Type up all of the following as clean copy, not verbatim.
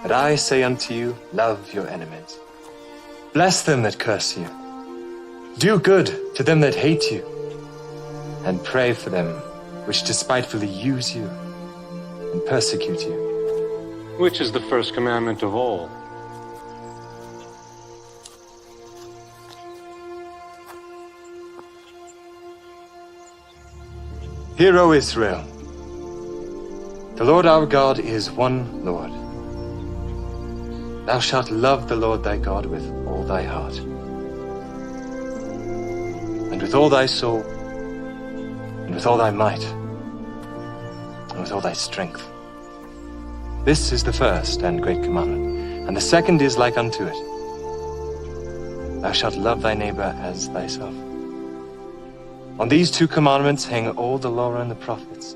But I say unto you, love your enemies. Bless them that curse you. Do good to them that hate you. And pray for them which despitefully use you and persecute you. Which is the first commandment of all? Hear, O Israel, the Lord our God is one Lord. Thou shalt love the Lord thy God with all thy heart, and with all thy soul, and with all thy might, and with all thy strength. This is the first and great commandment, and the second is like unto it. Thou shalt love thy neighbor as thyself. On these two commandments hang all the law and the prophets.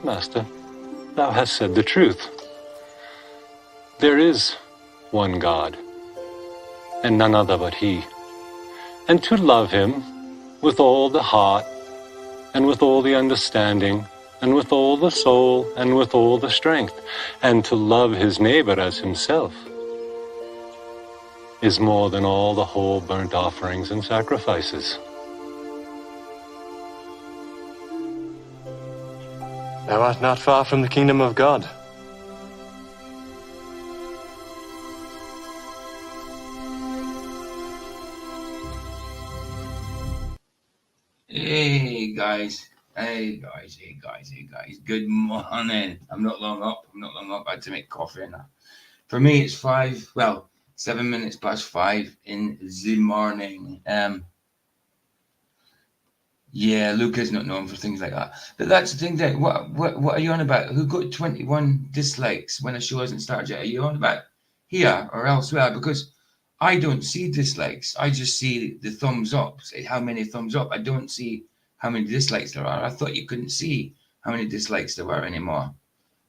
Master, thou hast said the truth. There is one God, and none other but He. And to love Him with all the heart, and with all the understanding, and with all the soul, and with all the strength, and to love his neighbor as himself, is more than all the whole burnt offerings and sacrifices. Thou art not far from the kingdom of God. Hey guys, good morning. I'm not long up. I had to make coffee now. For me, it's 7 minutes past 5 in the morning. Yeah, Luca's not known for things like that. But that's the thing that, what are you on about? Who got 21 dislikes when a show hasn't started yet? Are you on about here or elsewhere? Because I don't see dislikes. I just see the thumbs up. Say how many thumbs up. I don't see how many dislikes there are. I thought you couldn't see how many dislikes there were anymore.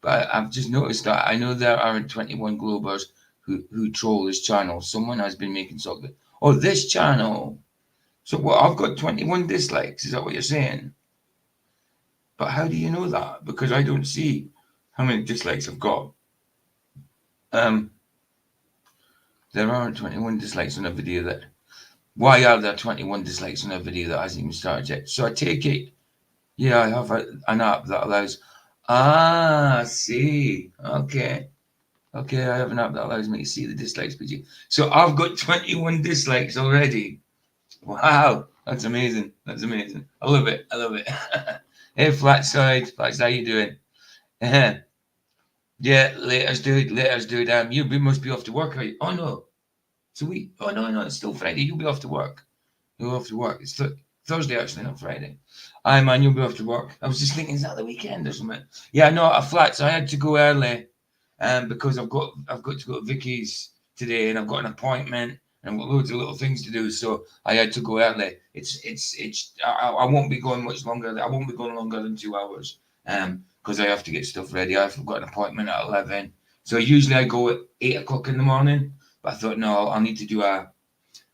But I've just noticed that. I know there are 21 Globers who troll this channel. Someone has been making something. Oh, this channel. So what? I've got 21 dislikes. Is that what you're saying? But how do you know that? Because I don't see how many dislikes I've got. There aren't 21 dislikes on a video that... Why are there 21 dislikes on a video that hasn't even started yet? So I take it... Yeah, I have an app that allows... see. Okay, I have an app that allows me to see the dislikes. So I've got 21 dislikes already. Wow, that's amazing. I love it. Hey, Flatside, how you doing? Yeah, laters, dude. You must be off to work, are you? Oh no. No, it's still Friday. You'll be off to work. It's Thursday, actually, not Friday. Aye, man, you'll be off to work. I was just thinking, is that the weekend or something? Yeah, no, at Flats, I had to go early, because I've got to go to Vicky's today, and I've got an appointment, and I've got loads of little things to do, so I had to go early. I won't be going much longer. I won't be going longer than 2 hours, because I have to get stuff ready. I've got an appointment at 11. So usually I go at 8 o'clock in the morning, but I thought, no, I'll need to do a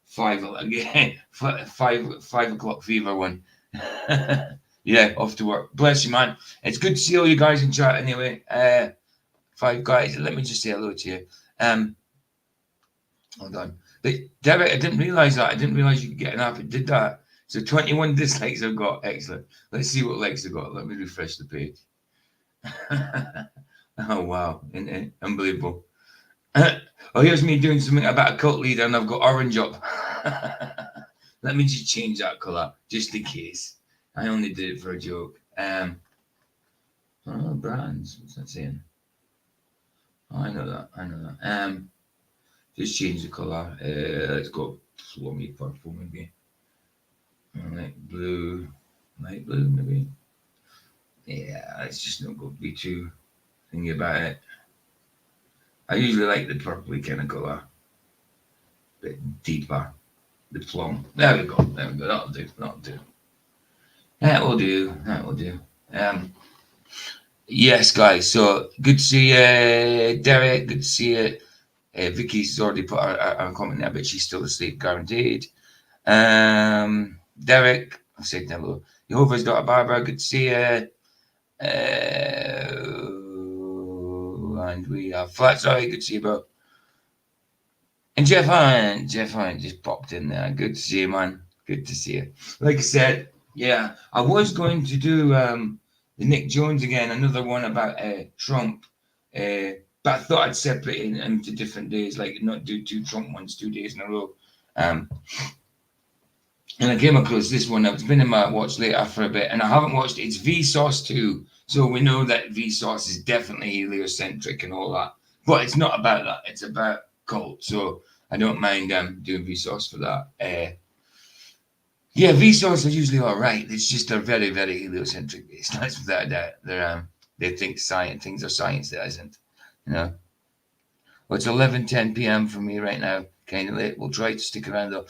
5 o'clock fever one. Yeah, off to work. Bless you, man. It's good to see all you guys in chat anyway. 5 guys, let me just say hello to you. Hold on. But Derek, I didn't realize that. I didn't realize you could get an app. It did that. So 21 dislikes I've got. Excellent. Let's see what likes I've got. Let me refresh the page. Oh, wow. Isn't it? Unbelievable. Oh, here's me doing something about a cult leader, and I've got orange up. Let me just change that colour, just in case. I only did it for a joke. Brands. What's that saying? Oh, I know that. Just change the colour. Let's go plummy purple, maybe. Light blue, maybe. Yeah, let's just not go be too thingy about it. I usually like the purpley kind of colour. Bit deeper. The plum. There we go. That'll do. That will do. Yes, guys. So good to see you, Derek. Good to see you. Vicky's already put a comment there, but she's still asleep, guaranteed. Derek, I said hello. Jehovah's daughter Barbara. Good to see you. and we are flat. Sorry, good to see you, bro. And Jeff Hunt just popped in there. Good to see you, man. Good to see you. Like I said, yeah, I was going to do the Nick Jones again, another one about Trump, but I thought I'd separate it into different days, like not do 2 Trump ones 2 days in a row. And I came across this one. It's been in my watch later for a bit, and I haven't watched it. It's Vsauce 2. So we know that Vsauce is definitely heliocentric and all that, but it's not about that. It's about cult. So I don't mind doing Vsauce for that. Yeah, Vsauce are usually all right. It's just they're very, very heliocentric based. That's without a doubt. They think things are science that isn't. You know. Well, it's 11:10 p.m. for me right now. Kind of late. We'll try to stick around though.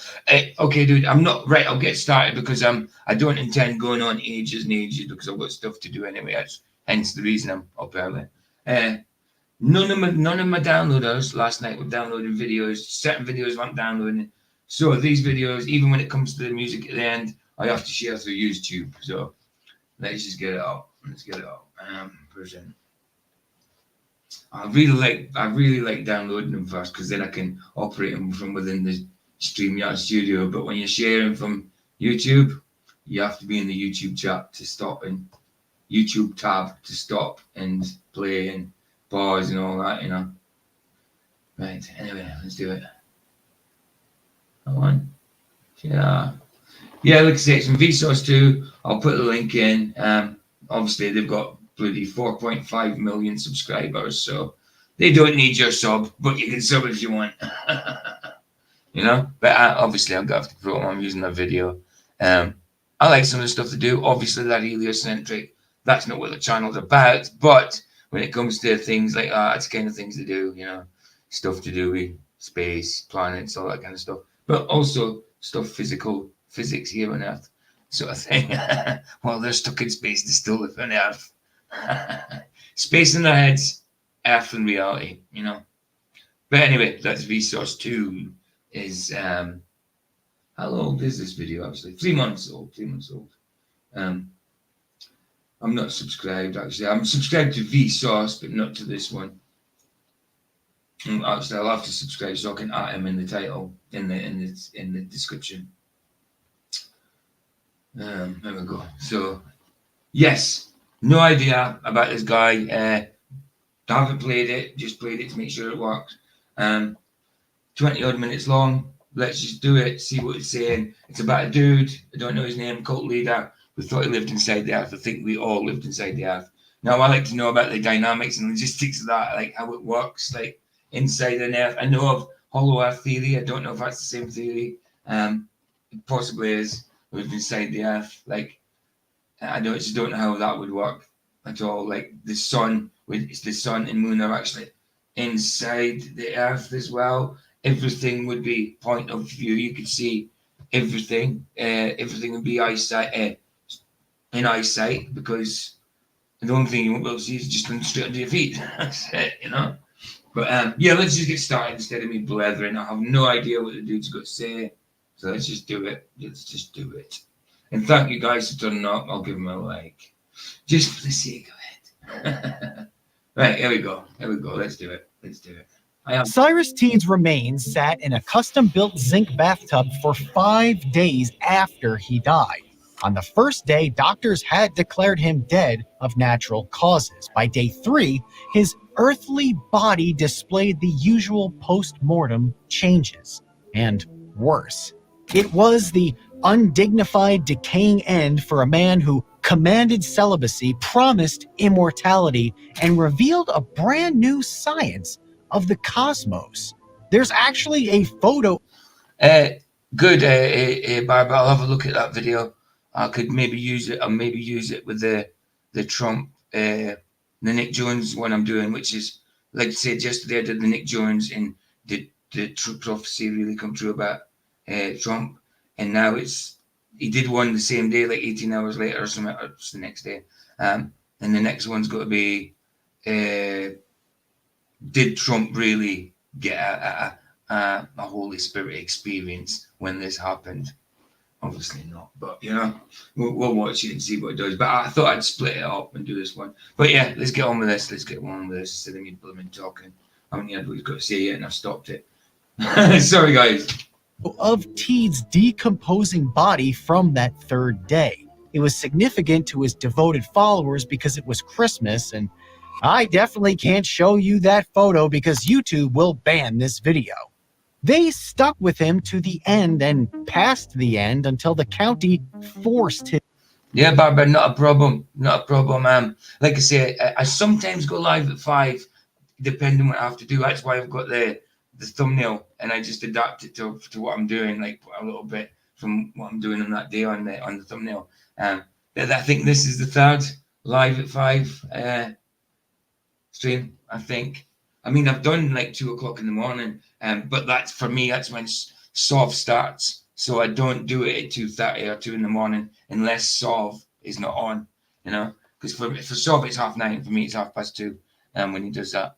Okay, dude. I'm not right. I'll get started because I don't intend going on ages and ages because I've got stuff to do anyway. That's hence the reason I'm up early. None of my downloaders last night were downloading videos. Certain videos weren't downloading. So these videos, even when it comes to the music at the end, I have to share through YouTube. So let's just get it out. Let's get it out. Present. I really like downloading them first because then I can operate them from within the StreamYard studio. But when you're sharing from YouTube, you have to be in the YouTube chat to stop and YouTube tab to stop and play and pause and all that, you know. Right. Anyway, let's do it. That one. Yeah. Yeah, like I say, it's from Vsauce 2. I'll put the link in. Obviously, they've got bloody 4.5 million subscribers, so they don't need your sub, but you can sub if you want. You know? But obviously, I'm going to have to put them. I'm using their video. I like some of the stuff they do. Obviously, they're heliocentric. That's not what the channel's about, but when it comes to things like that, it's kind of things to do, you know, stuff to do with space, planets, all that kind of stuff, but also stuff physics here on Earth, sort of thing. While they're stuck in space, they still live on Earth. Space in their heads, Earth in reality, you know. But anyway, that's Vsauce 2 is, how old is this video actually? 3 months old, 3 months old. I'm not subscribed actually. I'm subscribed to Vsauce, but not to this one. Actually, I'll have to subscribe so I can add him in the title, in the description. There we go. So, yes, no idea about this guy. I haven't played it. Just played it to make sure it works. 20 odd minutes long. Let's just do it. See what it's saying. It's about a dude. I don't know his name. Cult leader. We thought he lived inside the Earth. I think we all lived inside the Earth. Now, I like to know about the dynamics and logistics of that, like how it works, like inside an Earth. I know of Hollow Earth theory. I don't know if that's the same theory. It possibly is. Lived inside the Earth. Like, just don't know how that would work at all. Like the sun and moon are actually inside the Earth as well. Everything would be point of view. You could see everything. Everything would be in eyesight, because the only thing you won't be able to see is just straight under your feet. That's it, you know. But yeah, let's just get started instead of me blethering. I have no idea what the dude's got to say, so let's just do it. Let's just do it. And thank you guys for turning up. I'll give them a like, just for the sake of it. Right, here we go. Here we go. Let's do it. Let's do it. Cyrus Teen's remains sat in a custom-built zinc bathtub for 5 days after he died. On the first day, doctors had declared him dead of natural causes. By day 3, his earthly body displayed the usual post-mortem changes, and worse. It was the undignified, decaying end for a man who commanded celibacy, promised immortality, and revealed a brand new science of the cosmos. There's actually a photo. Good, Barbara. I'll have a look at that video. I could maybe use it. I'll maybe use it with the Trump, the Nick Jones one I'm doing, which is, like I said yesterday, I did the Nick Jones and did the true prophecy really come true about Trump, and now he did one the same day, like 18 hours later or something, or it's the next day. And the next one's got to be, did Trump really get a Holy Spirit experience when this happened? Obviously not, but you know, we'll watch it and see what it does. But I thought I'd split it up and do this one. But yeah, let's get on with this. Let's get on with this instead of me blooming talking. I haven't heard what he's got to say yet, and I've stopped it. Sorry, guys. Of Teed's decomposing body from that third day. It was significant to his devoted followers because it was Christmas, and I definitely can't show you that photo because YouTube will ban this video. They stuck with him to the end and past the end until the county forced him. Yeah, Barbara, not a problem. Not a problem. Like I say, I sometimes go live at 5, depending on what I have to do. That's why I've got the thumbnail, and I just adapt it to what I'm doing, like a little bit from what I'm doing on that day on the thumbnail. I think this is the third live at 5 stream, I think. I mean, I've done like 2 o'clock in the morning, but that's for me, that's when SOV starts. So I don't do it at 2:30 or 2 in the morning unless SOV is not on, you know, because for SOV it's 9:30. For me, it's 2:30 when he does that.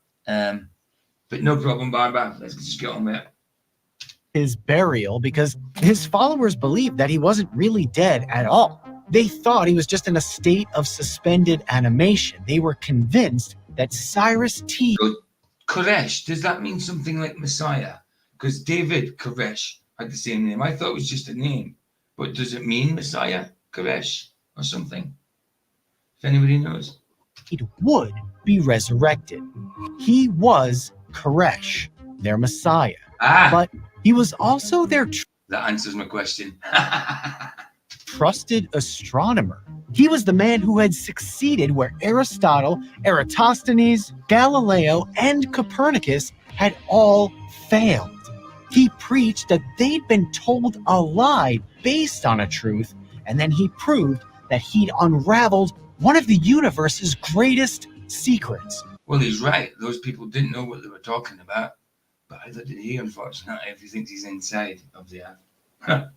But no problem, Barbara. Let's just get on with it. His burial because his followers believed that he wasn't really dead at all. They thought he was just in a state of suspended animation. They were convinced that Cyrus Teed. So, Koresh, does that mean something like Messiah? Because David Koresh had the same name. I thought it was just a name. But does it mean Messiah, Koresh, or something? If anybody knows. Would be resurrected. He was Koresh, their Messiah. But he was also their that answers my question. trusted astronomer. He was the man who had succeeded where Aristotle, Eratosthenes, Galileo, and Copernicus had all failed. He preached that they'd been told a lie based on a truth, and then he proved that he'd unraveled one of the universe's greatest secrets. Well, he's right. Those people didn't know what they were talking about. But either did he, unfortunately, if he thinks he's inside of the earth.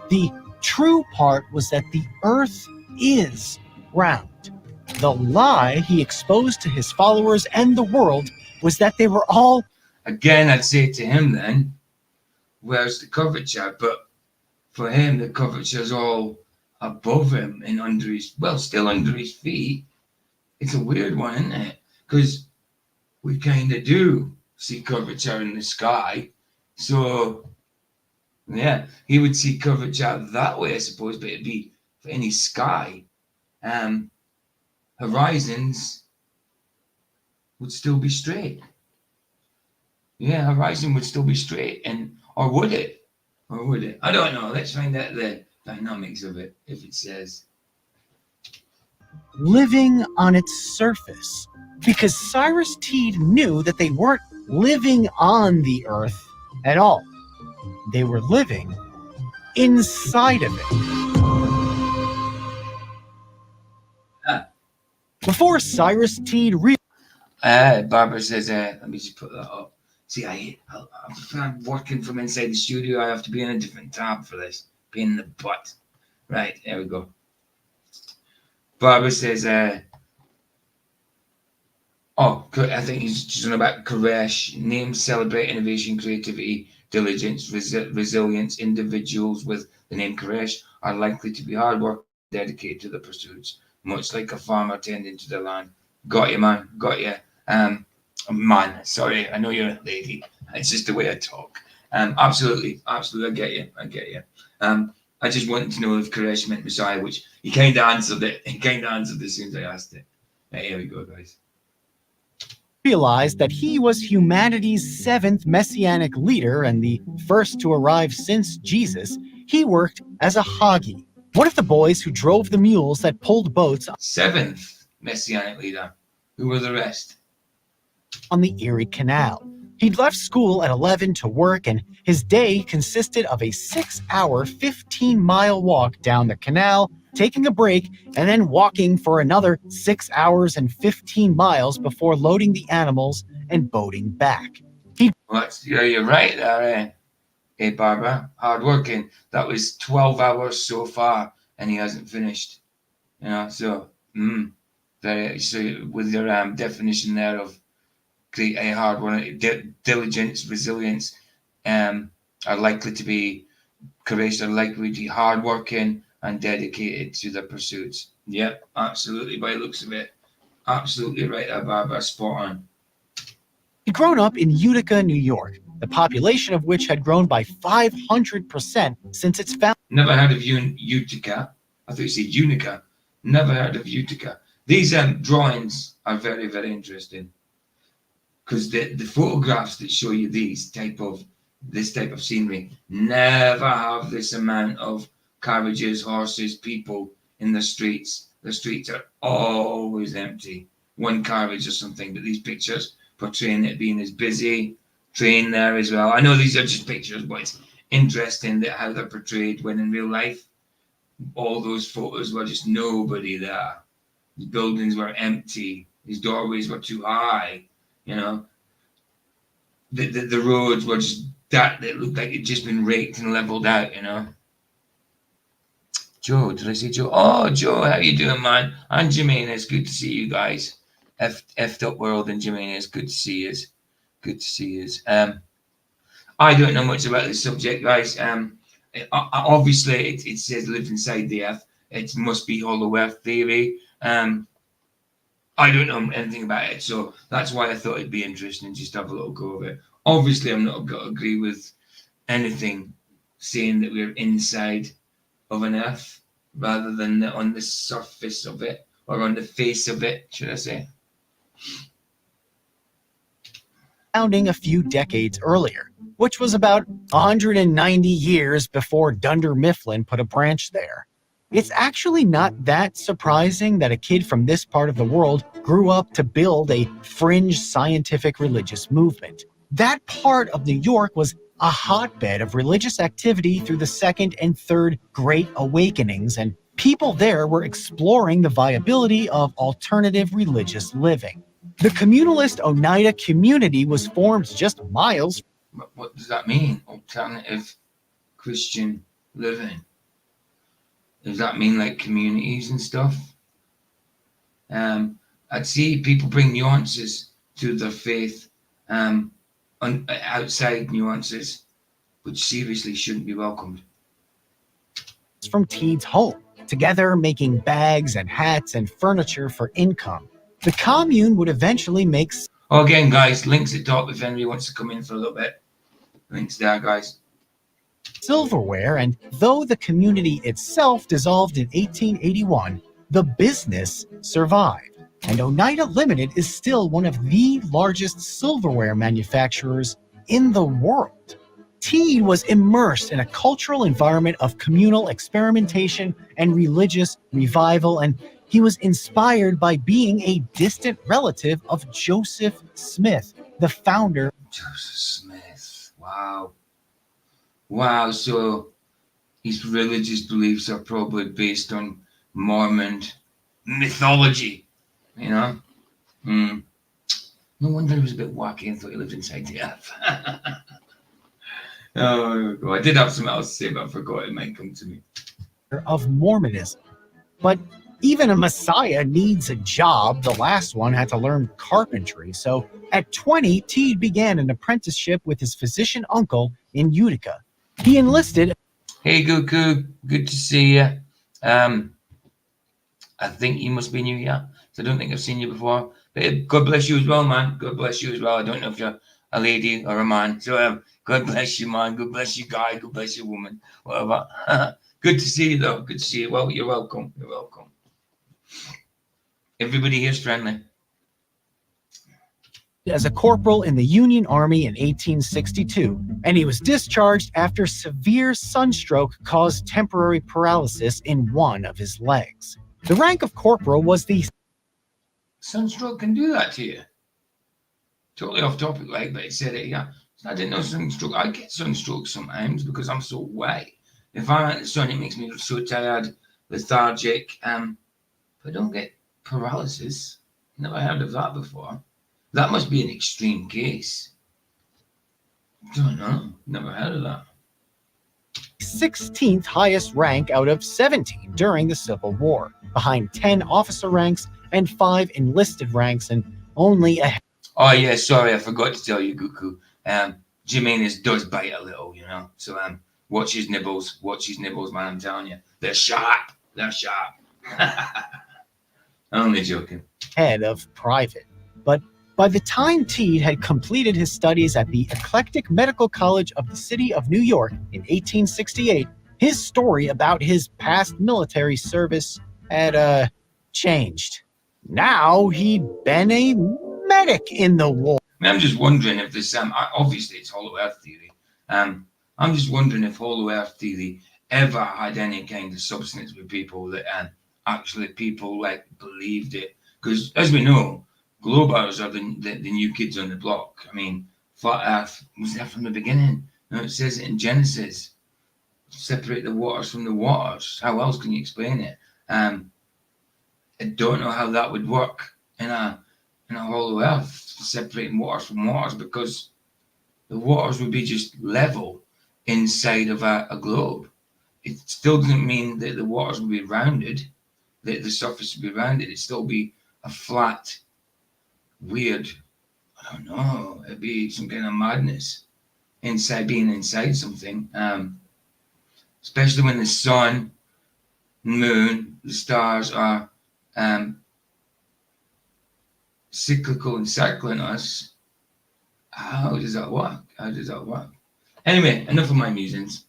The true part was that the earth is round. The lie he exposed to his followers and the world was that they were all... Again, I'd say to him then, where's the curvature? But for him, the curvature is all above him and under his, well, still under his feet. It's a weird one, isn't it? Because we kind of do see curvature in the sky. So, yeah, he would see curvature that way, I suppose, but it'd be for any sky. Horizons would still be straight. Yeah, horizon would still be straight, and or would it? Or would it? I don't know. Let's find out the dynamics of it, if it says. Living on its surface. Because Cyrus Teed knew that they weren't living on the earth at all. They were living inside of it. Before Cyrus Teed Barbara says, let me just put that up. See, I'm working from inside the studio. I have to be in a different tab for this. Pain in the butt. Right, there we go. Barbara says, I think she's on about Koresh. Names celebrate innovation, creativity, diligence, resilience. Individuals with the name Koresh are likely to be hard work, dedicated to the pursuits, much like a farmer tending to the land. Got you, man. Got you. Man, sorry, I know you're a lady. It's just the way I talk. Absolutely. I get you. I just wanted to know if Koresh meant Messiah, which he kind of answered it. He kind of answered as soon as I asked it. Right, here we go, guys. Realized that he was humanity's 7th messianic leader and the first to arrive since Jesus. He worked as a Hagi, one of the boys who drove the mules that pulled boats 7th messianic leader. Who were the rest? On the Erie Canal. He'd left school at 11 to work, and his day consisted of a 6-hour, 15-mile walk down the canal, taking a break, and then walking for another 6 hours and 15 miles before loading the animals and boating back. You're right there, Hey, Barbara. Hard working. That was 12 hours so far, and he hasn't finished. You know, so, so with your definition there of great hard work, diligence, resilience, are likely to be courageous, likely, hardworking, and dedicated to their pursuits. Yep, absolutely. By the looks of it, absolutely right there, Barbara. Spot on. He'd grown up in Utica, New York, the population of which had grown by 500% since its founding. Never heard of Utica. I thought you said Unica. Never heard of Utica. These drawings are very, very interesting, because the photographs that show you this type of scenery never have this amount of carriages, horses, people in the streets. The streets are always empty. One carriage or something, but these pictures portraying it being as busy. Train there as well. I know these are just pictures, but it's interesting that how they're portrayed, when in real life, all those photos were just nobody there. The buildings were empty. These doorways were too high. You know, the roads were just that. It looked like it'd just been raked and leveled out. You know. Joe, did I see Joe? Oh, Joe, how you doing, man? And Jermaine, it's good to see you guys. Effed up world and Jermaine, it's good to see you. Good to see you. I don't know much about this subject, guys. Obviously, it says live inside the earth. It must be hollow earth theory. I don't know anything about it, so that's why I thought it'd be interesting just to have a little go of it. Obviously, I'm not going to agree with anything saying that we're inside of an earth rather than on the surface of it, or on the face of it, should I say. Founding a few decades earlier, which was about 190 years before Dunder Mifflin put a branch there. It's actually not that surprising that a kid from this part of the world grew up to build a fringe scientific religious movement. That part of New York was a hotbed of religious activity through the Second and Third Great Awakenings, and people there were exploring the viability of alternative religious living. The communalist Oneida community was formed just miles. What does that mean? Alternative Christian living? Does that mean like communities and stuff? I'd see people bring nuances to their faith, outside nuances, which seriously shouldn't be welcomed. From Teed's home, together making bags and hats and furniture for income. The commune would eventually make... Oh, again, guys, links at top if anybody wants to come in for a little bit. Links there, guys. Silverware, and though the community itself dissolved in 1881, the business survived, and Oneida Limited is still one of the largest silverware manufacturers in the world. Teed was immersed in a cultural environment of communal experimentation and religious revival, and he was inspired by being a distant relative of Joseph Smith, the founder. Joseph Smith, wow. Wow, so his religious beliefs are probably based on Mormon mythology, you know? No wonder he was a bit wacky and thought he lived inside the earth. Oh, God. I did have something else to say, but I forgot. It might come to me. Of Mormonism. But even a messiah needs a job. The last one had to learn carpentry. So at 20, Teed began an apprenticeship with his physician uncle in Utica. He enlisted. Hey, Goku. Good to see you. I think you must be new here. So I don't think I've seen you before. But God bless you as well, man. God bless you as well. I don't know if you're a lady or a man. So God bless you, man. God bless you, guy. God bless you, woman. Whatever. Good to see you, though. Good to see you. Well, you're welcome. You're welcome. Everybody here's friendly. As a corporal in the Union Army in 1862, and he was discharged after severe sunstroke caused temporary paralysis in one of his legs. The rank of corporal was the... Sunstroke can do that to you. Totally off topic, like, but it said it, yeah. I didn't know sunstroke. I get sunstroke sometimes because I'm so white. If I'm out in the sun, it makes me so tired, lethargic. But I don't get paralysis. Never heard of that before. That must be an extreme case. Don't know. Never heard of that. 16th highest rank out of 17 during the Civil War, behind 10 officer ranks and 5 enlisted ranks, and only a... Oh, yeah, sorry, I forgot to tell you, Goku. Jimenez does bite a little, you know. So Watch his nibbles, man. I'm telling you, they're sharp. They're sharp. I'm only joking. Head of private. But by the time Teed had completed his studies at the Eclectic Medical College of the City of New York in 1868, his story about his past military service had changed. Now he'd been a medic in the war. I'm just wondering if this, obviously it's Hollow Earth theory. I'm just wondering if Hollow Earth theory ever had any kind of substance with people that actually people like believed it. Because as we know, Globers are the new kids on the block. I mean, Flat Earth was there from the beginning. You know, it says it in Genesis. Separate the waters from the waters. How else can you explain it? I don't know how that would work in a hollow earth, separating waters from waters, because the waters would be just level inside of a globe. It still doesn't mean that the waters would be rounded, that the surface would be rounded. It'd still be a flat, weird, I don't know, it'd be some kind of madness being inside something. Especially when the sun, moon, the stars are cyclical and circling us. How does that work? Anyway, enough of my musings.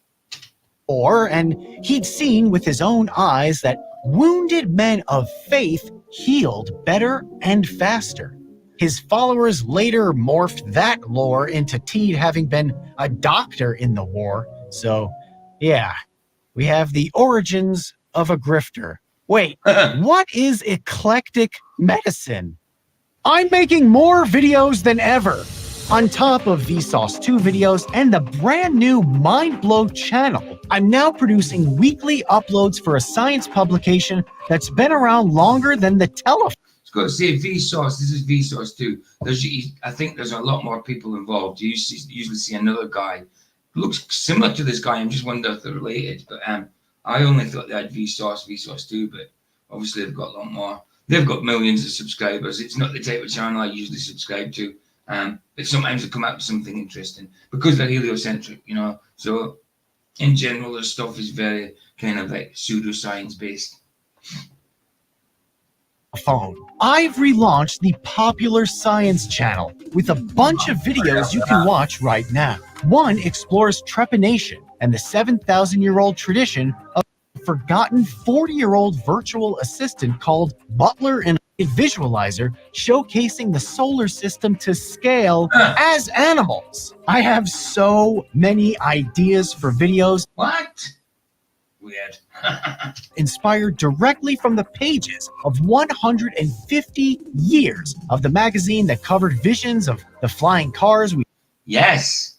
And he'd seen with his own eyes that wounded men of faith healed better and faster. His followers later morphed that lore into Teed having been a doctor in the war. So, yeah, we have the origins of a grifter. Wait, what is eclectic medicine? I'm making more videos than ever. On top of Vsauce 2 videos and the brand new Mindblow channel, I'm now producing weekly uploads for a science publication that's been around longer than the telephone. It's got to say Vsauce. This is Vsauce 2. I think there's a lot more people involved. You usually see another guy who looks similar to this guy. I'm just wondering if they're related. But I only thought they had Vsauce 2, but obviously they've got a lot more. They've got millions of subscribers. It's not the type of channel I usually subscribe to. But sometimes they come out with something interesting because they're heliocentric, you know. So in general, their stuff is very kind of like pseudoscience based. I've relaunched the Popular Science channel with a bunch of videos you can watch right now. One explores trepanation and the 7,000-year-old tradition of a forgotten 40-year-old virtual assistant called Butler and a visualizer showcasing the solar system to scale as animals. I have so many ideas for videos. What? Weird. Inspired directly from the pages of 150 years of the magazine that covered visions of the flying cars. Yes,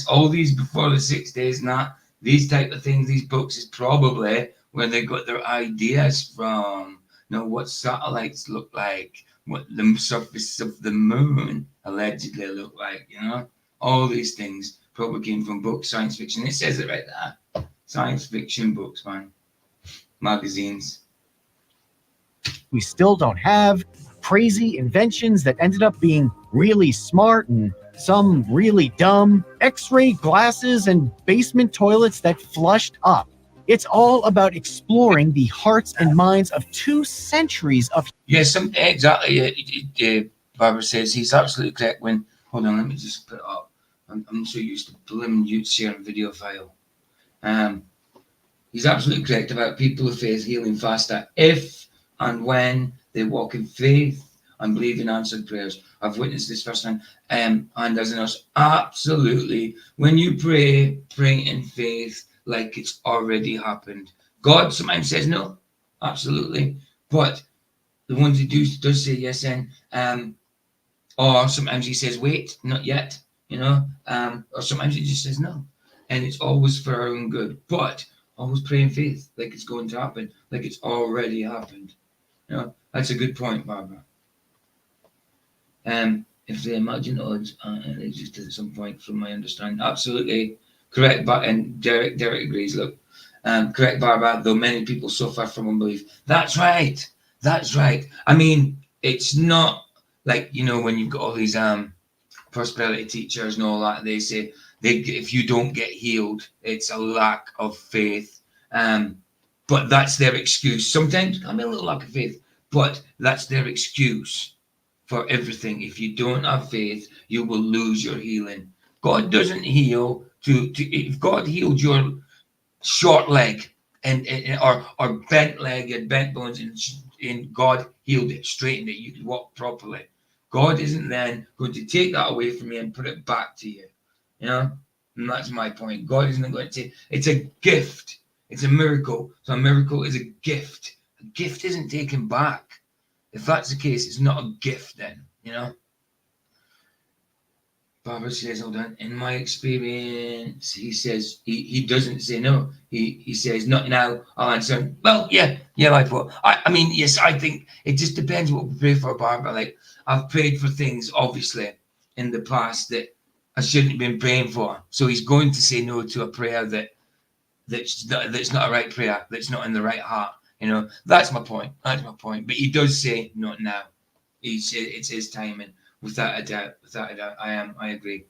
all these before the 60s, not these type of things, these books is probably where they got their ideas from. You know, what satellites look like, what the surface of the moon allegedly look like, you know. All these things probably came from books, science fiction. It says it right there. Science fiction books, man. Magazines. We still don't have crazy inventions that ended up being really smart and some really dumb, X-ray glasses and basement toilets that flushed up. It's all about exploring the hearts and minds of 2 centuries of... Yes, exactly. Barbara says he's absolutely correct when... Hold on, let me just put it up. I'm so used to blimmin' sharing video file. He's absolutely correct about people of faith healing faster if and when they walk in faith and believe in answered prayers. I've witnessed this firsthand. And as a nurse, absolutely. When you pray in faith like it's already happened. God sometimes says no, absolutely. But the ones who does say yes and or sometimes he says wait, not yet, you know, or sometimes he just says no. And it's always for our own good. But always pray in faith like it's going to happen, like it's already happened. You know, that's a good point, Barbara. If they imagine odds exist at some point, from my understanding, absolutely correct. But and Derek agrees. Look, correct, Barbara. Though many people suffer from unbelief. That's right. I mean, it's not like, you know, when you've got all these prosperity teachers and all that. They say if you don't get healed, it's a lack of faith. But that's their excuse. Sometimes I mean a little lack of faith, but that's their excuse for everything. If you don't have faith, you will lose your healing. God doesn't heal if God healed your short leg and or bent leg and bent bones and God healed it, straightened it, you could walk properly. God isn't then going to take that away from you and put it back to you. You know? And that's my point. God isn't going to take it's a gift. It's a miracle. So a miracle is a gift. A gift isn't taken back. If that's the case, it's not a gift then, you know? Barbara says, hold on. In my experience, he says, he doesn't say no. He says, not now, I'll answer. Well, yeah, I thought. I mean, yes, I think it just depends what we pray for, Barbara. Like, I've prayed for things, obviously, in the past that I shouldn't have been praying for. So he's going to say no to a prayer that's not a right prayer, that's not in the right heart. You know, that's my point. That's my point. But he does say not now. He said it's his timing. Without a doubt, I agree.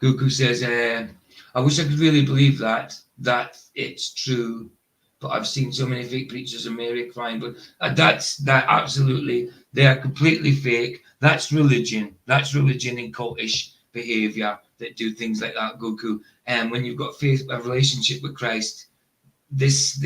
Guku says, I wish I could really believe that it's true, but I've seen so many fake preachers of Mary crying. But that absolutely, they are completely fake. That's religion. That's religion and cultish behavior that do things like that, Goku. And when you've got faith, a relationship with Christ, this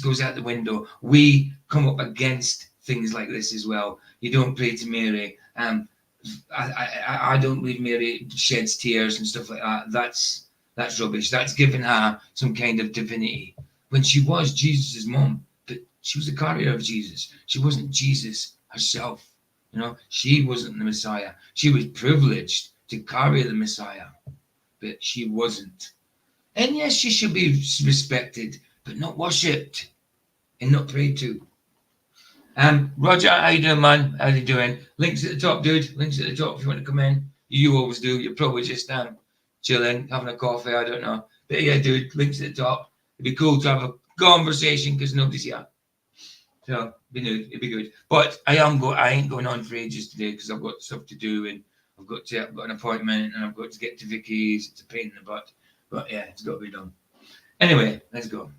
goes out the window. We come up against things like this as well. You don't pray to Mary. I don't believe Mary sheds tears and stuff like that. That's rubbish. That's giving her some kind of divinity when she was Jesus' mom, but she was a carrier of Jesus. She wasn't Jesus herself. You know, she wasn't the Messiah. She was privileged to carry the Messiah, but she wasn't. And yes, she should be respected, but not worshipped and not prayed to. Roger, how you doing, man? How you doing? Links at the top, dude. Links at the top if you want to come in. You always do. You're probably just chilling, having a coffee. I don't know. But yeah, dude, links at the top. It'd be cool to have a conversation because nobody's here. So it'd be good. But I ain't going on for ages today because I've got stuff to do and I've got an appointment and I've got to get to Vicky's. It's a pain in the butt. But yeah, it's got to be done. Anyway, let's go.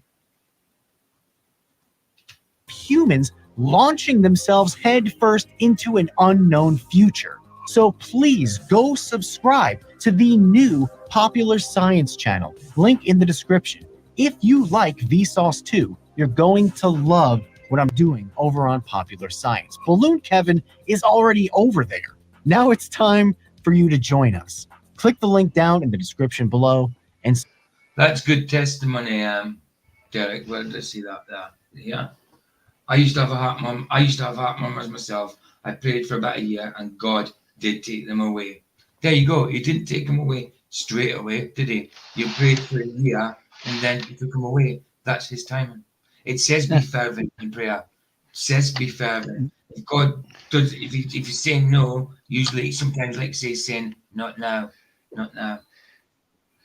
Humans launching themselves headfirst into an unknown future. So please go subscribe to the new Popular Science channel, link in the description. If you like Vsauce 2, you're going to love what I'm doing over on Popular Science. Balloon Kevin is already over there. Now it's time for you to join us. Click the link down in the description below. And that's good testimony, Derek. Where did I see that? Yeah. I used to have a heart murmurs myself. I prayed for about a year and God did take them away. There you go. He didn't take them away straight away, did he? You prayed for a year and then he took them away. That's his timing. It says be fervent in prayer. It says be fervent. If God does, if he's saying no, usually sometimes like saying not now, not now.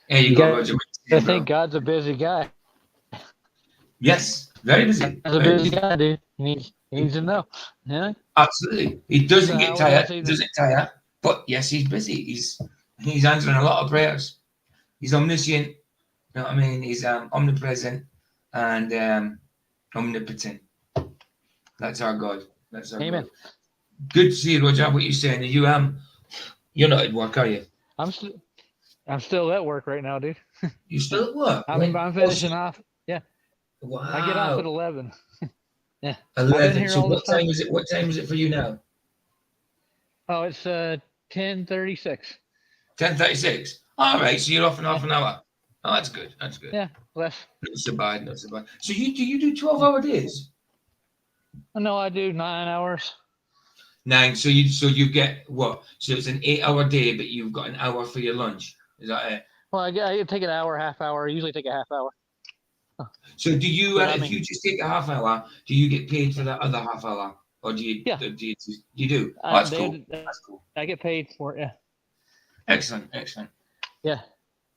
There you go, Roger. I think God's a busy guy. Yes. Very busy. He's a busy guy, dude. He needs to know. Yeah. Absolutely. He doesn't get tired. He doesn't tire. But yes, he's busy. He's answering a lot of prayers. He's omniscient. You know what I mean? He's omnipresent and omnipotent. That's our God. That's our Amen. God. Good to see you, Roger. What you saying? Are you're not at work, are you? I'm still at work right now, dude. You still at work? I'm finishing off. Yeah. Wow. I get off at 11. Yeah. 11. So what time is it? What time is it for you now? Oh, it's 10:36. 10:36. All right. So you're off in half an hour. Oh, that's good. That's good. Yeah, less. Not so bad. Not so bad. So you do 12-hour days? No, I do 9 hours. 9. So you get what? So it's an 8-hour day, but you've got an hour for your lunch. Is that it? Well, I take an hour, half hour. I usually take a half hour. So do you, if you just take a half hour, do you get paid for that other half hour, or do you? Yeah. You do. Oh, that's cool. That's cool. I get paid for it. Yeah. Excellent. Yeah,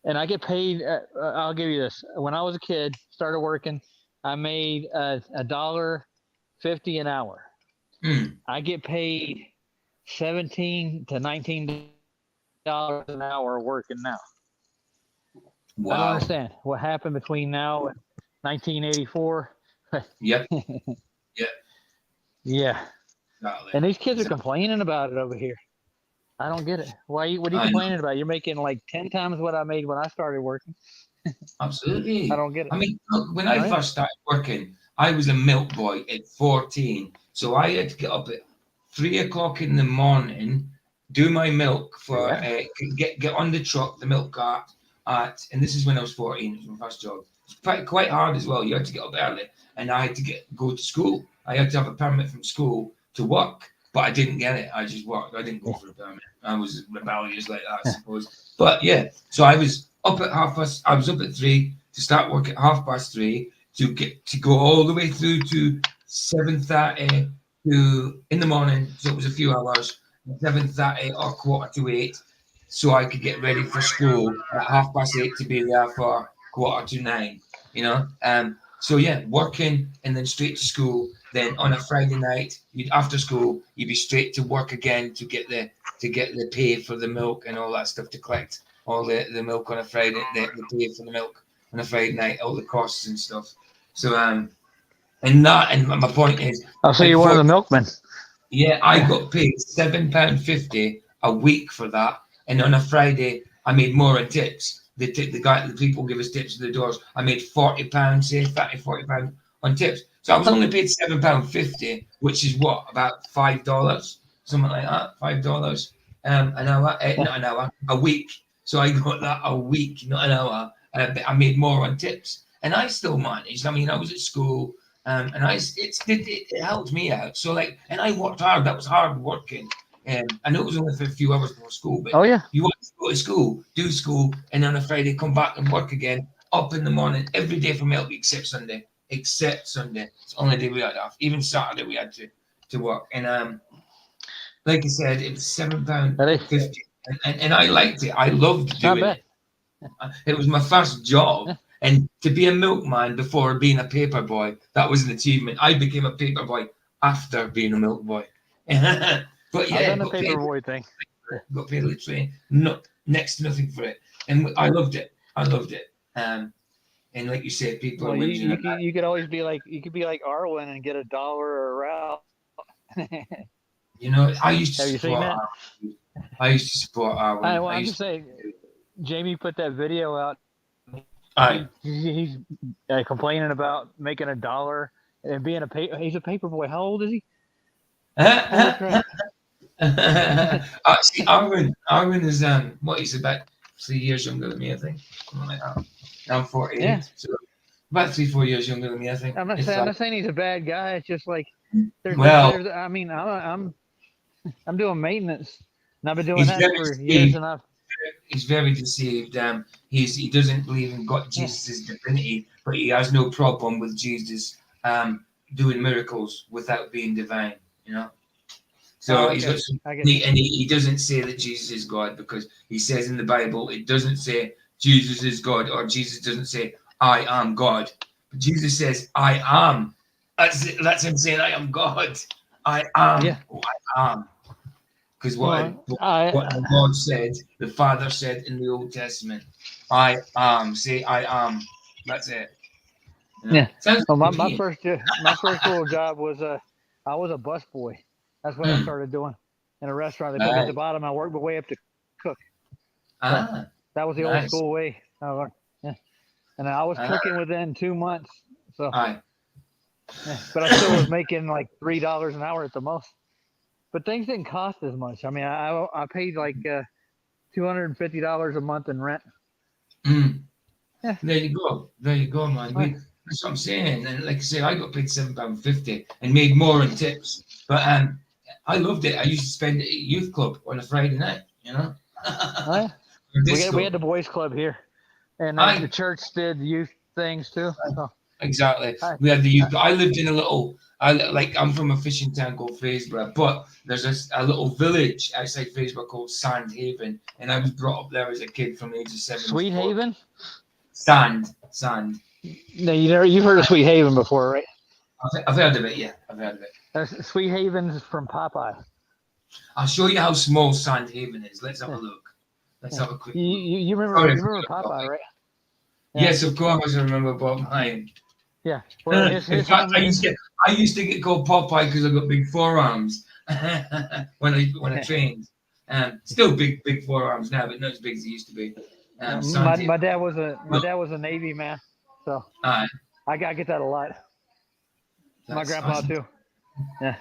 and I get paid. I'll give you this. When I was a kid, started working, I made $1.50 an hour. I get paid $17 to $19 an hour working now. I don't Wow. understand what happened between now and 1984. Yep. Yeah, Exactly. and these kids are complaining about it over here. I don't get it. What are you I know. complaining about? You're making like 10 times what I made when I started working. Absolutely. I don't get it. I mean, look, when I Right? first started working, I was a milk boy at 14. So I had to get up at 3 o'clock in the morning, do my milk for get on the truck, the milk cart and this is when I was 14, it was my first job. It's quite hard as well. You had to get up early and I had to go to school. I had to have a permit from school to work, but I didn't get it. I just worked. I didn't go for a permit. I was rebellious like that, I suppose. But yeah, so I was up at I was up at 3 to start work at 3:30 to go all the way through to 7:30 in the morning. So it was a few hours, 7:30 or 7:45, so I could get ready for school at 8:30 to be there for 8:45. So yeah, working and then straight to school. Then on a Friday night, after school, you'd be straight to work again to get the pay for the milk and all that stuff, to collect all the milk on a Friday, the pay for the milk on a Friday night, all the costs and stuff. So and my point is, I'll say you're one of the milkmen. yeah, I got paid £7.50 a week for that, and on a Friday I made more in tips. The people give us tips at the doors. I made £40, say £40 on tips. So I was only paid £7.50, which is what, about $5, something like that, $5 an hour, not an hour, a week. So I got that a week, not an hour. I made more on tips, and I still managed. I mean, I was at school. And it helped me out. So and I worked hard. That was hard working. I know it was only for a few hours before school, but Oh yeah, you want to go to school, do school, and on a Friday come back and work again. Up in the morning every day for milk except Sunday. Except Sunday, it's the only day we had off. Even Saturday we had to work. And like I said, it was £7.50, and I liked it. I loved doing it. It was my first job. Yeah. And to be a milkman before being a paper boy, that was an achievement. I became a paper boy after being a milk boy. But yeah, I've done the paper boy thing. got paid literally next to nothing for it, and I loved it. And like you said, people Well, are you could always be like, you could be like Arwen and get $1 or a Ralph. I used to Have you seen support that? Arwen. I used to support Arwen. I'm just saying, Jamie put that video out. He's complaining about making $1 and being he's a paper boy. How old is he? See, Arwen is what, he's about 3 years younger than me, I think. Something like that. I'm 48, Yeah. so about 3-4 years younger than me, I think. I'm not saying he's a bad guy. It's just like I mean, I'm doing maintenance, and I've been doing that for years, and he's very deceived. He doesn't believe in God, Jesus' divinity, but he has no problem with Jesus doing miracles without being divine. So he's got he doesn't say that Jesus is God, because he says in the Bible it doesn't say Jesus is God, or Jesus doesn't say I am God, but Jesus says I am. That's him saying I am God. I am. Who I am. Because what the Lord said, the Father said in the Old Testament, I am. Say I am. That's it. Yeah. Well, my first little job was I was a bus boy. That's what I started doing in a restaurant. They put me at the bottom. I worked my way up to cook. That was the old school way. And I was cooking within 2 months. So, but I still was making like $3 an hour at the most. But things didn't cost as much. I mean, I paid like $250 a month in rent. Yeah. There you go, man. That's what I'm saying. And like I say, I got paid £7.50 and made more in tips. But I loved it. I used to spend it at youth club on a Friday night. We had the boys club here, and the church did youth things too. So. Exactly. We had the youth. I lived in a little. I'm from a fishing town called Fraserburgh, but there's a little village outside Fraserburgh called Sandhaven, and I was brought up there as a kid from the age of 7. Sweet Haven. Sand. No, you've heard of Sweet Haven before, right? I've heard of it. Yeah, I've heard of it. Sweet Haven's from Popeye. I'll show you how small Sandhaven is. Let's have a look. Let's have a quick look. You remember Sorry, you remember Popeye, right? Yes, of course I remember Popeye. Yeah. Well, In fact, I used to get called Popeye because I got big forearms when I trained. Still big forearms now, but not as big as they used to be. My dad was a Navy man, so Aye. I get that a lot. My That's grandpa awesome. too. Yeah.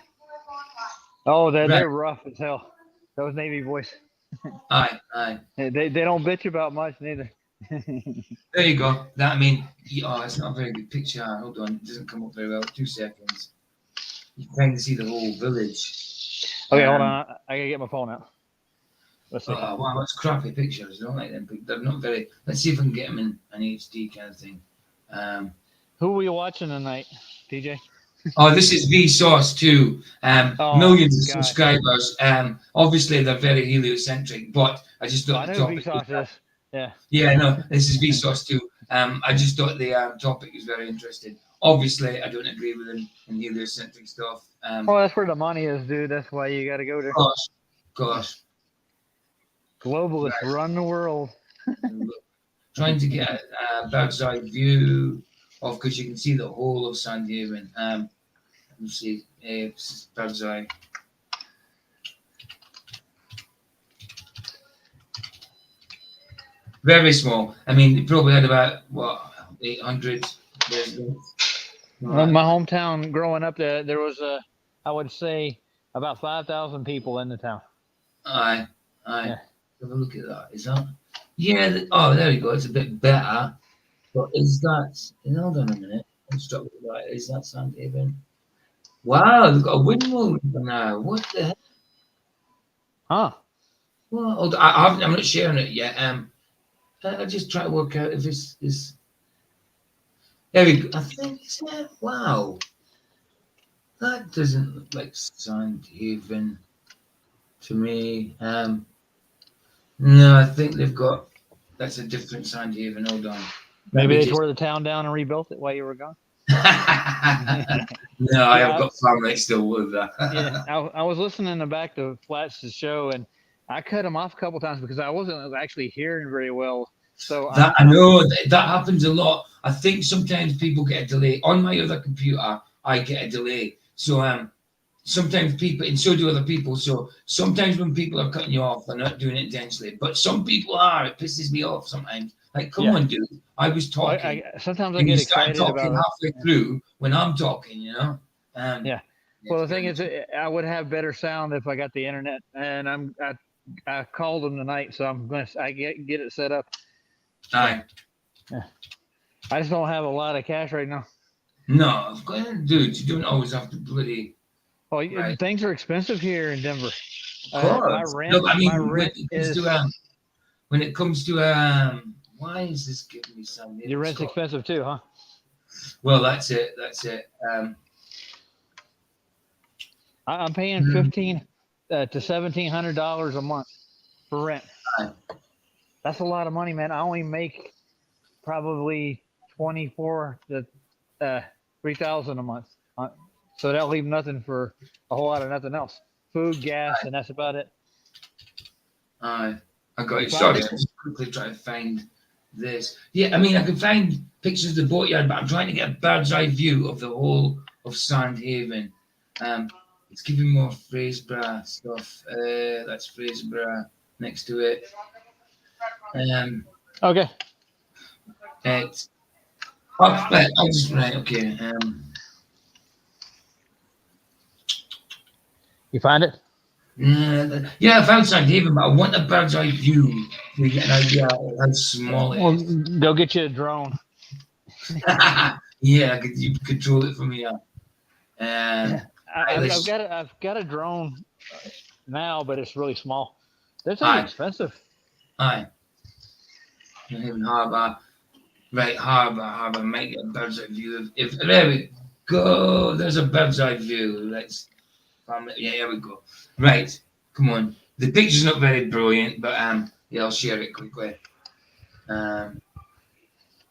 Oh, they're Right. rough as hell. Those Navy boys. Aye. They don't bitch about much neither. There you go. It's not a very good picture. Hold on, it doesn't come up very well. 2 seconds. You can kind of see the whole village. Okay, hold on. I gotta get my phone out. Let's see. Oh, wow, that's crappy pictures. I don't like them. They're not very. Let's see if I can get them in an HD kind of thing. Who were you watching tonight, TJ? Oh, this is Vsauce too. Millions of subscribers. Obviously they're very heliocentric, but I just thought I the know topic. Vsauce is. Yeah. Yeah, no, this is Vsauce too. I just thought the topic was very interesting. Obviously, I don't agree with him in heliocentric stuff. Well, that's where the money is, dude. That's why you got to go there. Gosh. Globalists run the world. Trying to get a bird's eye view of, because you can see the whole of Sandhaven. Let's see, bird's eye. Very small. I mean, it probably had about 800 residents. Well, my hometown, growing up, there was I would say about 5,000 people in the town. Aye. Yeah. Have a look at that. Is that? Yeah. Oh, there you go. It's a bit better. But is that? Hold on a minute. Let's stop with that. Is that Sandhaven? Wow, they've got a windmill now. What the heck? Huh? Well, I'm not sharing it yet. I'll just try to work out if this is. There we go. I think it's it. Wow. That doesn't look like Sandhaven to me. No, I think they've got. That's a different Sandhaven. Hold on. Maybe they tore the town down and rebuilt it while you were gone. No, I have got family still with that. Yeah, I was listening back to Flats' show, and I cut him off a couple times because I wasn't actually hearing very well. So I know that happens a lot. I think sometimes people get a delay. On my other computer, I get a delay. So sometimes people, and so do other people. So sometimes when people are cutting you off, they're not doing it intentionally. But some people are. It pisses me off sometimes. Like, come on, dude. I was talking. Sometimes I get excited talking about halfway through when I'm talking, you know. Yeah. Well, the thing is, I would have better sound if I got the internet, and I called them tonight, so I get it set up. Aye. Yeah. I just don't have a lot of cash right now. No, dude, you don't always have to bloody. Oh, things are expensive here in Denver. Of course. My rent is. When it comes to why is this giving me some? Your rent's expensive too, huh? Well, that's it. I'm paying $1,500 to $1,700 a month for rent. That's a lot of money, man. I only make probably $2,400 to $3,000 a month, so that'll leave nothing for a whole lot of nothing else. Food, gas, and that's about it. I got you. Sorry, I'm just quickly trying to find this. Yeah, I mean, I can find pictures of the boatyard, but I'm trying to get a bird's eye view of the whole of Sandhaven. It's giving more Fraserburgh stuff. That's Fraserburgh next to it. Okay. Right. Okay. You find it? Yeah, I found Sandhaven, but I want a bird's eye view to get an idea of how small it is. Go get you a drone. Yeah, you control it from here. I've got a drone now, but it's really small. They're so expensive. Aye. Even Harbour. Right, Harbour. Make a bird's eye view. If there we go. There's a bird's eye view. Yeah, here we go. Right, come on. The picture's not very brilliant, but yeah, I'll share it quickly.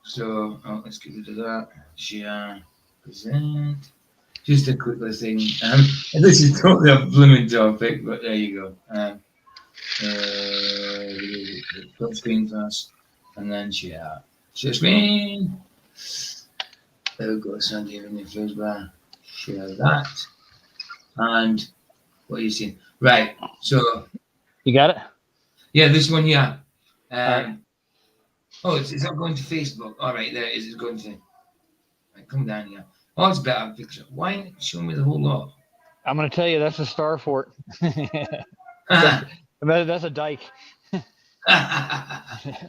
So let's get rid of that. Share, present. just a quick little thing. This is totally a blooming topic, but there you go. Full screen first, and then share. Share screen. There we go. Sandy in the first bar. Share that. And what are you seeing? Right. So You got it? yeah, this one here. Right. Oh, it's not going to Facebook. All right, there it is. It's going to. Right, come down here. Oh, it's better picture. Why ain't it showing me the whole lot? I'm going to tell you, that's a star fort. That's a dike.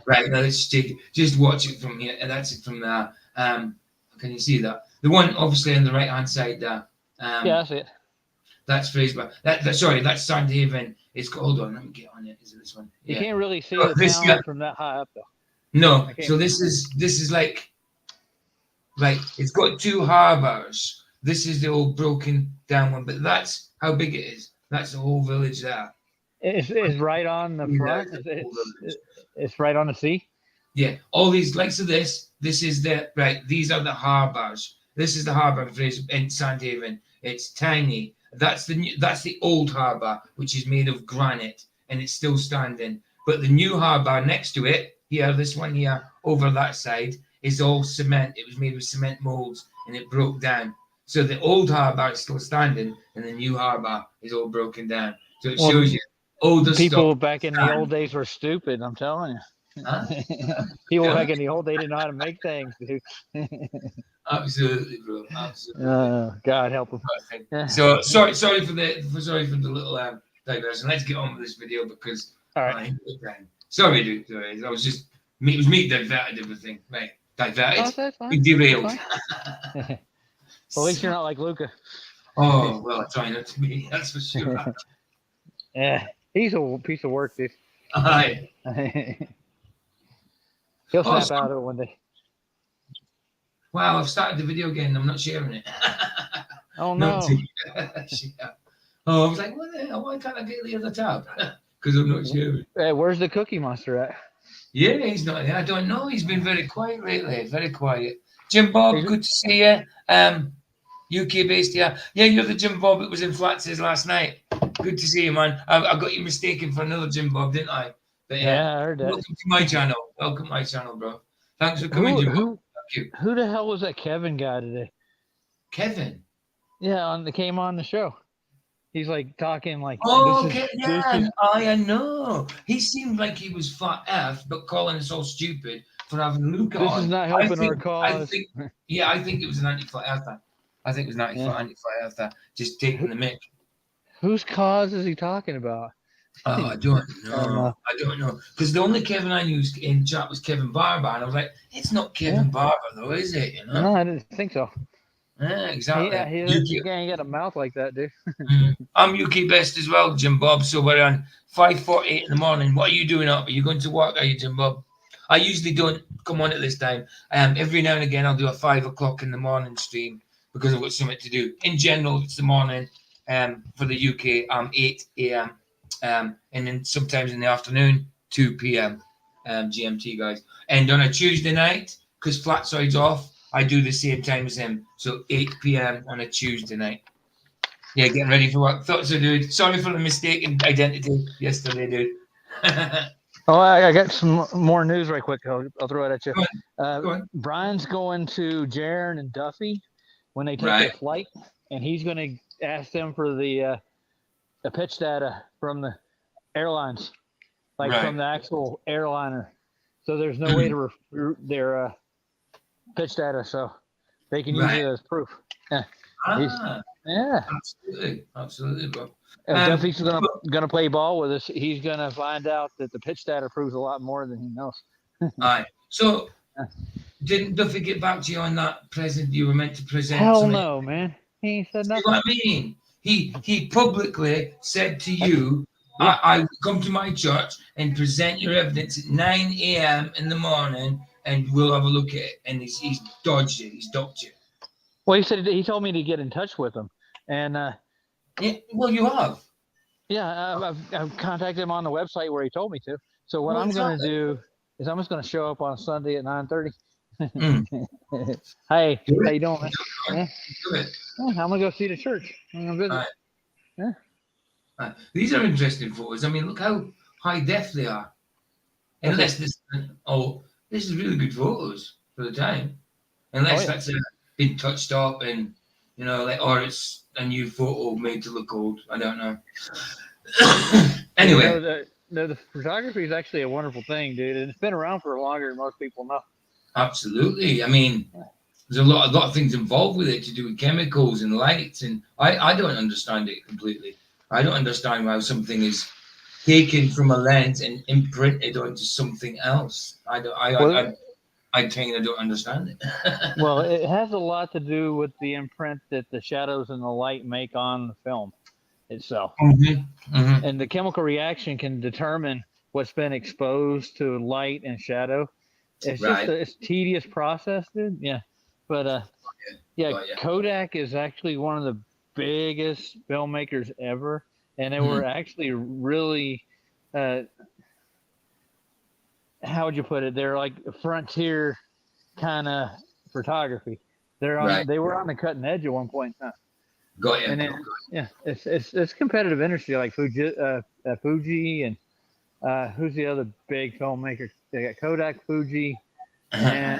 Right, now let's just watch it from here. And that's it from there. Can you see that? The one obviously on the right hand side there. Yeah, that's it. That's Facebook. Sorry, that's Sandhaven. It's got, hold on, let me get on it. Is it this one? You Yeah. can't really see Oh, the this town guy- from that high up, though. No, Okay. so this is like it's got two harbours. This is the old broken down one, but that's how big it is. That's the whole village there. It's right on the Yeah, front. that's the whole village. It's right on the sea. Yeah, all these likes of this. This is the right. These are the harbours. This is the harbour in Sandhaven. It's tiny. That's the old harbour, which is made of granite, and it's still standing. But the new harbour next to it, here, this one here, over that side, is all cement. It was made with cement molds, and it broke down. So the old harbour is still standing, and the new harbour is all broken down. So it shows you older People stuff. back in the old days were stupid. I'm telling you. Huh? People Yeah. back in the old days didn't know how to make things, dude. Absolutely, bro. Absolutely. God help them. Yeah. So sorry for the little digression. Let's get on with this video because All right. Sorry, dude. Sorry. It was me diverted everything. Right. Diverted. Oh, that's We fine. derailed. Well, at least you're not like Luca. Oh well, I try not to be. That's for sure. Yeah, he's a piece of work, dude. Aye. He'll Oh, snap out of it one day. Wow, I've started the video again. I'm not sharing it. Oh no! Oh, I was like, what the hell? Why can't I get the other tab? Because I'm not sharing. Hey, where's the Cookie Monster at? Yeah, he's not there. I don't know. He's been very quiet lately. Very quiet. Jim Bob, good to see you. UK based, yeah. Yeah, you're the Jim Bob that was in Flats's last night. Good to see you, man. I got you mistaken for another Jim Bob, didn't I? But Yeah, I heard that. welcome to my channel. Welcome to my channel, bro. Thanks for coming, Jim Bob. Thank you. Who the hell was that Kevin guy today? Kevin. Yeah, came on the show. He's like talking like. Oh, this is- okay, this yeah. is- I know. He seemed like he was flat F, but calling us all stupid for having Luca This on. is not I helping our think- cause. I think it was an anti-flat earther. I think it was an anti-flat earther, just taking the mic. Whose cause is he talking about? Oh, I don't know. know. I don't know. Because the only Kevin I knew in chat was Kevin Barber, and I was like, it's not Kevin Barber, though, is it? You know? No, I didn't think so. Yeah, exactly. Yeah, he UK ain't got a mouth like that, dude. I'm UK best as well, Jim Bob. So we're on 5:48 in the morning. What are you doing up? Are you going to work? Are you, Jim Bob? I usually don't come on at this time. Every now and again, I'll do a 5 o'clock in the morning stream because I've got something to do. In general, it's the morning. For the UK, 8 a.m. And then sometimes in the afternoon, 2 p.m. GMT, guys. And on a Tuesday night, because Flatside's off, I do the same time as him. So 8 p.m. on a Tuesday night. Yeah, getting ready for work. Thought so, dude. Sorry for the mistaken identity yesterday, dude. Oh, I got some more news right quick. I'll throw it at you. Go on. Brian's going to Jaron and Duffy when they take Right. their flight, and he's going to ask them for the pitch data from the airlines, like Right. from the actual airliner. So there's no way to refute their pitch data, so they can use Right. it as proof. Ah, Yeah. absolutely, bro. If Um, Duffy's gonna play ball with us, he's gonna find out that the pitch data proves a lot more than he knows. Aye. So, didn't Duffy get back to you on that present you were meant to present? Hell something? no, man. He ain't said See nothing. what I mean? He publicly said to you, I come to my church and present your evidence at 9 a.m. in the morning and we'll have a look at it. And he's dodged it. He's dodged it. Well, he told me to get in touch with him, and Yeah, well, you have. yeah, I've contacted him on the website where he told me to. So what Well, I'm going to exactly. do is I'm just going to show up on Sunday at 9:30 Mm. Hey, Do how it. you doing, man? Yeah. Do it. Yeah, I'm gonna go see the church. I'm gonna visit. Right. Yeah. These are interesting photos. I mean, look how high def they are. Unless this, this is really good photos for the time. Unless that's been touched up and or it's a new photo made to look old. I don't know. Anyway, the photography is actually a wonderful thing, dude, and it's been around for longer than most people know. absolutely. I mean, there's a lot of things involved with it to do with chemicals and lights, and I don't understand it completely. I don't understand how something is taken from a lens and imprinted onto something else. I kind of don't understand it. Well, it has a lot to do with the imprint that the shadows and the light make on the film itself. And the chemical reaction can determine what's been exposed to light and shadow. It's just it's a tedious process, dude. Yeah. But Kodak is actually one of the biggest filmmakers ever. And they were actually really how would you put it? They're like frontier kind of photography. They were on the cutting edge at one point. Got you. And then, it's competitive industry like Fuji and who's the other big filmmaker? They got Kodak, Fuji, and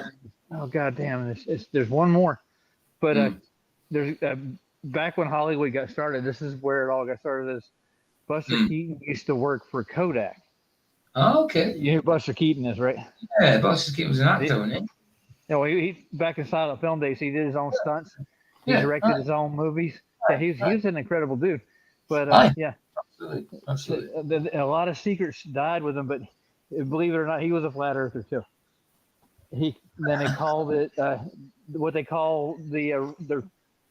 oh god damn, there's one more. But there's back when Hollywood got started, this is where it all got started. Is Buster Keaton used to work for Kodak. Oh, okay. You know who Buster Keaton is, right? Yeah, Buster Keaton was an actor, wasn't he? Yeah, well, he back in silent film days, he did his own stunts. He directed his own movies. Yeah, he was an incredible dude. But absolutely. A lot of secrets died with him, but believe it or not, he was a flat earther too. Then they called it what they call the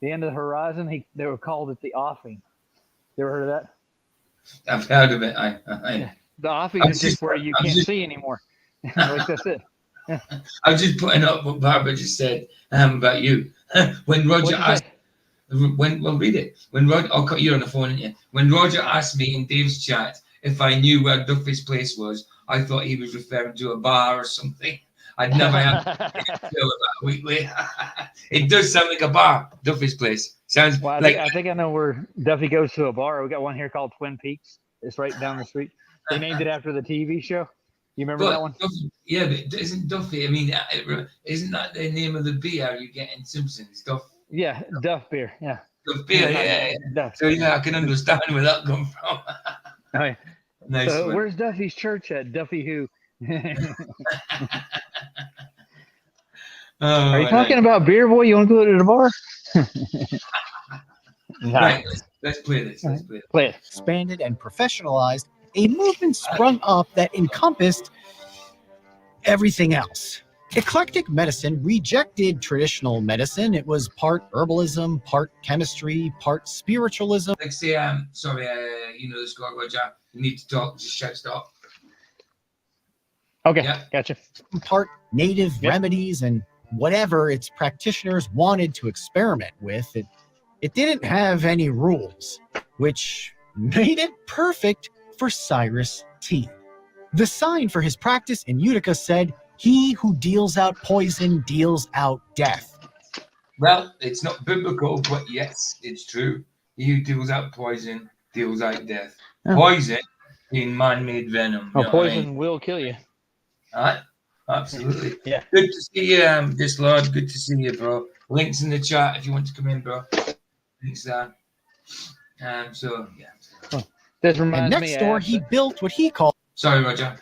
end of the horizon. They were called it the offing. You ever heard of that? I've heard of it. The offing is just where you can't see anymore. Like that's it. I was just putting up what Barbara just said about you. When Roger asked, read it. When Roger, you're on the phone, aren't you? When Roger asked me in Dave's chat if I knew where Duffy's place was, I thought he was referring to a bar or something. I'd never had a clue about Wheatley. It does sound like a bar, Duffy's place. Sounds like. I think I know where Duffy goes to a bar. We got one here called Twin Peaks. It's right down the street. They named it after the TV show. You remember that one? Duffy, yeah, but isn't Duffy? I mean, isn't that the name of the beer you get in Simpsons? Duff. Yeah, Duff beer. Yeah. Duff beer. Yeah. Duff. So I can understand where that comes from. Right. Nice. So where's Duffy's church at? Duffy who? Are you talking about beer, boy? You want to go to the bar? Right. Let's play this. Play it. Expanded and professionalized, a movement sprung up that encompassed everything else. Eclectic medicine rejected traditional medicine. It was part herbalism, part chemistry, part spiritualism. Like say, sorry, the score, Roger. You need to talk. Just shout stop. Okay, yeah. Gotcha. Part native remedies and whatever its practitioners wanted to experiment with. It didn't have any rules, which made it perfect for Cyrus T. The sign for his practice in Utica said, "He who deals out poison deals out death." Well, it's not biblical, but yes, it's true. He who deals out poison deals out death. Oh. Poison being man-made venom. Poison will kill you. All right. Absolutely. Yeah. Good to see you, this Lord. Good to see you, bro. Links in the chat if you want to come in, bro. Links there. So yeah. This reminds and next door, he built what he called. Sorry, Roger.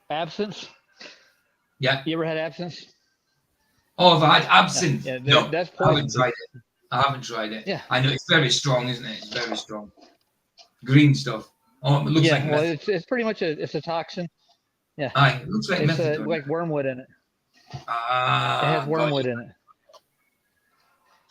Absinthe. Yeah. You ever had absinthe? Oh, I've had absinthe. Yeah, no, that's poison. I haven't tried it. Yeah. I know it's very strong, isn't it? It's very strong. Green stuff. Oh, it looks like methadone. It's pretty much it's a toxin. Yeah. Aye, it looks like methadone. Like wormwood in it. It has wormwood in it.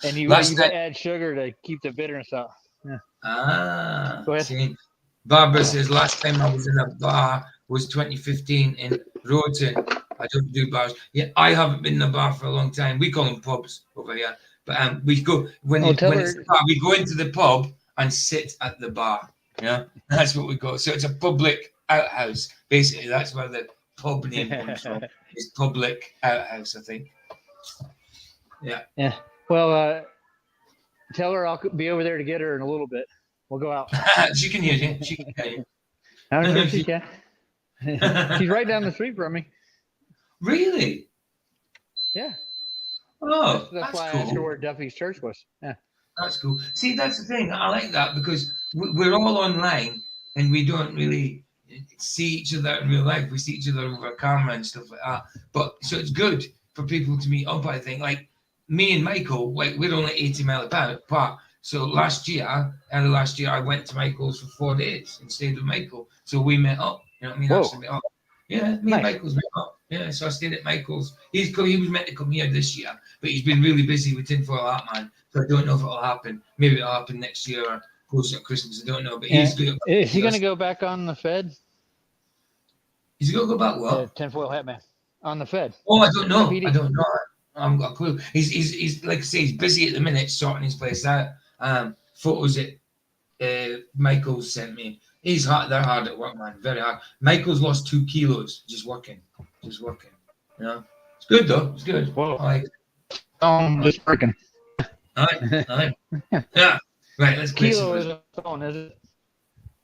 And you got to add sugar to keep the bitterness out. Yeah. Go ahead. See, Barbara says last time I was in a bar was 2015 in Roten. I don't do bars. Yeah, I haven't been in a bar for a long time. We call them pubs over here. But we go when it's a bar, we go into the pub and sit at the bar. Yeah, that's what we go. So it's a public outhouse. Basically, that's where the pub name comes from. It's Public Outhouse, I think. Yeah. Yeah. Well, tell her I'll be over there to get her in a little bit. We'll go out. She can hear you. She can hear you. I'm sure she can. She's right down the street from me. Really? Yeah. Oh, That's why cool. I asked her where Duffy's church was. Yeah. That's cool. See, that's the thing. I like that because we're all online and we don't really see each other in real life. We see each other over camera and stuff like that. But so it's good for people to meet up, I think. Like me and Michael, like we're only 80 miles apart. So last year, I went to Michael's for 4 days and stayed with Michael. So we met up. You know what I mean? Whoa. Actually met up. Yeah, me and Michael's met up. Yeah, so I stayed at Michael's. He was meant to come here this year, but he's been really busy with Tinfoil Hat Man. So I don't know if it'll happen. Maybe it'll happen next year or closer to Christmas. I don't know. But he's good. Is he going to go back on the Fed? Is he going to go back what? Tinfoil Hat Man on the Fed. Oh, I don't know. PD. I don't know. I haven't got a clue. He's like I say, he's busy at the minute sorting his place out. Photos that Michael sent me. He's hard. They're hard at work, man. Very hard. Michael's lost 2 kilos just working. You know, it's good though. It's good. Whoa. I like it. Just freaking. Aye. Yeah. Right. Let's play Kilo is some. a stone, is it?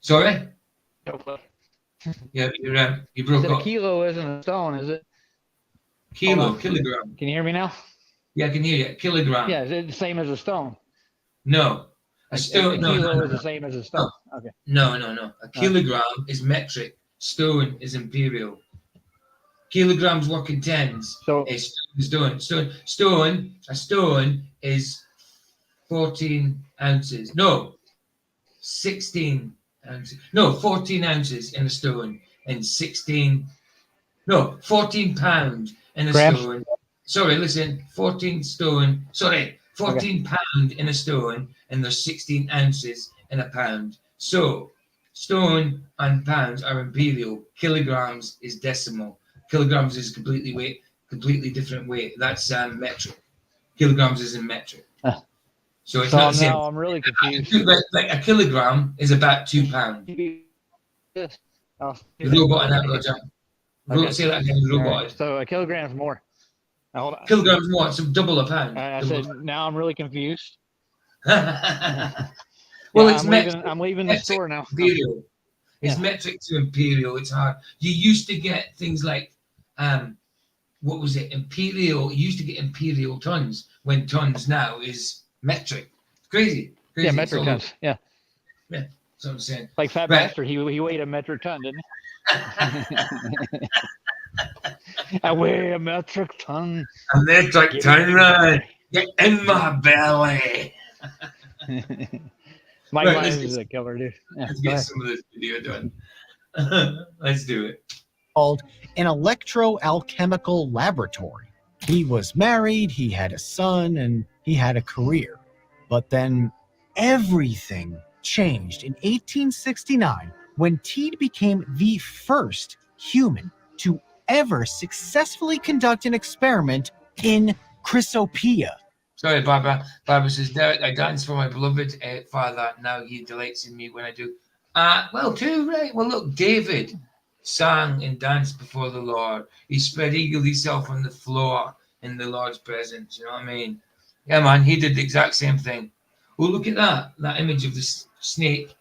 Sorry. Yeah, you broke A up. kilo isn't a stone, is it? Kilogram. Can you hear me now? Yeah, I can hear you. Kilogram. Yeah, is it the same as a stone? No. A A stone. No. kilo No. is the same as a stone. Okay. No. A kilogram is metric. Stone is imperial. Kilograms work in tens. So A stone is 14 ounces. No, 16 ounces. No, 14 ounces in a stone and 14 pound in a Grams? stone. Sorry, listen, 14 pound in a stone and there's 16 ounces in a pound. So stone and pounds are imperial. Kilograms is decimal. Kilograms is completely different weight. That's metric. Kilograms is in metric. So it's not the same. now I'm really confused. Like a kilogram is about 2 pounds. Yes. Oh, The robot and that, Roger. Okay. Say that again. The all robot. right, so a kilogram's more. Now, hold on. Kilograms more. It's double a pound. I said now I'm really confused. Well, Yeah, it's I'm leaving the metric store now. imperial. It's Yeah. metric to imperial. It's hard. You used to get things like, what was it? Imperial. You used to get imperial tons when tons now is metric. It's crazy. Yeah, metric tons. Yeah, That's what I'm saying. like Fat Right. Bastard. He weighed a metric ton, didn't he? I weigh a metric ton. A metric ton, right? Get in my belly. Mike Right, Myers let's is a killer, dude. Yeah, Let's go get ahead. some of this video done. Let's do it. Called an electroalchemical laboratory. He was married, he had a son, and he had a career. But then everything changed in 1869 when Teed became the first human to ever successfully conduct an experiment in Chrysopia. Sorry, Barbara. Barbara says, Derek, I dance for my beloved father. Now he delights in me when I do. Well, too, right. Well, look, David sang and danced before the Lord. He spread eagerly himself on the floor in the Lord's presence. You know what I mean? Yeah, man, he did the exact same thing. Oh, look at that image of the snake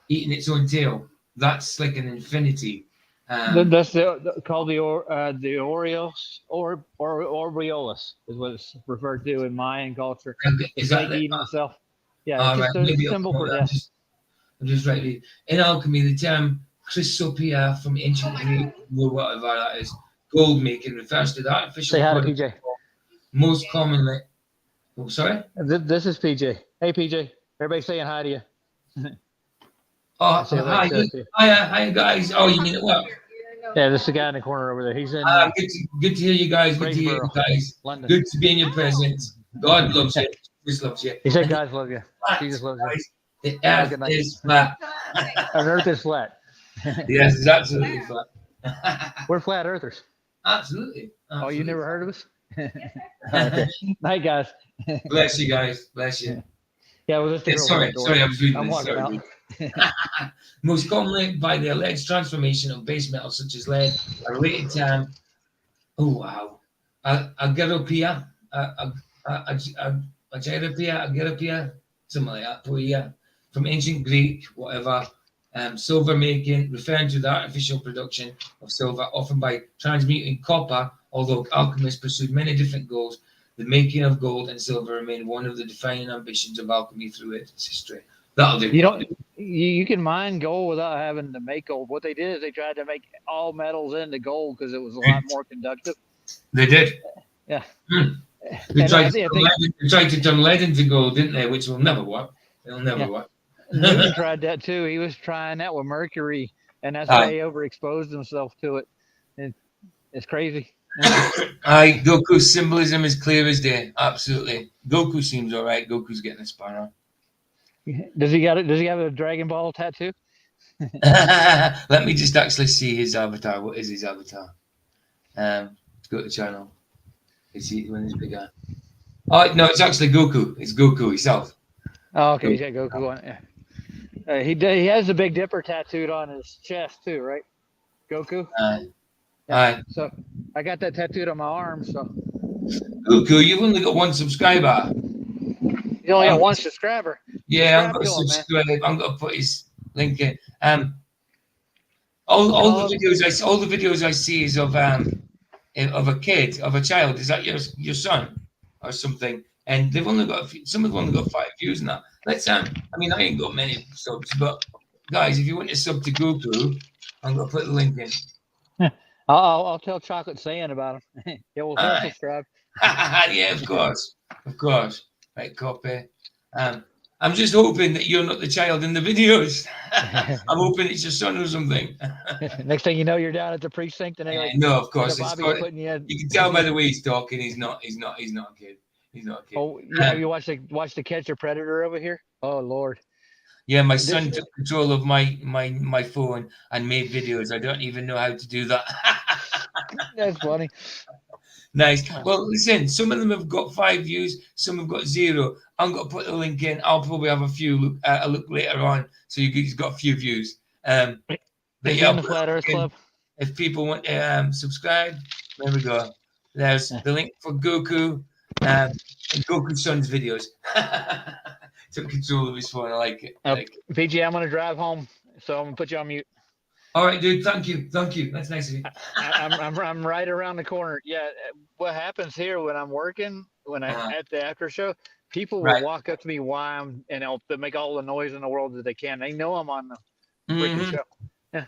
eating its own tail. That's like an infinity. That's called the Aureolus or Aureolus is what it's referred to in Mayan culture. Is Snake that eating itself. Yeah, all it's right, just maybe a symbol for I'm death. just writing. In alchemy, the term chrysopia from ancient Greek, or whatever that is, gold making refers to the artificial Say hi to product PJ. most commonly. Oh, sorry. This is PJ. Hey, PJ. Everybody saying hi to you. Oh, Say hello hi, to you. hi, guys. Oh, you mean at work? Yeah, this is the guy in the corner over there. He's in Good to hear you guys. Good to hear you Greensboro, guys. London. Good to be in your presence. God loves you. Jesus loves you. He said, "Guys love you. Jesus loves you. Guys, the Have a earth good night. is flat. An Earth is flat. Yes, it's absolutely flat. We're flat earthers. Absolutely. Oh, you never heard of us? Okay. Night, guys. Bless you guys. Bless you. Yeah, well, just Yeah, sorry, I was reading I'm this. walking Sorry, out. dude. Most commonly by the alleged transformation of base metals such as lead, are related to ageropia, ageropia, something like that, poia, from ancient Greek, whatever. Silver making, referring to the artificial production of silver, often by transmuting copper. Although alchemists pursued many different goals, the making of gold and silver remained one of the defining ambitions of alchemy through its history. That'll do. You can mine gold without having to make gold. What they did is they tried to make all metals into gold because it was a lot more conductive. They did. Yeah. They tried to turn lead into gold, didn't they? Which will never work. It'll never work. Newton tried that too. He was trying that with mercury, and that's why he overexposed himself to it. It's crazy. Goku's symbolism is clear as day. Absolutely. Goku seems all right. Goku's getting a spanner. Does he have a Dragon Ball tattoo? Let me just actually see his avatar. What is his avatar? Let's go to the channel. Is he when he's bigger? Oh no, it's actually Goku. It's Goku himself. Oh, okay, he's got Goku on it. Yeah. He has the Big Dipper tattooed on his chest too, right? Goku. So I got that tattooed on my arm. So Goku, you've only got one subscriber. You only got one subscriber. Yeah, I'm going to subscribe. I'm going to put his link in. All the videos I see is of a kid, of a child. Is that your son or something? And they've only got some of them only got 5 views now. Let's I mean, I ain't got many subs, but guys, if you want to sub to Goku, I'm gonna put the link in. I'll tell Chocolate Saiyan about him. Yeah, we'll subscribe. Yeah, of course. Right, copy. I'm just hoping that you're not the child in the videos. I'm hoping it's your son or something. Next thing you know, you're down at the precinct, and no, of course. You can tell by the way he's talking. He's not a kid. He's not a kid. Oh, yeah. You watch the Catch the Predator over here? Oh Lord. Yeah, my son took control of my phone and made videos. I don't even know how to do that. That's funny. Nice. Well, listen, some of them have got 5 views, some have got 0. I'm going to put the link in. I'll probably have a look later on, so he's got a few views. But yeah, the Flat Earth Club. If people want to subscribe, there we go. There's the link for Goku and Goku's son's videos. Took control of his phone. I like it. PG, I'm going to drive home, so I'm going to put you on mute. All right, dude. Thank you. That's nice of you. I'm right around the corner. Yeah. What happens here when I'm working, at the after show, people will walk up to me while they'll make all the noise in the world that they can. They know I'm on the freaking show. Yeah.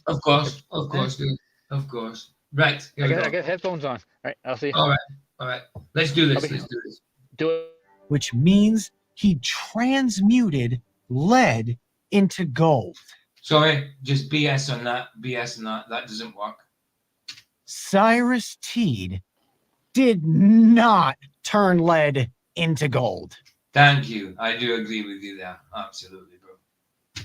Of course, dude. Of course. Right. I got headphones on. All right. I'll see you. All right. Let's do this. Do it. Which means he transmuted lead into gold. Sorry, just BS on that. That doesn't work. Cyrus Teed did not turn lead into gold. Thank you. I do agree with you there. Absolutely, bro.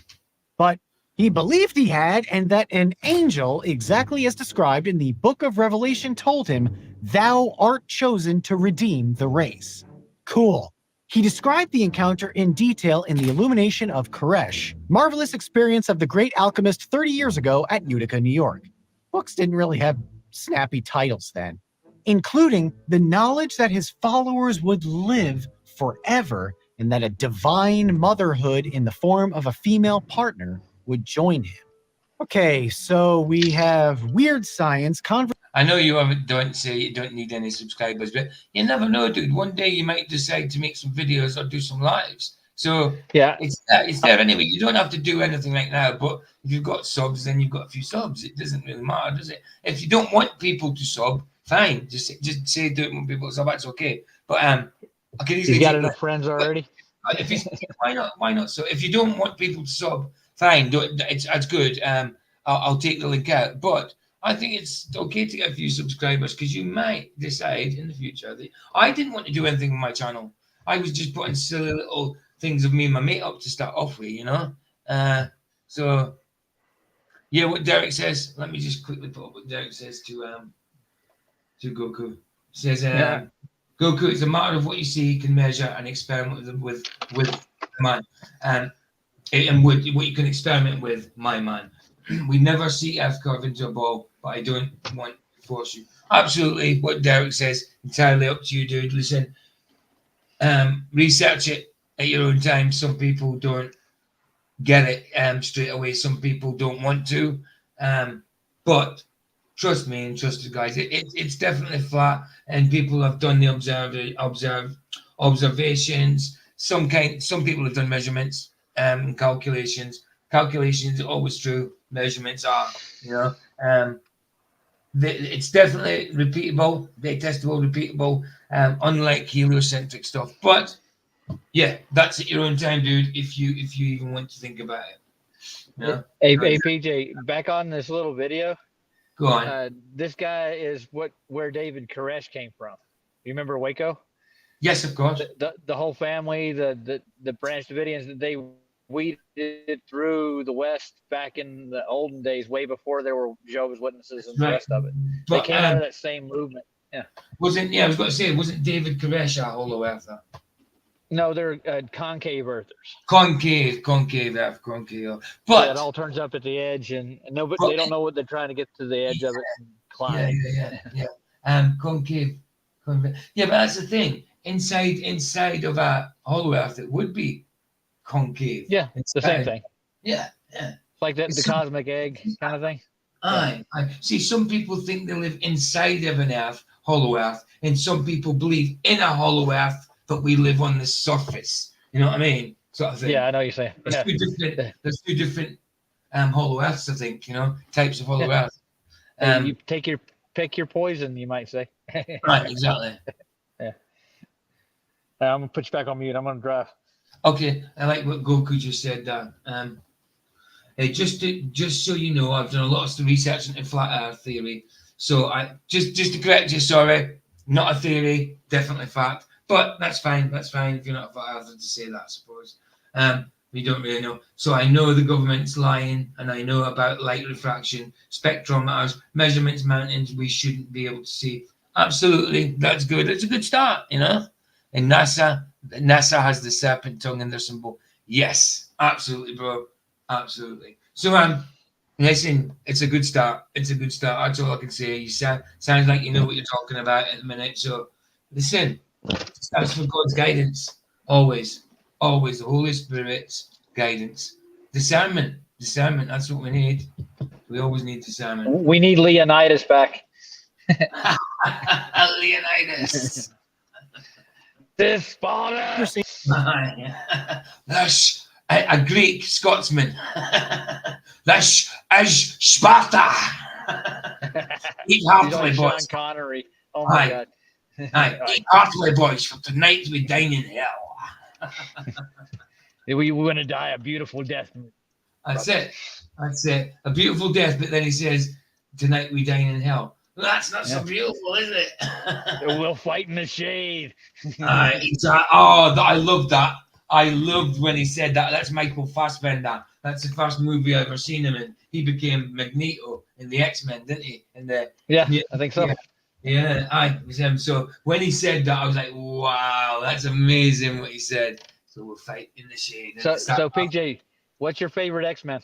But he believed he had, and that an angel, exactly as described in the book of Revelation, told him, "Thou art chosen to redeem the race." Cool. He described the encounter in detail in the Illumination of Koresh, marvelous experience of the great alchemist 30 years ago at Utica, New York. Books didn't really have snappy titles then, including the knowledge that his followers would live forever and that a divine motherhood in the form of a female partner would join him. Okay, so we have weird science. I know you don't need any subscribers, but you never know, dude. One day you might decide to make some videos or do some lives. So yeah, it's there anyway. You don't have to do anything right now, but if you've got subs, then you've got a few subs. It doesn't really matter, does it? If you don't want people to sub, fine. Just say don't want people to sub. That's okay. But I can easily. You got enough friends already. Why not? So if you don't want people to sub, fine. It's good. I'll take the link out, but I think it's okay to get a few subscribers because you might decide in the future that I didn't want to do anything with my channel. I was just putting silly little things of me and my mate up to start off with, you know. So yeah, what Derek says. Let me just quickly put up what Derek says to Goku. He says, Goku, it's a matter of what you see, you can measure and experiment with man. and what you can experiment with, my man. We never see F curve into a ball, but I don't want to force you. Absolutely, what Derek says, entirely up to you, dude. Listen, research it at your own time. Some people don't get it straight away. Some people don't want to, but trust me and trust the guys. It's definitely flat, and people have done the observations. Some people have done measurements and calculations. Calculations are always true. Measurements are, it's definitely repeatable, they testable, repeatable, unlike heliocentric stuff. But yeah, that's at your own time, dude. If you even want to think about it. Yeah. Hey, PJ, back on this little video. Go on. This guy is where David Koresh came from. You remember Waco? Yes, of course. The whole family, the Branch Davidians, they weeded through the West back in the olden days, way before there were Jehovah's Witnesses and the rest of it. But, they came out of that same movement. Yeah. I was going to say, wasn't David Koresh a hollow earther? No, they're concave earthers. Concave earth. But it all turns up at the edge, and nobody, they don't know what they're trying to get to the edge of it and climb. Yeah. Concave. Yeah, but that's the thing. Inside of a hollow earth, it would be concave. Yeah, it's the same thing. Yeah. It's like the cosmic egg kind of thing. Aye. See, some people think they live inside of an earth, hollow earth, and some people believe in a hollow earth, but we live on the surface. You know what I mean? Sort of thing. Yeah, I know what you're saying. There's two different hollow earths, I think, types of hollow earth. You pick your poison, you might say. Right, exactly. Yeah. I'm gonna put you back on mute. I'm gonna drive. Okay, I like what Goku just said there. Hey, just so you know, I've done a lot of research into flat Earth theory. So I just to correct you, sorry, not a theory, definitely fact. But that's fine. That's fine if you're not a flat earther to say that, I suppose. We don't really know. So I know the government's lying, and I know about light refraction, spectrometers, measurements, mountains we shouldn't be able to see. Absolutely, that's good. It's a good start, And NASA has the serpent tongue in their symbol. Yes, absolutely, bro. Absolutely. So listen, it's a good start. That's all I can say. You sounds like you know what you're talking about at the minute. So listen, that's for God's guidance. Always. The Holy Spirit's guidance. Discernment. That's what we need. We always need discernment. We need Leonidas back. Leonidas. This Sparta. That's a Greek Scotsman. That's as Sparta. Eat heartily, boys. Sean Connery. Oh my God. Eat heartily, boys, for tonight we dine in hell. We want to die a beautiful death. That's it. A beautiful death, but then he says, tonight we dine in hell. Well, that's not so beautiful, is it? We'll fight in the shade. I love that. I loved when he said that. That's Michael Fassbender. That's the first movie I ever seen him in. He became Magneto in the X-Men, didn't he? I think so. Yeah, it was him. So when he said that, I was like, wow, that's amazing what he said. So we'll fight in the shade. So PJ, what's your favorite X-Men?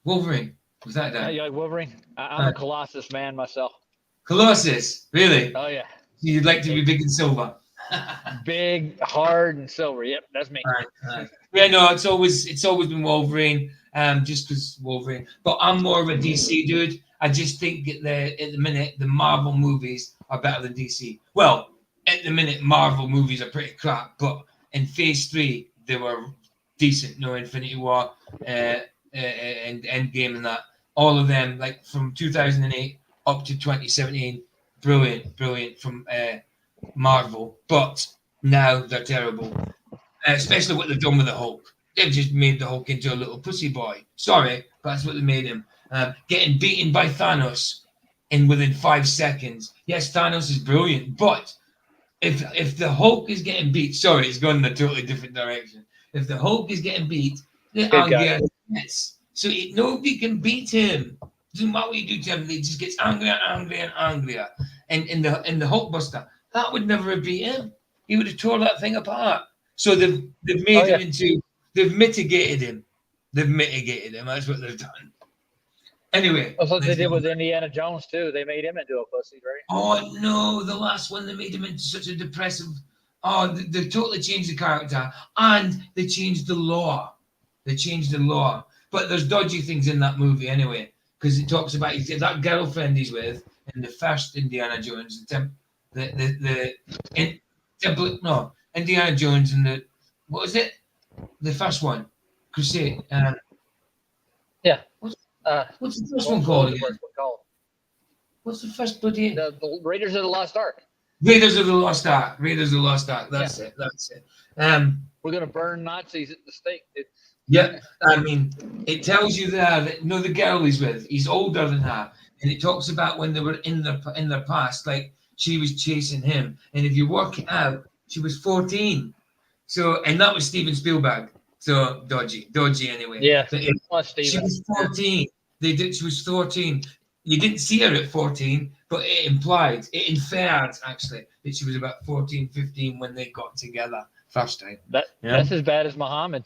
Wolverine. Was that Dan? You like Wolverine? I'm a Colossus man myself. Colossus? Really? Oh, yeah. You'd like to be big and silver? Big, hard, and silver. Yep, that's me. All right. Yeah, no, it's always been Wolverine, just because Wolverine. But I'm more of a DC dude. I just think at the minute the Marvel movies are better than DC. Well, at the minute Marvel movies are pretty crap, but in Phase 3 they were decent. No, Infinity War, and Endgame and that. All of them, like from 2008 up to 2017, brilliant from Marvel. But now they're terrible, especially what they've done with the Hulk. They've just made the Hulk into a little pussy boy. Sorry, but that's what they made him. Getting beaten by Thanos within 5 seconds. Yes, Thanos is brilliant, but if the Hulk is getting beat, sorry, it's going in a totally different direction. If the Hulk is getting beat, so nobody can beat him. Doesn't matter what you do to him, he just gets angrier. And in the Hulkbuster, that would never have beat him. He would have tore that thing apart. So they've made him into They've mitigated him. That's what they've done. Anyway. That's what they did with Indiana Jones too. They made him into a pussy, right? Oh no, the last one, they made him into such a depressive. Oh, they totally changed the character, and they changed the law. But there's dodgy things in that movie anyway, because it talks about that girlfriend he's with in the first Indiana Jones, Indiana Jones and the, what was it? The first one, Crusade. Yeah. What's the first one called again? What's the first bloody? The Raiders of the Lost Ark. Raiders of the Lost Ark. That's it. We're gonna burn Nazis at the stake. Yeah, I mean, it tells you there that the girl he's with, he's older than her, and it talks about when they were in their past, like she was chasing him, and if you work it out, she was 14. So, and that was Steven Spielberg. So dodgy anyway. Yeah. She was 14. She was 14. You didn't see her at 14, but it inferred actually that she was about 14, 15 when they got together first time. That's as bad as Muhammad.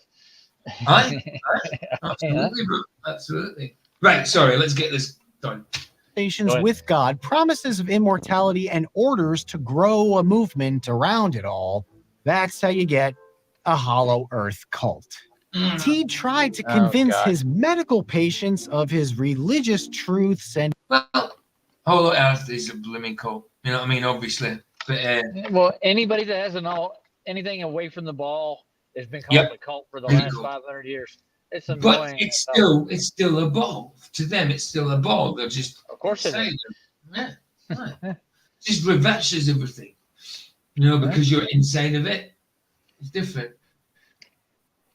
Absolutely. Right. Sorry. Let's get this done. With God, promises of immortality, and orders to grow a movement around it all. That's how you get a Hollow Earth cult. Teed tried to convince his medical patients of his religious truths and... Well, Hollow Earth is a blooming cult. You know what I mean? Obviously. But, well, anybody that hasn't know anything away from the ball has been called a cult for the last 500 years. It's annoying. But it's still a ball. To them, it's still a ball. They're just... Of course it is. Yeah. Just reverses everything. Because you're inside of it. It's different.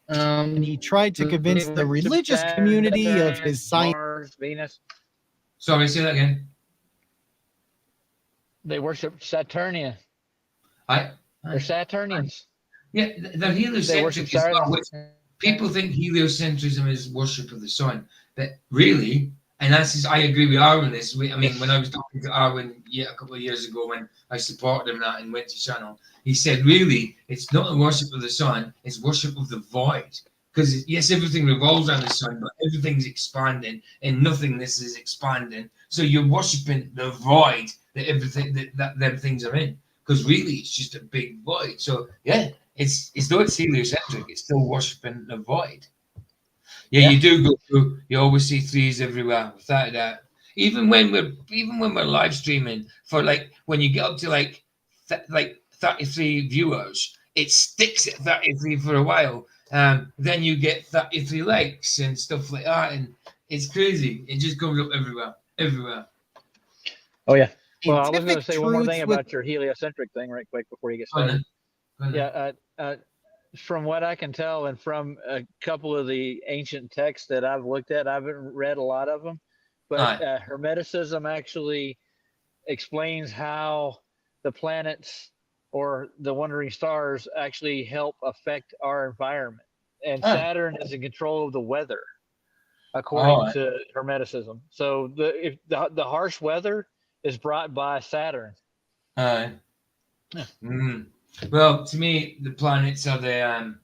And he tried to convince the religious community of his science. Mars, Venus. Sorry, say that again. They worship Saturnia. They're Saturnians. Yeah, they're heliocentric as well, which people think heliocentrism is worship of the sun, but really, and I agree with Arwen this. When I was talking to Arwen a couple of years ago when I supported him that and went to channel, he said, really, it's not a worship of the sun, it's worship of the void. Because yes, everything revolves around the sun, but everything's expanding and nothingness is expanding. So you're worshiping the void that them things are in. Because really, it's just a big void. So yeah, it's though it's heliocentric, it's still worshiping the void. Yeah, you do go through. You always see threes everywhere. Without a doubt. Even when we're live streaming for when you get up to 33 viewers, it sticks at 33 for a while. Then you get 33 likes and stuff like that, and it's crazy. It just comes up everywhere. Oh yeah. Well, I was going to say one more thing about your heliocentric thing, right quick, before you get started. Yeah. From what I can tell, and from a couple of the ancient texts that I've looked at, I haven't read a lot of them, but Hermeticism actually explains how the planets or the wandering stars actually help affect our environment. And Saturn is in control of the weather, according to Hermeticism. So the harsh weather is brought by Saturn. Well, to me, the planets are the,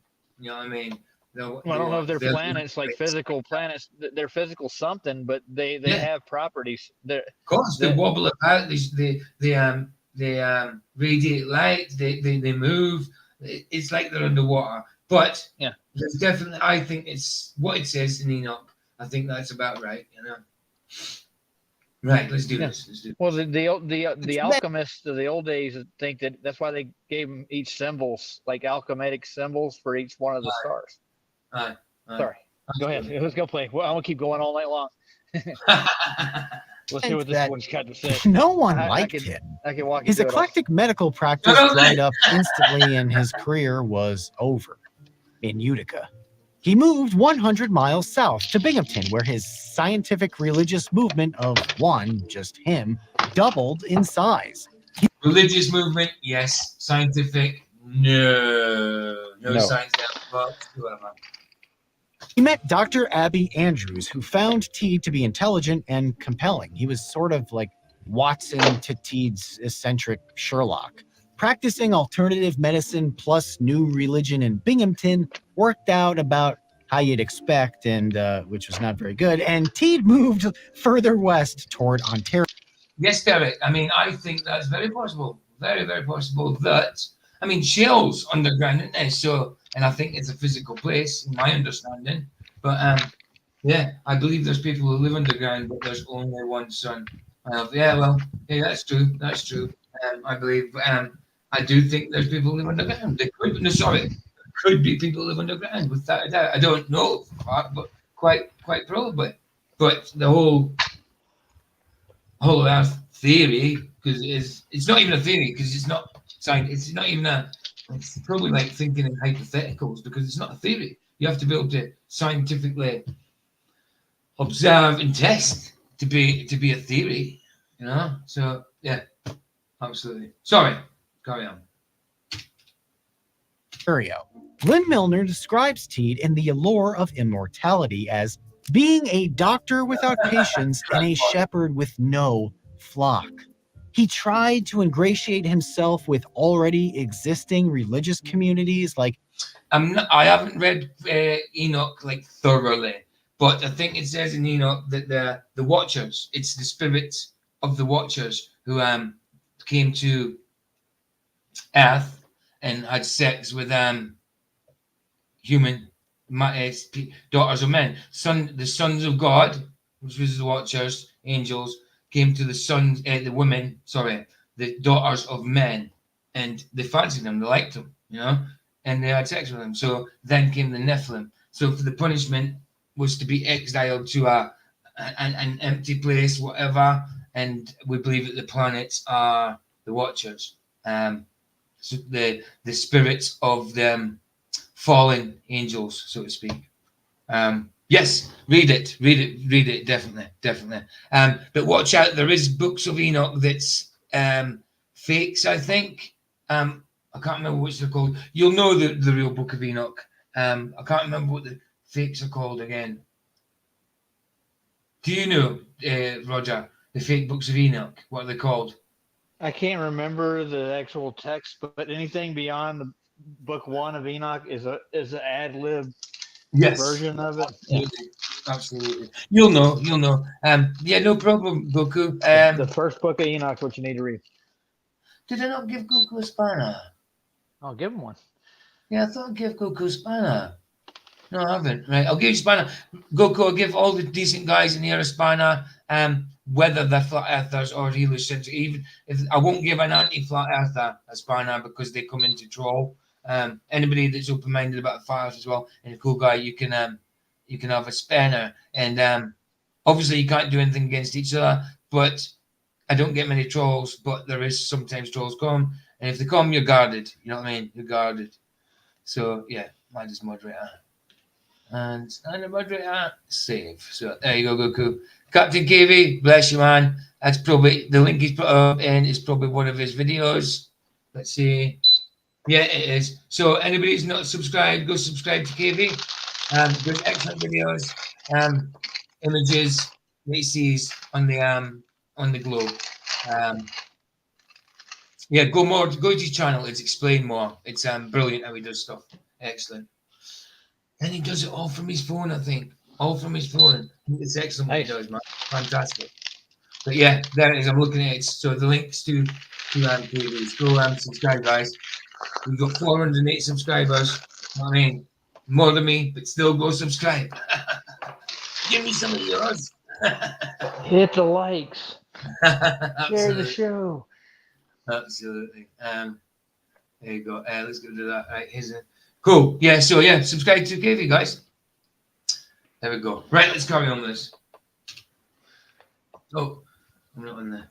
you know what I mean? I don't know if they're planets, like physical planets. They're physical something, but they have properties. Of course, they wobble about. They radiate light. They move. It's like they're underwater. But there's definitely, I think it's what it says in Enoch. I think that's about right. Right, let's do this. Well, the alchemists of the old days think that's why they gave them each symbols, like alchemic symbols for each one of the stars. Sorry. Go ahead. Let's go play. Well, I'm gonna keep going all night long. Let's see what this one's got to say. No one liked him. I can walk his eclectic medical practice dried up instantly, and his career was over. In Utica, he moved 100 miles south to Binghamton, where his scientific religious movement of just him, doubled in size. Religious movement, yes. Scientific, no science whatsoever. He met Dr. Abby Andrews, who found Teed to be intelligent and compelling. He was sort of like Watson to Teed's eccentric Sherlock. Practicing alternative medicine plus new religion in Binghamton, worked out about how you'd expect, and which was not very good. And Teed moved further west toward Ontario. Yes, Derek. I mean, I think that's very possible. Very, very possible that, I mean, Shell's underground, isn't it? So, and I think it's a physical place, in my understanding. But yeah, I believe there's people who live underground, but there's only one sun. Yeah, well, yeah, that's true. That's true. I believe. I do think there's people who live underground. There could be people who live underground, without a doubt. I don't know, but quite probably. But the whole Earth theory, because it's not even a theory, because it's not science. It's not even a. It's probably like thinking in hypotheticals, because it's not a theory. You have to be able to scientifically observe and test to be a theory, you know. So yeah, absolutely. Sorry, carry on. Lynn Milner describes Teed in The Allure of Immortality as being a doctor without patience and a shepherd with no flock. He tried to ingratiate himself with already existing religious communities like. I haven't read Enoch like thoroughly, but I think it says in Enoch that the Watchers, it's the spirits of the Watchers who came to Earth and had sex with human daughters of men. The sons of God, which was the Watchers, angels, came to the daughters of men, and they fancied them, they liked them, you know, and they had sex with them. So then came the Nephilim. So for the punishment was to be exiled to an empty place, whatever. And we believe that the planets are the Watchers, so the spirits of the fallen angels, so to speak. Yes, read it, definitely. But watch out, there is books of Enoch that's fakes, I think. I can't remember which they're called. You'll know the real Book of Enoch. I can't remember what the fakes are called again. Do you know, Roger, the fake books of Enoch? What are they called? I can't remember the actual text, but anything beyond the book 1 of Enoch is an ad-lib version of it. Absolutely. You'll know. Yeah, no problem, Goku. The first book of Enoch is what you need to read. Did I not give Goku a spanner? I'll give him one. Yeah, I thought I'd give Goku a spanner. No, I haven't. Right, I'll give you a spanner. Goku, I'll give all the decent guys in here a spanner. Whether they're flat earthers or heliocentric, even if I won't give an anti-flat earther a spanner because they come into troll. Anybody that's open-minded about the flat earth as well and a cool guy, you can have a spanner. And obviously you can't do anything against each other, but I don't get many trolls, but there is sometimes trolls come, and if they come, you're guarded. You know what I mean? You're guarded. So yeah, mine is moderator. And the moderator save. So there you go, Goku. Captain KV, bless you, man. That's probably the link he's put up, and it's probably one of his videos. Let's see. Yeah, it is. So anybody who's not subscribed, go subscribe to KV. There's excellent videos, images that he sees on the globe. Yeah, go to his channel. It's explained more. It's brilliant how he does stuff. Excellent. And he does it all from his phone, I think. All from his phone. It's excellent what he does, man. Fantastic. But yeah, there it is. I'm looking at it. So the links to KV's. Go subscribe, guys. We've got 408 subscribers. I mean, more than me, but still go subscribe. Give me some of yours. Hit the likes. Share the show. Absolutely. There you go. Let's go do that. Right, here's it. Cool. Yeah, so yeah, subscribe to KV, guys. There we go. Right, let's carry on with this. Oh, I'm not on the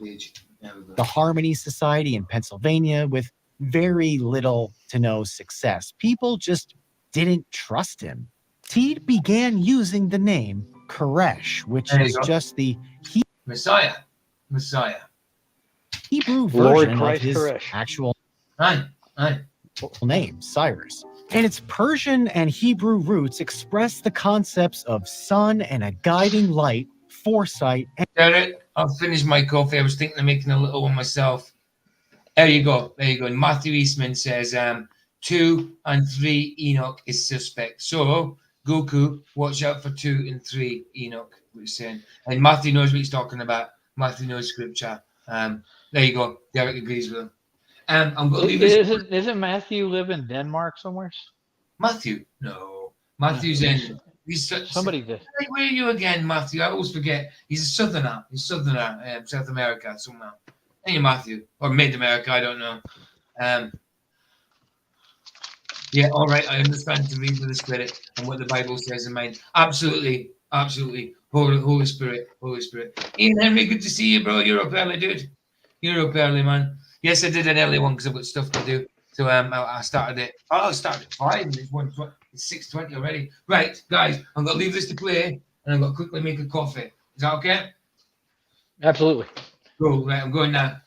page. There we go. The Harmony Society in Pennsylvania with very little to no success. People just didn't trust him. Teed began using the name Koresh, which is just the Messiah. Hebrew Lord version Christ of his Koresh. actual Aye. name, Cyrus. And its Persian and Hebrew roots express the concepts of sun and a guiding light, foresight, and Derek, I'll finish my coffee. I was thinking of making a little one myself. There you go. And Matthew Eastman says, 2 and 3 Enoch is suspect. So Goku, watch out for 2 and 3 Enoch. What he's saying, and Matthew knows what he's talking about. Matthew knows scripture. There you go. Derek agrees with him. I'm going to leave this. Isn't Matthew live in Denmark somewhere? Matthew? No. Matthew's in. He's somebody did. Where are you again, Matthew? I always forget. He's a southerner. He's southerner, South America somewhere. Hey, Matthew, or Mid America. I don't know. Yeah, all right. I understand to read with the Spirit and what the Bible says in mind. Absolutely, absolutely. Holy Spirit, Holy Spirit. Ian Henry, good to see you, bro. You're up early, dude. You're up early, man. Yes, I did an early one because I've got stuff to do. So I started it. I started at 5 and it's 6:20 already. Right, guys, I'm going to leave this to play and I'm going to quickly make a coffee. Is that okay? Absolutely. Cool, right, I'm going now.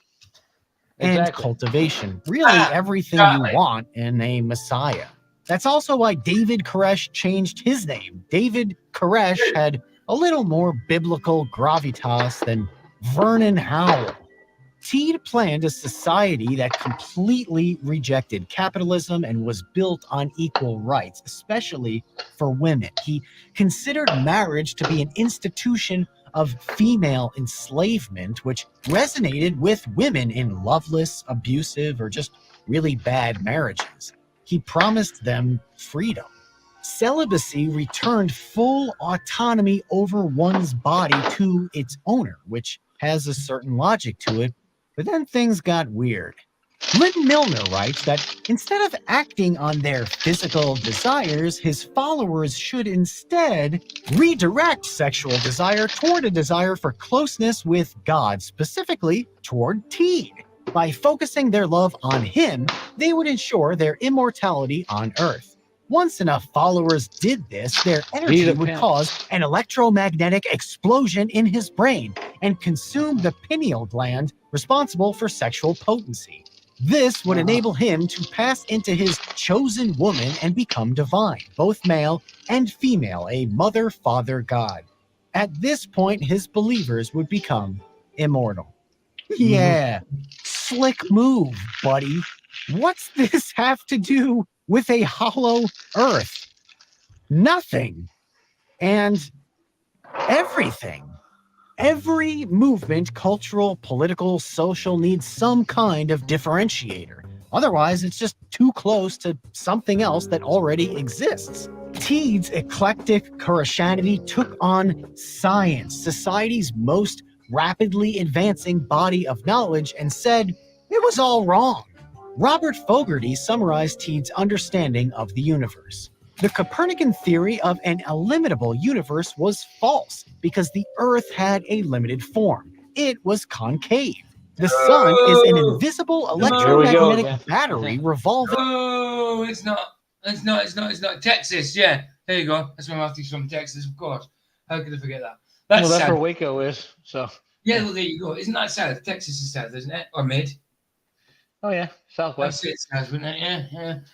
And Exactly. cultivation. Really everything you want in a Messiah. That's also why David Koresh changed his name. David Koresh had a little more biblical gravitas than Vernon Howell. Teed planned a society that completely rejected capitalism and was built on equal rights, especially for women. He considered marriage to be an institution of female enslavement, which resonated with women in loveless, abusive, or just really bad marriages. He promised them freedom. Celibacy returned full autonomy over one's body to its owner, which has a certain logic to it, but then things got weird. Lynn Milner writes that instead of acting on their physical desires, his followers should instead redirect sexual desire toward a desire for closeness with God, specifically toward Teed. By focusing their love on him, they would ensure their immortality on Earth. Once enough followers did this, their energy would cause an electromagnetic explosion in his brain and consume the pineal gland responsible for sexual potency. This would enable him to pass into his chosen woman and become divine, both male and female, a mother-father god. At this point, his believers would become immortal. Yeah, slick move, buddy. What's this have to do with a hollow earth? Nothing. And everything. Every movement, cultural, political, social, needs some kind of differentiator. Otherwise, it's just too close to something else that already exists. Teed's eclectic Koreshanity took on science, society's most rapidly advancing body of knowledge, and said it was all wrong. Robert Fogarty summarized Teed's understanding of the universe. The Copernican theory of an illimitable universe was false because the Earth had a limited form. It was concave. The sun is an invisible electromagnetic battery revolving. Oh, it's not. Texas, yeah. There you go. That's where Matthew's from, Texas, of course. How could I forget that? That's where Waco is. So. Yeah, well, there you go. Isn't that south? Texas is south, isn't it? Or mid? Oh yeah, southwest. It's south, wouldn't it?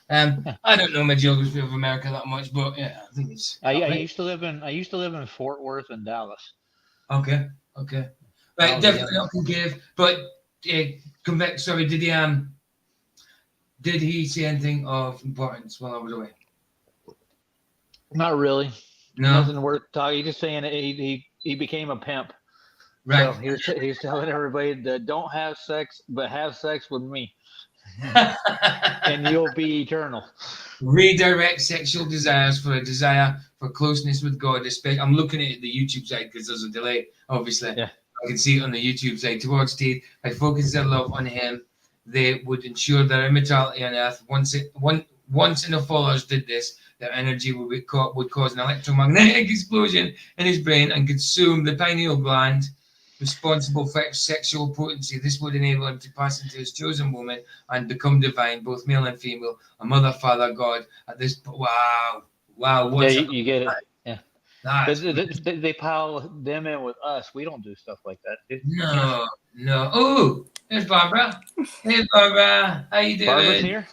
Yeah. I don't know my geography of America that much, but yeah, I think it's. I used to live in Fort Worth and Dallas. Okay. Right, definitely not concave, but sorry, did he say anything of importance while I was away? Not really. No. Nothing worth talking. He's just saying he became a pimp. Right. So he's telling everybody that don't have sex, but have sex with me, and you'll be eternal. Redirect sexual desires for a desire for closeness with God. I'm looking at the YouTube side because there's a delay, obviously. Yeah. I can see it on the YouTube side. Towards Teed, by focusing their love on him, they would ensure their immortality on Earth. Once enough followers did this, their energy would cause an electromagnetic explosion in his brain and consume the pineal gland responsible for sexual potency. This would enable him to pass into his chosen woman and become divine, both male and female, a mother, father, God. At this, wow. You get it. Yeah. They pile them in with us. We don't do stuff like that. No. Oh, there's Barbara. Hey, Barbara. How you doing?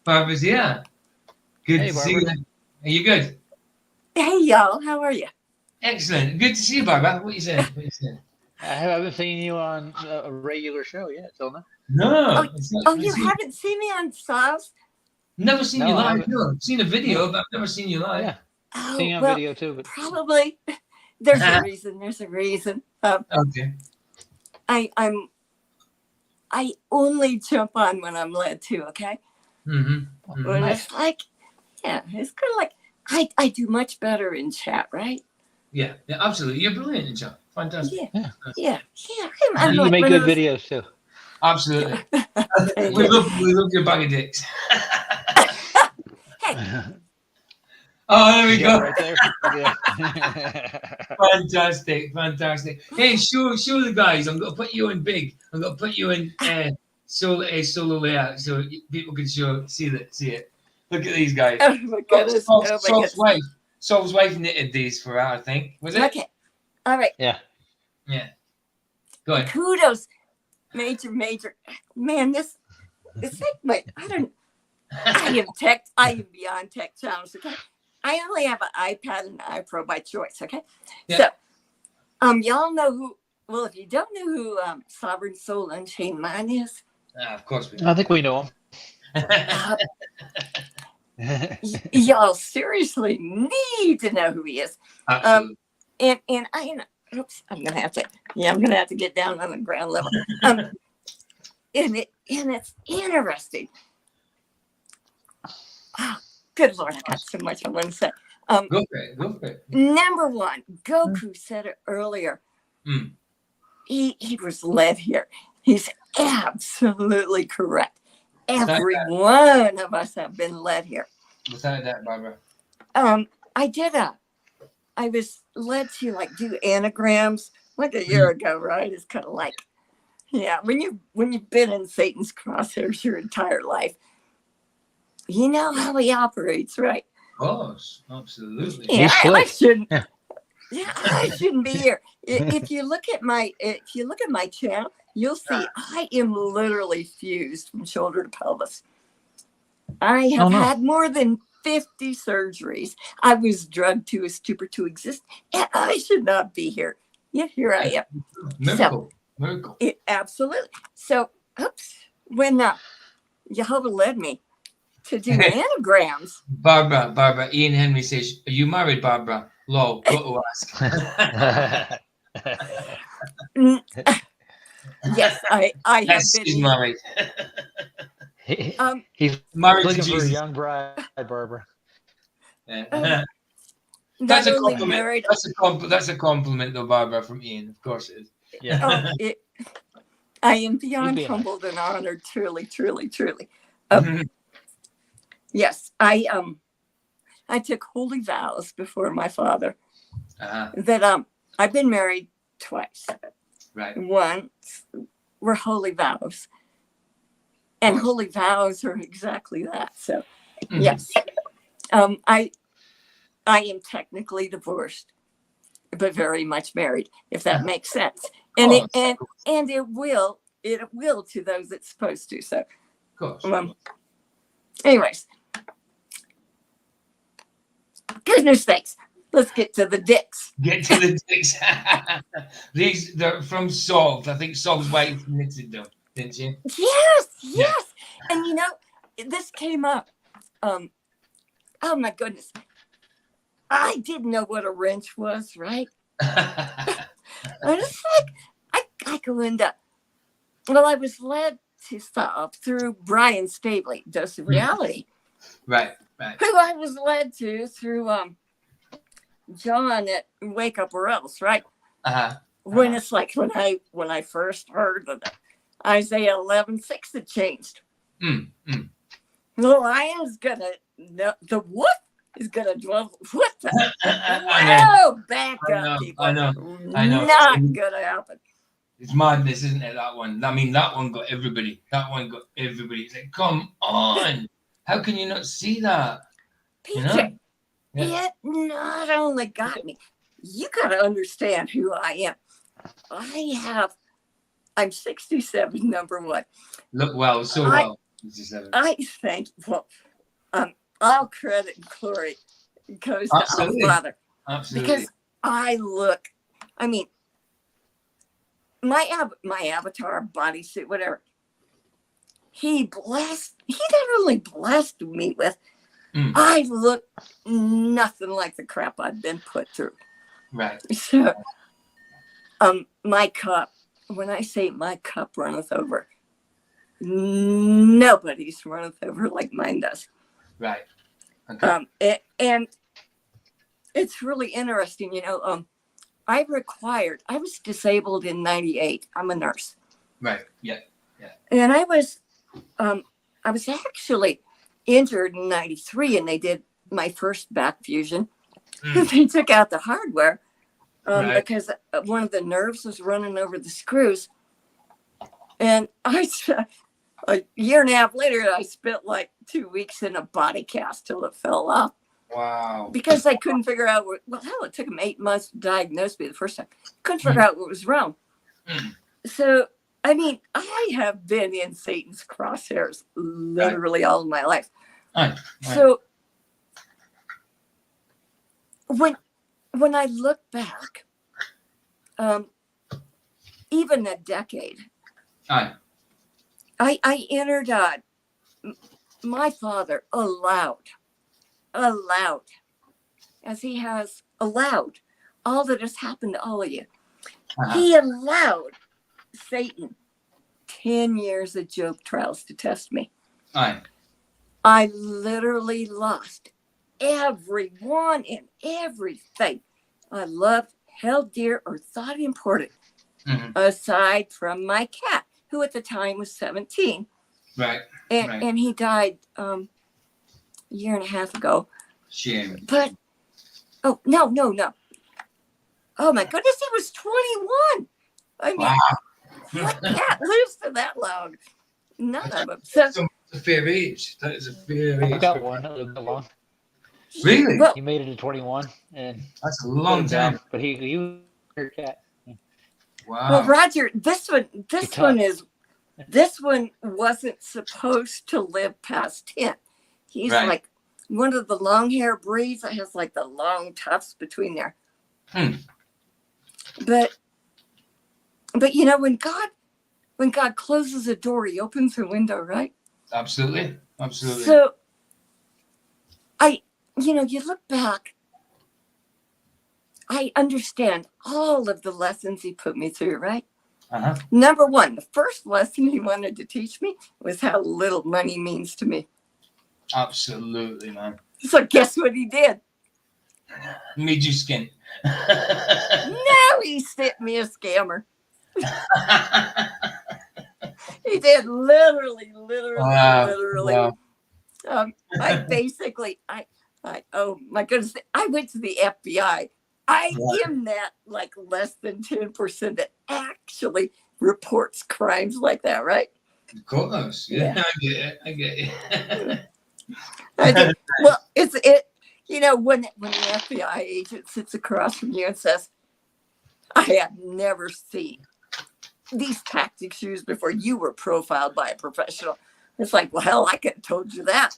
Barbara's here. Good to see you. Are you good? Hey, y'all. How are you? Excellent. Good to see you, Barbara. What are you saying? I haven't seen you on a regular show yet, Tilna. No. You haven't seen me on Sauce? Never seen No, you I live. haven't. No, I've seen a video, but I've never seen you live. Yeah, Oh, seeing on well, video too. But probably. There's a reason. There's a reason. Okay. I only jump on when I'm led to. Okay. Mm-hmm. When it's like, yeah, it's kind of like I do much better in chat, right? Yeah, absolutely. You're brilliant in chat. Fantastic. Yeah. I'm you like make one good of those- videos too. Absolutely. Thank we you. love your bag of dicks. Hey, Oh, there we Yeah, go. right there. Yeah. Fantastic. Hey, show the guys. I'm gonna put you in big. I'm gonna put you in solo layout so people can see it. Look at these guys. oh my goodness. Oh my goodness. Saul's wife knitted these for her, I think. Was it? Okay. All right. Yeah. Yeah. Go ahead. Kudos. Major. Man, this like I am beyond tech challenge, okay? I only have an iPad and an iPro by choice, okay? Yeah. So y'all know who, well, if you don't know who Sovereign Soul Unchained Mind is, Of course we I think we know do. y'all seriously need to know who he is. Absolutely. And I'm gonna have to get down on the ground level. And it's interesting. Oh, good Lord, I got so much I want to say. Go for it. Number one, Goku said it earlier. Mm. He was led here. He's absolutely correct. Every one of us have been led here. Without that, Barbara. I was led to like do anagrams like a year ago, right? It's kind of like, yeah, when you've been in Satan's crosshairs your entire life, you know how he operates, right? Of course, absolutely. Yeah, I shouldn't. Yeah. Yeah, I shouldn't be here. If you look at my channel, you'll see I am literally fused from shoulder to pelvis. I have had more than 50 surgeries. I was drugged to a stupor to exist, and I should not be here. Yet here I am. Miracle. Absolutely. So, when Jehovah led me to do anagrams. Barbara, Ian Henry says, "Are you married, Barbara?" Lol, got to ask. Yes, I have Yes, been. he's married. He's Married to looking for a Jesus. young bride, Barbara. Yeah. Not That's a only compliment. married. That's a compliment, though, Barbara, from Ian. Of course it is. Yeah. I am beyond You'd be humbled and honored. Truly. Mhm. Yes, I took holy vows before my father that I've been married twice. Right. Once were holy vows, and holy vows are exactly that. So, yes, I am technically divorced, but very much married, if that makes sense. And it will to those it's supposed to. So, Of course. Anyways, goodness sakes, let's get to the dicks. Get to the dicks. They're from Solved. I think Solved's wife knitted them, didn't she? Yes. And you know, this came up. Oh my goodness. I didn't know what a wrench was, right? I was like, I go into, well, I was led to stop through Brian Stabley, Dose of Reality. Right. Who I was led to through John at Wake Up or Else, right? When it's like when I first heard of it, Isaiah 11:6 had changed. The lion's gonna the wolf is gonna dwell. What the? Whoa, back up, people. I know. Not gonna happen. It's madness, isn't it? That one. I mean, that one got everybody. It's like, come on. How can you not see that? PJ, it not only got me. You gotta understand who I am. I'm 67, number one. Look well, so well. 67. I think, all credit and glory goes to our Father. Absolutely. Because I mean, my avatar, bodysuit, whatever, he not only blessed me with, I look nothing like the crap I've been put through. Right. So, my cup, when I say my cup runneth over, nobody's runneth over like mine does. Right. Okay. And it's really interesting, I was disabled in 98. I'm a nurse. Right. Yeah. And I was actually injured in 93, and they did my first back fusion. They took out the hardware because one of the nerves was running over the screws. And a year and a half later, I spent like 2 weeks in a body cast till it fell off. Wow. Because they couldn't figure out it took them 8 months to diagnose me the first time. Couldn't figure out what was wrong. So, I mean, I have been in Satan's crosshairs literally all of my life. Right. So, when I look back, even a decade, I entered my father allowed, as he has allowed all that has happened to all of you. He allowed Satan 10 years of Job trials to test me. I literally lost everyone and everything I loved, held dear, or thought important, aside from my cat, who at the time was 17. Right. And he died a year and a half ago. Shame. But, no. Oh, my goodness, he was 21. I mean, what cat lives to that long? None of them. So, That's a fair age. That is a fair age. I got one that lived long. Really? Well, He made it to 21, and that's a long time. but he was your cat. Wow. well, Roger, this one wasn't supposed to live past 10. He's like one of the long hair breeds that has like the long tufts between there. But when God closes a door, he opens a window, right? Absolutely. So you look back, I understand all of the lessons he put me through, right? Number one, the first lesson he wanted to teach me was how little money means to me. Absolutely, man. So guess what he did? Made you skin. Now he sent me a scammer. He did literally. Wow. Oh my goodness, I went to the FBI. I am that like less than 10% that actually reports crimes like that, right? Of course. Yeah. I get it. Well, when the FBI agent sits across from you and says, I have never seen these tactics used before. You were profiled by a professional. It's like, well, hell, I could have told you that.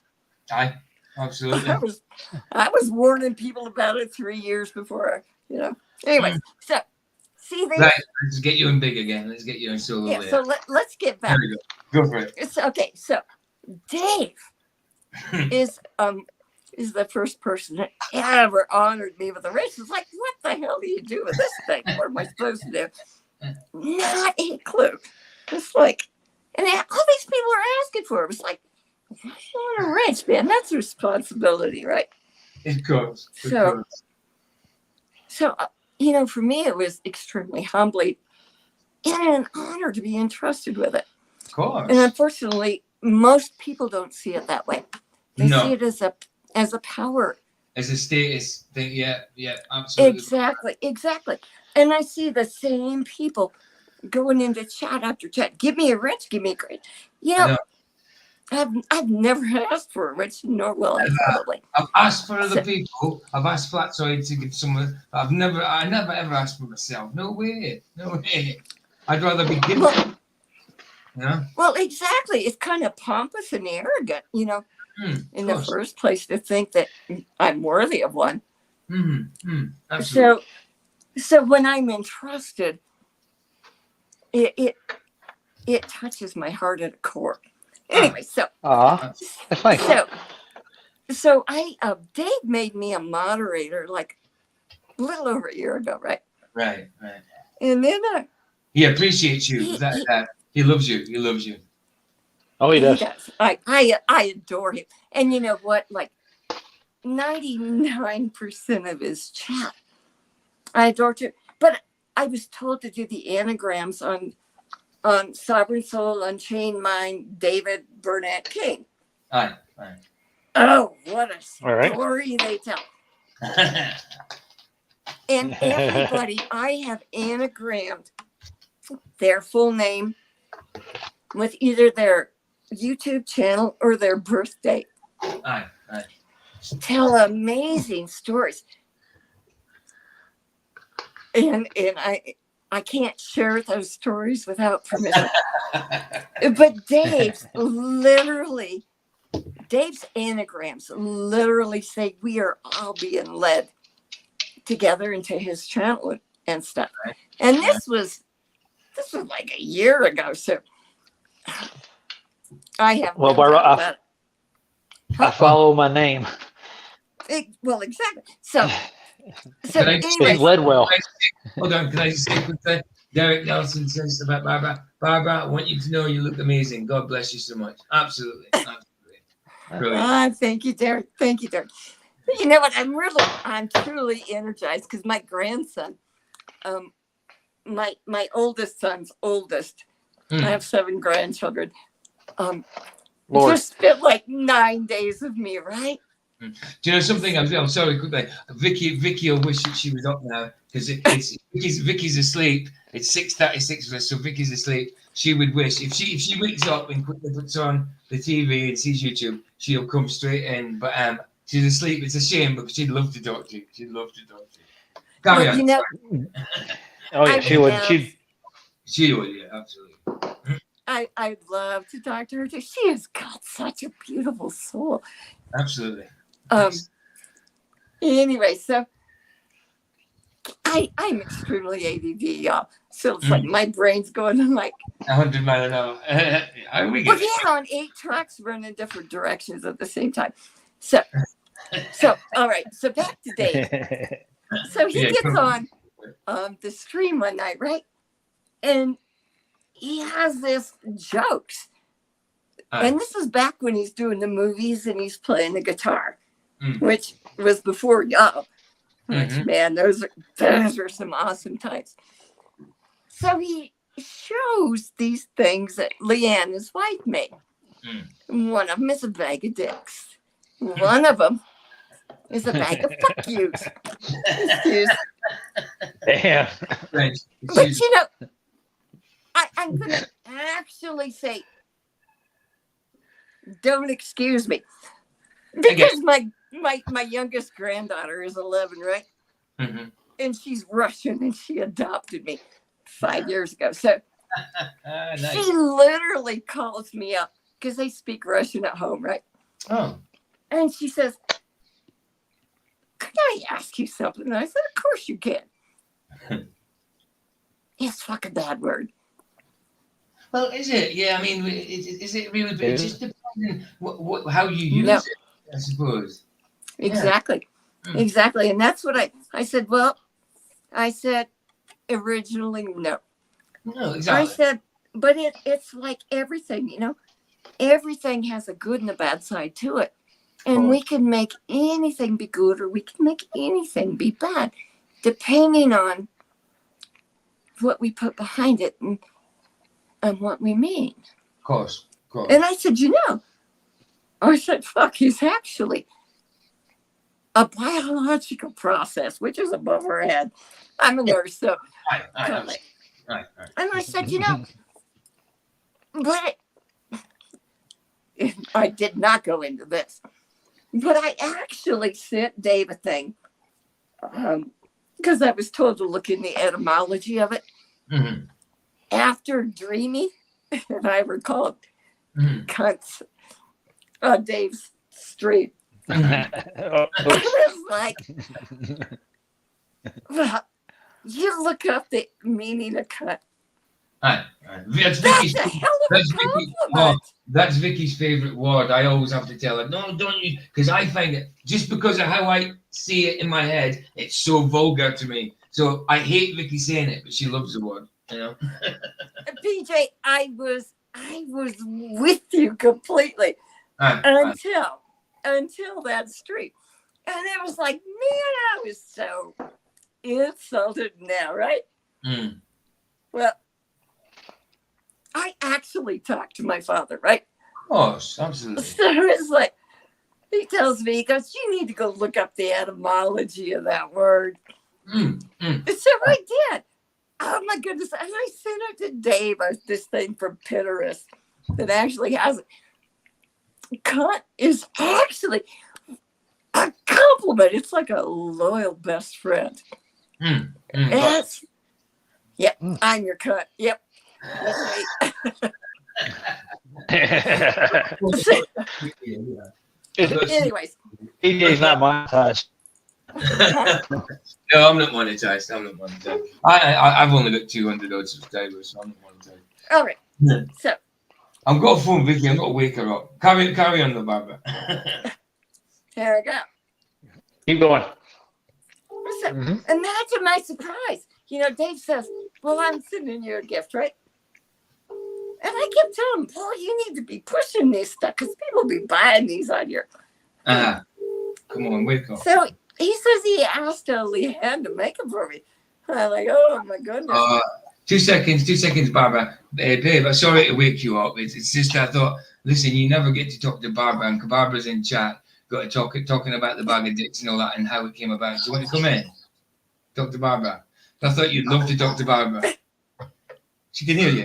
Absolutely. I was warning people about it 3 years before, Anyway, so see, let's get you in big again. Let's get you in solo. Yeah, so let's get back. There we go. Go for it. It's okay. So Dave is the first person that ever honored me with a wrench. It's like, what the hell do you do with this thing? What am I supposed to do? Not a clue. It's like, and all these people are asking for it. It's like, why do you want a wrench, man? That's a responsibility, right? Of course. So, for me, it was extremely humbling and an honor to be entrusted with it. Of course. And unfortunately, most people don't see it that way. They see it as a power. As a status thing, yeah, absolutely. Exactly. And I see the same people going into chat after chat. Give me a wrench, give me a wrench. I've never asked for a wrench, nor will I probably. I've asked for other people. I've asked Flatsoid to give someone. I never ever asked for myself. No way. I'd rather be given. Well, exactly. It's kind of pompous and arrogant, in the first place, to think that I'm worthy of one. Absolutely. So when I'm entrusted, it touches my heart at a core. Anyway, so that's funny. So I Dave made me a moderator like a little over a year ago, right? Right. And then he appreciates you. He loves you. He loves you. Oh, he does. I adore him. And you know what? Like 99% of his chat, I adore too. But I was told to do the anagrams on Sovereign Soul, Unchained Mind, David Burnett King. Aye. Oh, what a story they tell. And everybody, I have anagrammed their full name with either their YouTube channel or their birth date. Aye. Tell amazing stories. And I can't share those stories without permission. But Dave's anagrams literally say we are all being led together into his channel and stuff. Right. And this was like a year ago. So I have Barbara, I follow my name. Well, exactly. So It's led well. Hold on, can I just say a quick thing? Derek Nelson says about Barbara. Barbara, I want you to know you look amazing. God bless you so much. Absolutely. Brilliant. Thank you, Derek. Thank you, Derek. You know what? I'm truly energized because my grandson, my oldest son's oldest. I have 7 grandchildren. Just spent like 9 days with me, right? Do you know something? I'm sorry, quickly. Vicky will wish that she was up now because Vicky's asleep. It's 6:36 for us, so Vicky's asleep. She would wish if she wakes up and quickly puts on the TV and sees YouTube, she'll come straight in. But she's asleep. It's a shame because she'd love to talk to you. She'd love to talk to you. Carry on. You know, oh yeah, she would. She would. Yeah, absolutely. I'd love to talk to her too. She has got such a beautiful soul. Absolutely. Anyway, so I'm extremely ADD, y'all. So it's like my brain's going like 100 miles an hour. On 8 tracks running different directions at the same time. So all right. So back to Dave. So he gets on the stream one night, right? And he has this jokes. And this is back when he's doing the movies and he's playing the guitar, which was before y'all. Which, man, those are some awesome times. So he shows these things that Leanne, his wife, made. One of them is a bag of dicks. One of them is a bag of fuck yous. Damn. But you know, I'm going to actually say, don't excuse me. Because my youngest granddaughter is 11, right? And she's Russian and she adopted me 5 years ago. So nice. She literally calls me up because they speak Russian at home, right? Oh. And she says, "Can I ask you something?" And I said, "Of course you can." It's fucking bad word. Well, is it? Yeah, I mean, is it really? It just depends on how you use it, I suppose. Exactly. Yeah. Exactly. And that's what I said. Well, I said originally, no. No, exactly. I said, but it's like everything, you know, everything has a good and a bad side to it. And we can make anything be good or we can make anything be bad, depending on what we put behind it and what we mean. Of course. And I said, I said, fuck, it's actually a biological process, which is above our head. I'm a nurse, so. Right. And I said, but I did not go into this. But I actually sent Dave a thing because I was told to look in the etymology of it. After dreamy, and I recall cunts on Dave's street. I was like, well, you look up the meaning of cunt. Aye. That's That's Vicky's. a hell of That's a Vicky. compliment. That's Vicky's favorite word. I always have to tell her, no, don't use, because I find it just because of how I see it in my head, it's so vulgar to me. So I hate Vicky saying it, but she loves the word. You know. PJ, I was with you completely until that street, and it was like, man, I was so insulted now, right? Mm. Well, I actually talked to my father, right? Oh, absolutely. So it's like, he tells me, he goes, you need to go look up the etymology of that word. So I did. Oh my goodness. And I sent it to Dave, this thing from Pinterest that actually has it. Cunt is actually a compliment. It's like a loyal best friend. Yes. Yep. I'm your cunt. Yep. That's me. Anyways. PJ's not monetized. No, I'm not monetized. I've only got 200 odd subscribers, so I'm not monetized. All right. So I'm going to phone Vicky. I'm going to wake her up. Carry on, the Barbara. here I go. Keep going. So, imagine my surprise. You know, Dave says, well, I'm sending you a gift, right? And I kept telling him, Paul, you need to be pushing this stuff because people be buying these on your. Come on, wake up. So he says he asked Leanne to make them for me. I'm like, oh my goodness. 2 seconds, Barbara. Babe, I'm sorry to wake you up. It's just I thought, listen, you never get to talk to Barbara, and Barbara's in chat. Got to talking about the bag of dicks and all that and how it came about. Do you want to come in? Talk to Barbara. I thought you'd love to talk to Barbara. She can hear you.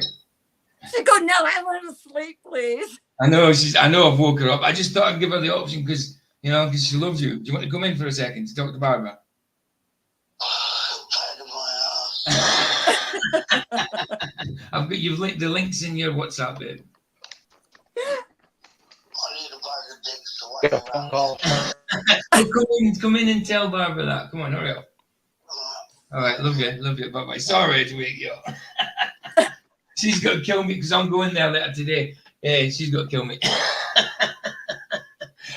She go, no, I want to sleep, please. I know I've woke her up. I just thought I'd give her the option because she loves you. Do you want to come in for a second to talk to Barbara? You've linked the links in your WhatsApp, babe. Get a phone call. Come in and tell Barbara that. Come on, hurry up. All right, love you. Bye-bye. Sorry to wake you up. She's got to kill me because I'm going there later today. Yeah, she's got to kill me.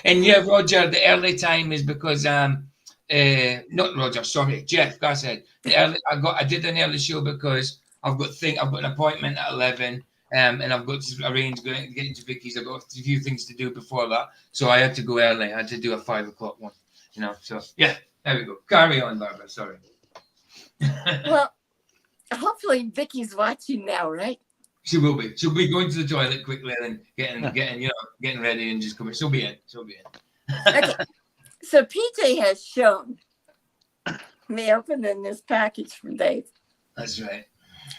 And yeah, Roger, the early time is because not Roger, sorry, Jeff. I said I did an early show because I've got an appointment at 11. And I've got to arrange get into Vicky's. I've got a few things to do before that, so I had to go early. I had to do a 5 o'clock one, So yeah, there we go. Carry on, Barbara. Sorry. Well, hopefully Vicky's watching now, right? She will be. She'll be going to the toilet quickly and getting ready and just coming. She'll be in. Okay. So PJ has shown me opening this package from Dave. That's right.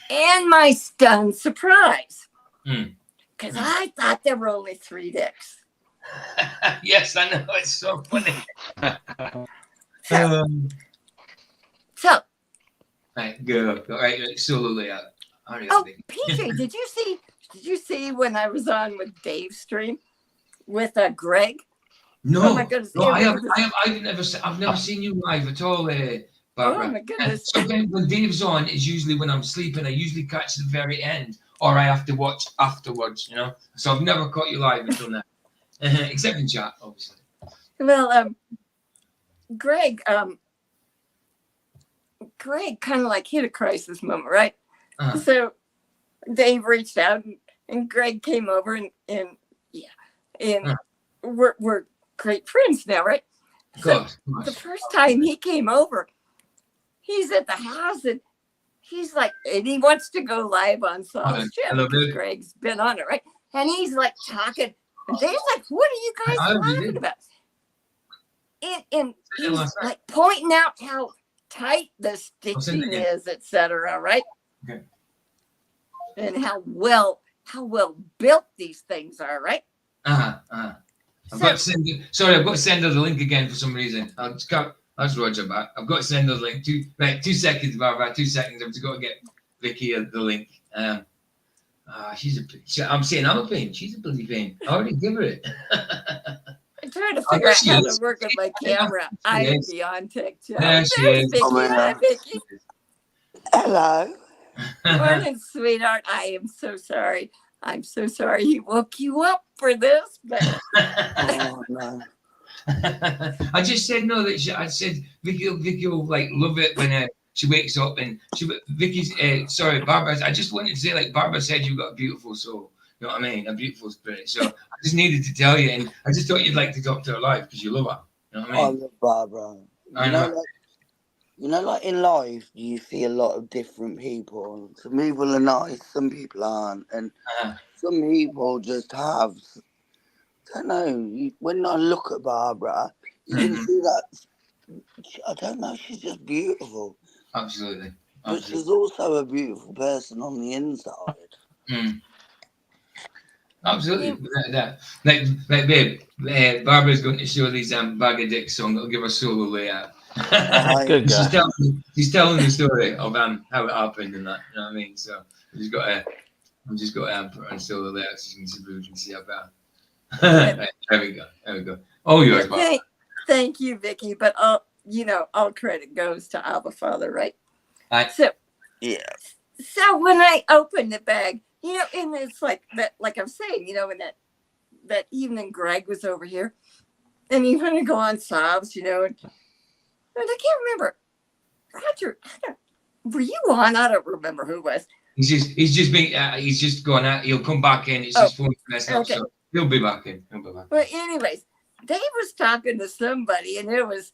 And my stunned surprise. Because I thought there were only 3 dicks. Yes, I know. It's so funny. So. Right, go. All right, absolutely. Oh, PJ, did you see when I was on with Dave's stream with Greg? No, oh my goodness, no, I've never seen you live at all, Barbara. Oh my goodness! Sometimes when Dave's on, it's usually when I'm sleeping. I usually catch the very end, or I have to watch afterwards. So I've never caught you live until now, except in chat, obviously. Well, Greg kind of like hit a crisis moment, right? So Dave reached out and Greg came over and we're great friends now, right? So the first time he came over, he's at the house and he's like, and he wants to go live on Saul's Gym because Greg's been on it, right? And he's like talking, and Dave's like, "What are you guys laughing about?" And he's like pointing out how tight the stitching is, etc., right? Okay. And how well built these things are, right? I've got to send her the link again for some reason. That's Roger back. I've got to send her the link. 2 seconds, Barbara. 2 seconds. I've just got to get Vicky the link. I'm saying I'm a pain. She's a bloody pain. I already give her it. I'm trying to figure out how to work with my camera. I would be on TikTok. There she is. Vicky. Hi, Vicky. Hello. Morning, sweetheart. I am so sorry. I'm so sorry he woke you up for this, but Oh no. I just said no. I said Vicky will like love it when she wakes up and Vicky's sorry, Barbara. I just wanted to say, like Barbara said, you've got a beautiful soul. You know what I mean? A beautiful spirit. So I just needed to tell you, and I just thought you'd like to talk to her live because you love her. You know what I mean? I love Barbara. I know. Like in life, you see a lot of different people. Some people are nice, some people aren't, and some people just have. I don't know. When I look at Barbara, you can see that. I don't know. She's just beautiful. Absolutely. But she's also a beautiful person on the inside. Absolutely. Like babe, Barbara's going to show these Bag of Dicks song. I'll give her solo layout. Good guy. She's telling the story of how it happened and that. You know what I mean? So I've just got to put her on solo layout so you can see how bad. Right, there we go. Oh, yours, Barbara. Thank you, Vicky. But all credit goes to Abba Father, right? So yeah. So when I opened the bag, and it's like that, like I'm saying, in that evening, Greg was over here, and he wanted to go on sobs, and I can't remember. Roger, were you on? I don't remember who it was. He's just going out. He'll come back in. It's his phone messed up, so he'll be back in. But anyways, Dave was talking to somebody, and it was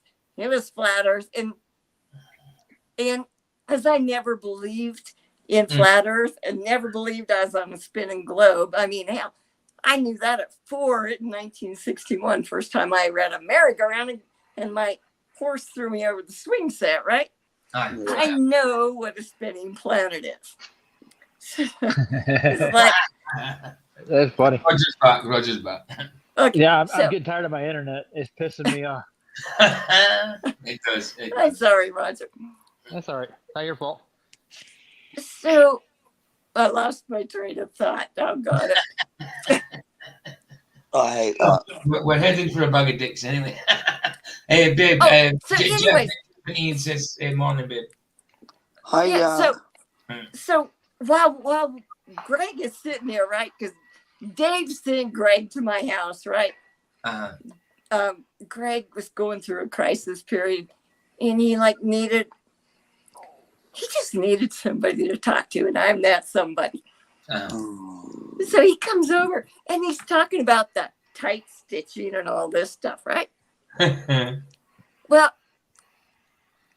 flat Earth, and as I never believed in flat Earth and never believed I was on a spinning globe. I mean, hell, I knew that at 4 in 1961, first time I read a merry-go-round, and my horse threw me over the swing set, right? I know what a spinning planet is. It's like, that's funny. Roger's back. Okay, yeah, I'm getting tired of my internet. It's pissing me off. It does. I'm sorry, Roger. That's all right. Not your fault. So I lost my train of thought. Oh, got it. I hate that. We're heading for a bag of dicks anyway. Hey, babe. Anyways, Jeff says, morning, babe. Hi, So while Greg is sitting there, right? Because Dave sent Greg to my house, right? Greg was going through a crisis period, and he just needed somebody to talk to, and I'm that somebody. So he comes over, and he's talking about the tight stitching and all this stuff, right? Well,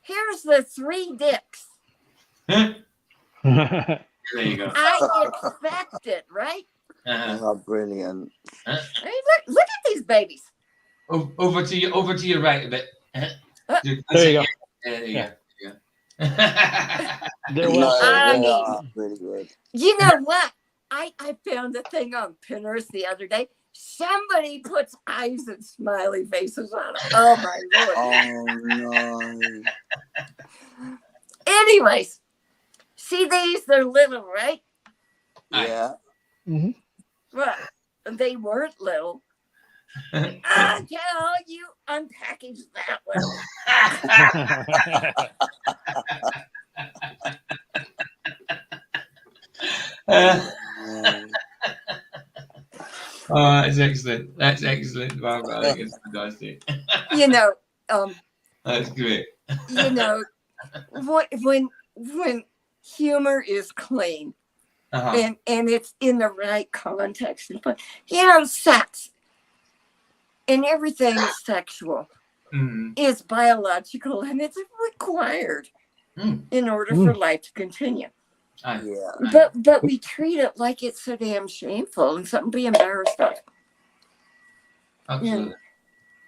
here's the 3 dicks. There you go. I expect it, right? Oh, brilliant. Hey, look at these babies. Over to your right a bit. There you go. There you go. Really good. You know what? I found a thing on Pinterest the other day. Somebody puts eyes and smiley faces on it. Oh my Lord. Oh no. Anyways, see these? They're little, right? Yeah. Mm-hmm. Well, they weren't little. Until you unpackage that one. Oh, that's excellent. That's excellent, Barbara. I think it's fantastic. That's great. When humor is clean and it's in the right context, sex and everything sexual is biological and it's required in order for life to continue. But we treat it like it's so damn shameful and something to be embarrassed of. Absolutely.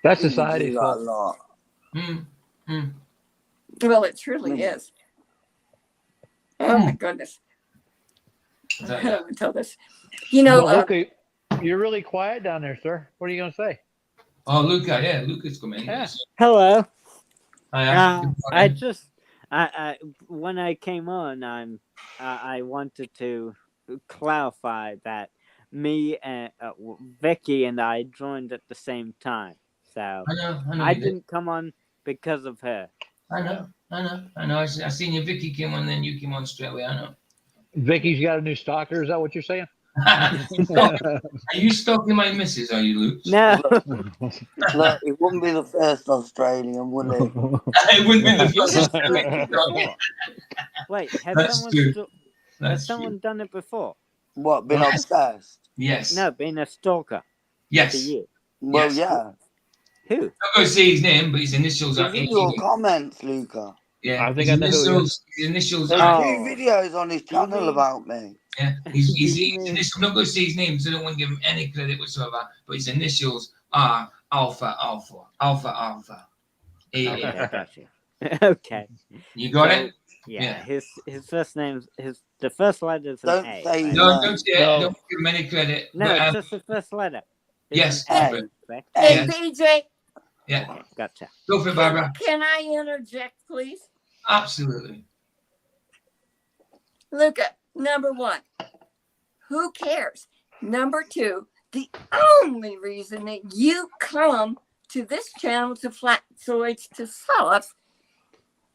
That's society's fault. Well, it truly is. Oh my goodness. I don't want to tell this. Luca, you're really quiet down there, sir. What are you going to say? Oh, Luca's coming. Yeah. Hello. Hi. I when I came on, I wanted to clarify that me and Vicky and I joined at the same time, so I didn't come on because of her. I know. I seen you. Vicky came on, then you came on straight away. I know. Vicky's got a new stalker. Is that what you're saying? Are you stalking my missus, are you, Luke? No. Look, it wouldn't be the first Australian, would it? It wouldn't be the You first. have done it before. Wait, has That's someone true. has That's someone true. done it before? What, been Yes. obsessed? Yes. No, being a stalker to Yes. you. Well, Yes. yeah. Who? I'm not going to say his name, but his initials are It's in your AE. comments, Luca. Yeah. I think his I know who he is. initials There's are. Oh. 2 videos on his channel mean- about me. Yeah. His You mean- initials, I'm not going to say his name because I don't want to give him any credit whatsoever, but his initials are Alpha Alpha. Alpha Alpha. AA. Okay, gotcha. Okay. You got So, it? Yeah, his first name's the first letter is an Don't A. say right? No, No. don't say it. No. Don't give him any credit. No, But, it's just the first letter. It's yes, an Hey. A, correct? Hey, Yes. PJ, yeah. Gotcha. Go for it, Barbara. can I interject, please? Absolutely. Luca, number 1, who cares? Number 2, the only reason that you come to this channel to Flatzoids to Sauce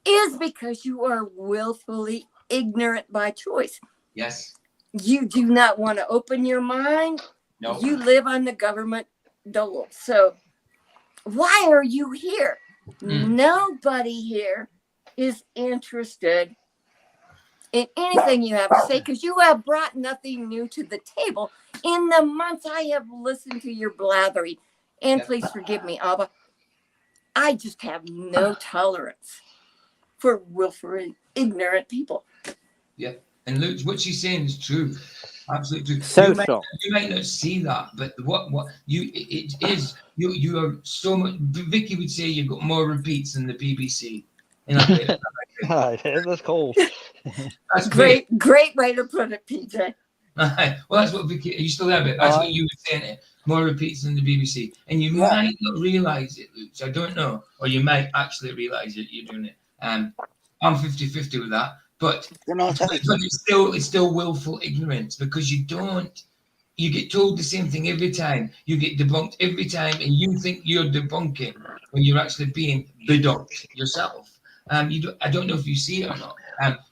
is because you are willfully ignorant by choice. Yes. You do not want to open your mind. No. You live on the government dole. So why are you here? Nobody here is interested in anything you have to say because you have brought nothing new to the table in the months I have listened to your blathery. And please forgive me, Abba. I just have no tolerance for willfully ignorant people. Yeah. And Luke, what she's saying is true. Absolutely true. Social. You might not see that, but what you it is you are so much. Vicky would say you've got more repeats than the BBC. And That's cold. that's great. Great way to put it, PJ. Well, that's what Vicky. Are you still there, bit? That's what you were saying. It more repeats than the BBC, and you might not realise it, Luke. I don't know, or you might actually realise it. You're doing it. I'm 50-50 with that, but it's still willful ignorance because you get told the same thing every time. You get debunked every time, and you think you're debunking when you're actually being debunked yourself. I don't know if you see it or not.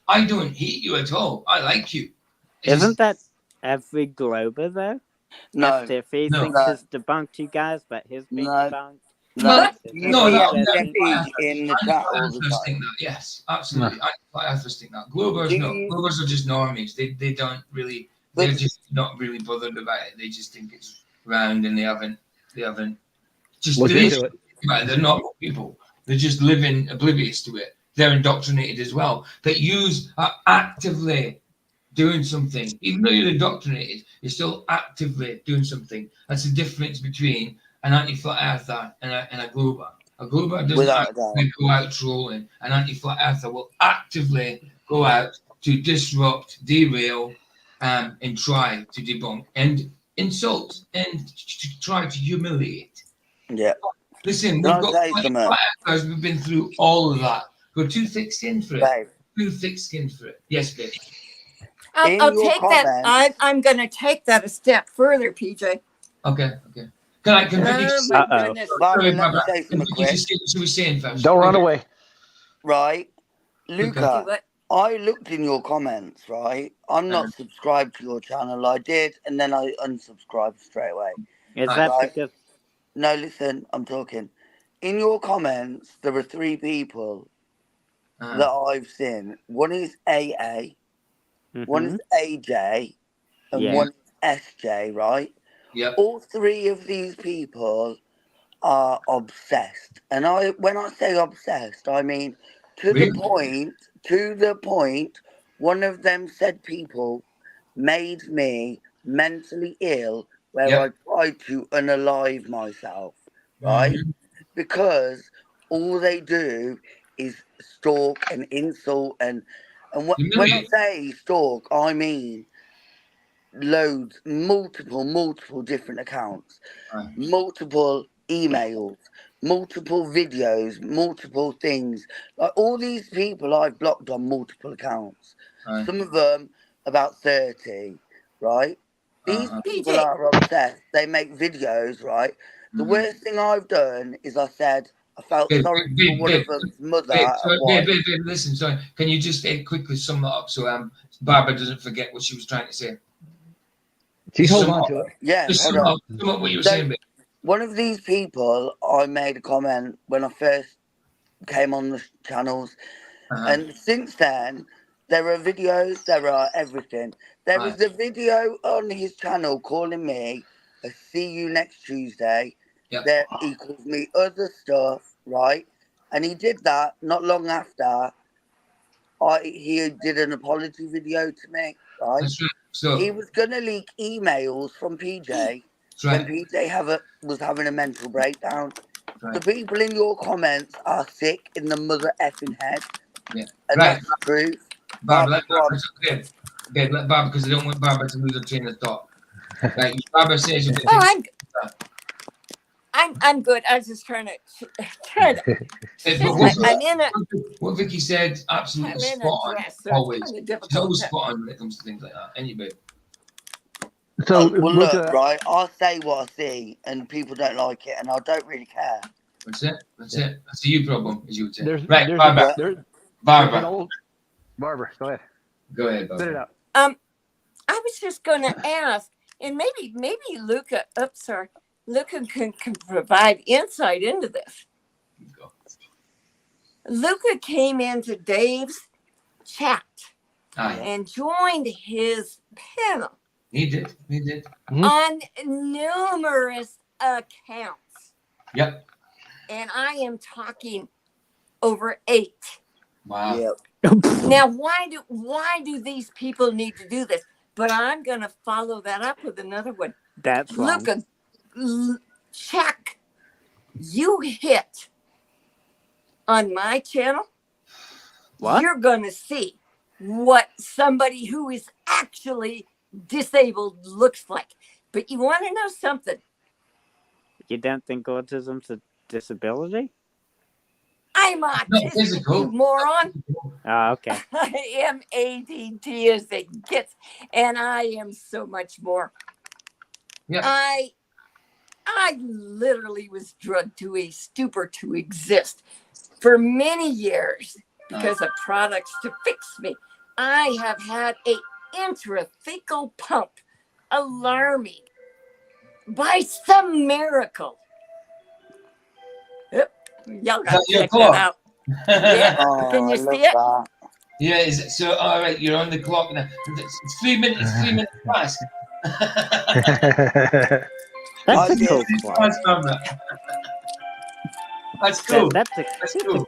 I don't hate you at all. I like you. Isn't that every Glober though? No. If he thinks he's debunked you guys, but he's being debunked. No, No, in the chat all the I think time. that, yes, absolutely. I just think that. Globers, no. Globers are just normies. They don't really, they're just not really bothered about it. They just think it's round and they haven't just, they're normal people. They're just living oblivious to it. They're indoctrinated as well. That yous are actively doing something. Even though you're indoctrinated, you're still actively doing something. That's the difference between an anti-flat earther and a Glober. A Glober doesn't actively go out trolling. An anti-flat earther will actively go out to disrupt, derail, and try to debunk and insult and to try to humiliate. Yeah. Listen, we've got earthers. We've been through all of that. We're too thick-skinned for it. Babe. Too thick-skinned for it. Yes, babe. I'll take that. I'm going to take that a step further, PJ. Okay. Can Vicky just say she was saying first? Don't run away. Right. Luca, I looked in your comments, right? I'm not subscribed to your channel. I did, and then I unsubscribed straight away. Is that because... No, listen, I'm talking. In your comments, there were 3 people that I've seen. One is AA, one is AJ, and one is SJ, right? Yep. All 3 of these people are obsessed. And when I say obsessed, I mean to the point, one of them said people made me mentally ill where I tried to unalive myself, right? Because all they do is stalk and insult and when I say stalk, I mean loads, multiple different accounts, multiple emails, multiple videos, multiple things. Like all these people I've blocked on multiple accounts. Some of them about 30, right? These people are obsessed. They make videos, right? The worst thing I've done is I said, I felt Babe, sorry babe, for one babe, of them's mother. Babe, and sorry, wife. babe, listen, sorry. Can you just quickly sum that up so Barbara doesn't forget what she was trying to say? She's Just holding sum on up- to it. Yeah, Just hold sum on. up what you were So- saying, babe. One of these people, I made a comment when I first came on the channels, and since then, there are videos, there are everything. There is a video on his channel calling me a "see you next Tuesday." Yep. That he calls me other stuff, right? And he did that not long after he did an apology video to me, right? That's right. So He was gonna leak emails from PJ when PJ was having a mental breakdown. The people in your comments are sick in the mother effing head. Yeah. And Right. that's the truth. Barbara, let Barbara, babe, let Barbara, because I don't want Barbara to lose her train of thought. Right, Barbara says you've Oh, I'm good. I was just trying to. I'm in a. What Vicky said, absolutely I'm in spot a on. dress, so Always. it's kind of difficult. She's always spot on when it comes to things like that. Anyway. So well, look, right, I say what I see, and people don't like it, and I don't really care. That's it. That's it. That's a you problem, as you would say. There's Barbara. There's an old Barbara. Go ahead. Go ahead, Barbara. Spit it out. I was just going to ask, and maybe Luca. Oops, sorry. Luca can provide insight into this. Luca came into Dave's chat and joined his panel. He did. On numerous accounts. Yep. And I am talking over 8. Wow. Yep. Now, why do these people need to do this? But I'm going to follow that up with another one. That's wrong. Luca, check. You hit on my channel. What? You're going to see what somebody who is actually disabled looks like. But you want to know something? You don't think autism's a disability? I'm autistic, you moron. Oh, okay. I am ADD as it gets, and I am so much more. Yeah. I literally was drugged to a stupor to exist for many years because of products to fix me. I have had a intrathecal pump alarming by some miracle. Yep. Y'all gotta check that out. Yeah. Can you see it? That. Yeah, is it? So, all right, you're on the clock now. It's 3 minutes. It's 3 minutes past. That's a cool clock. That's cool. That's a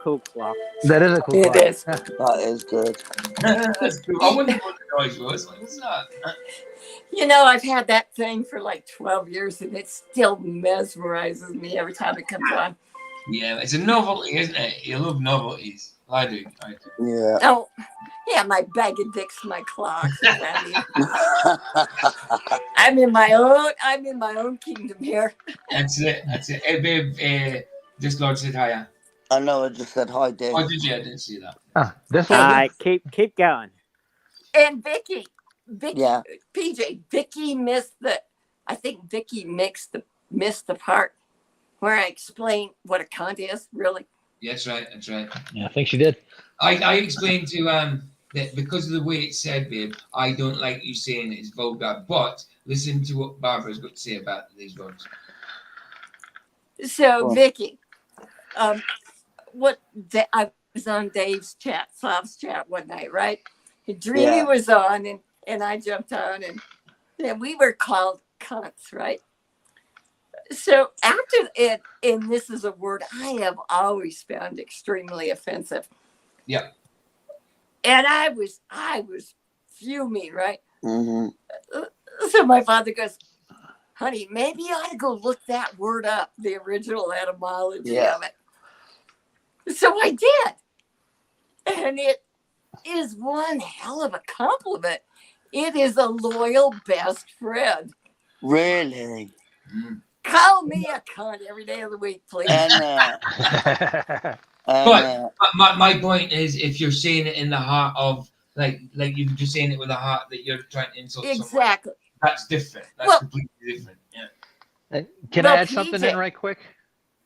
cool clock. That is a cool It clock. is. That is good. That's cool. I wonder what the noise was. Like, what's that? You know, I've had that thing for like 12 years and it still mesmerizes me every time it comes on. Yeah, it's a novelty, isn't it? You love novelties. I do. Yeah. Oh, yeah, my bag of dicks, my clocks. I'm in my own kingdom here. That's it. Hey, babe, just Lord said hi. I know. I just said hi, Dave. Oh, did you? I didn't see that. This All one. right, keep going. And Vicky, Yeah. PJ, Vicky missed I think Vicky missed the part where I explained what a cunt is, really. Yeah, that's right. Yeah, I think she did. I explained to that because of the way it's said, babe, I don't like you saying it's vulgar, but listen to what Barbara's got to say about these words. So, Vicky, I was on Dave's chat, Slav's chat one night, right? And Dreamy was on, and I jumped on, and we were called cunts, right? So after it, and this is a word I have always found extremely offensive. Yeah. And I was fuming, right? Mm-hmm. So my father goes, honey, maybe you ought to go look that word up, the original etymology of it. So I did. And it is one hell of a compliment. It is a loyal best friend. Really? Call me a cunt every day of the week, please. But my point is, if you're saying it in the heart of, like you're just saying it with a heart that you're trying to insult someone, exactly. That's different. That's completely different. Yeah. Can I add something in right quick?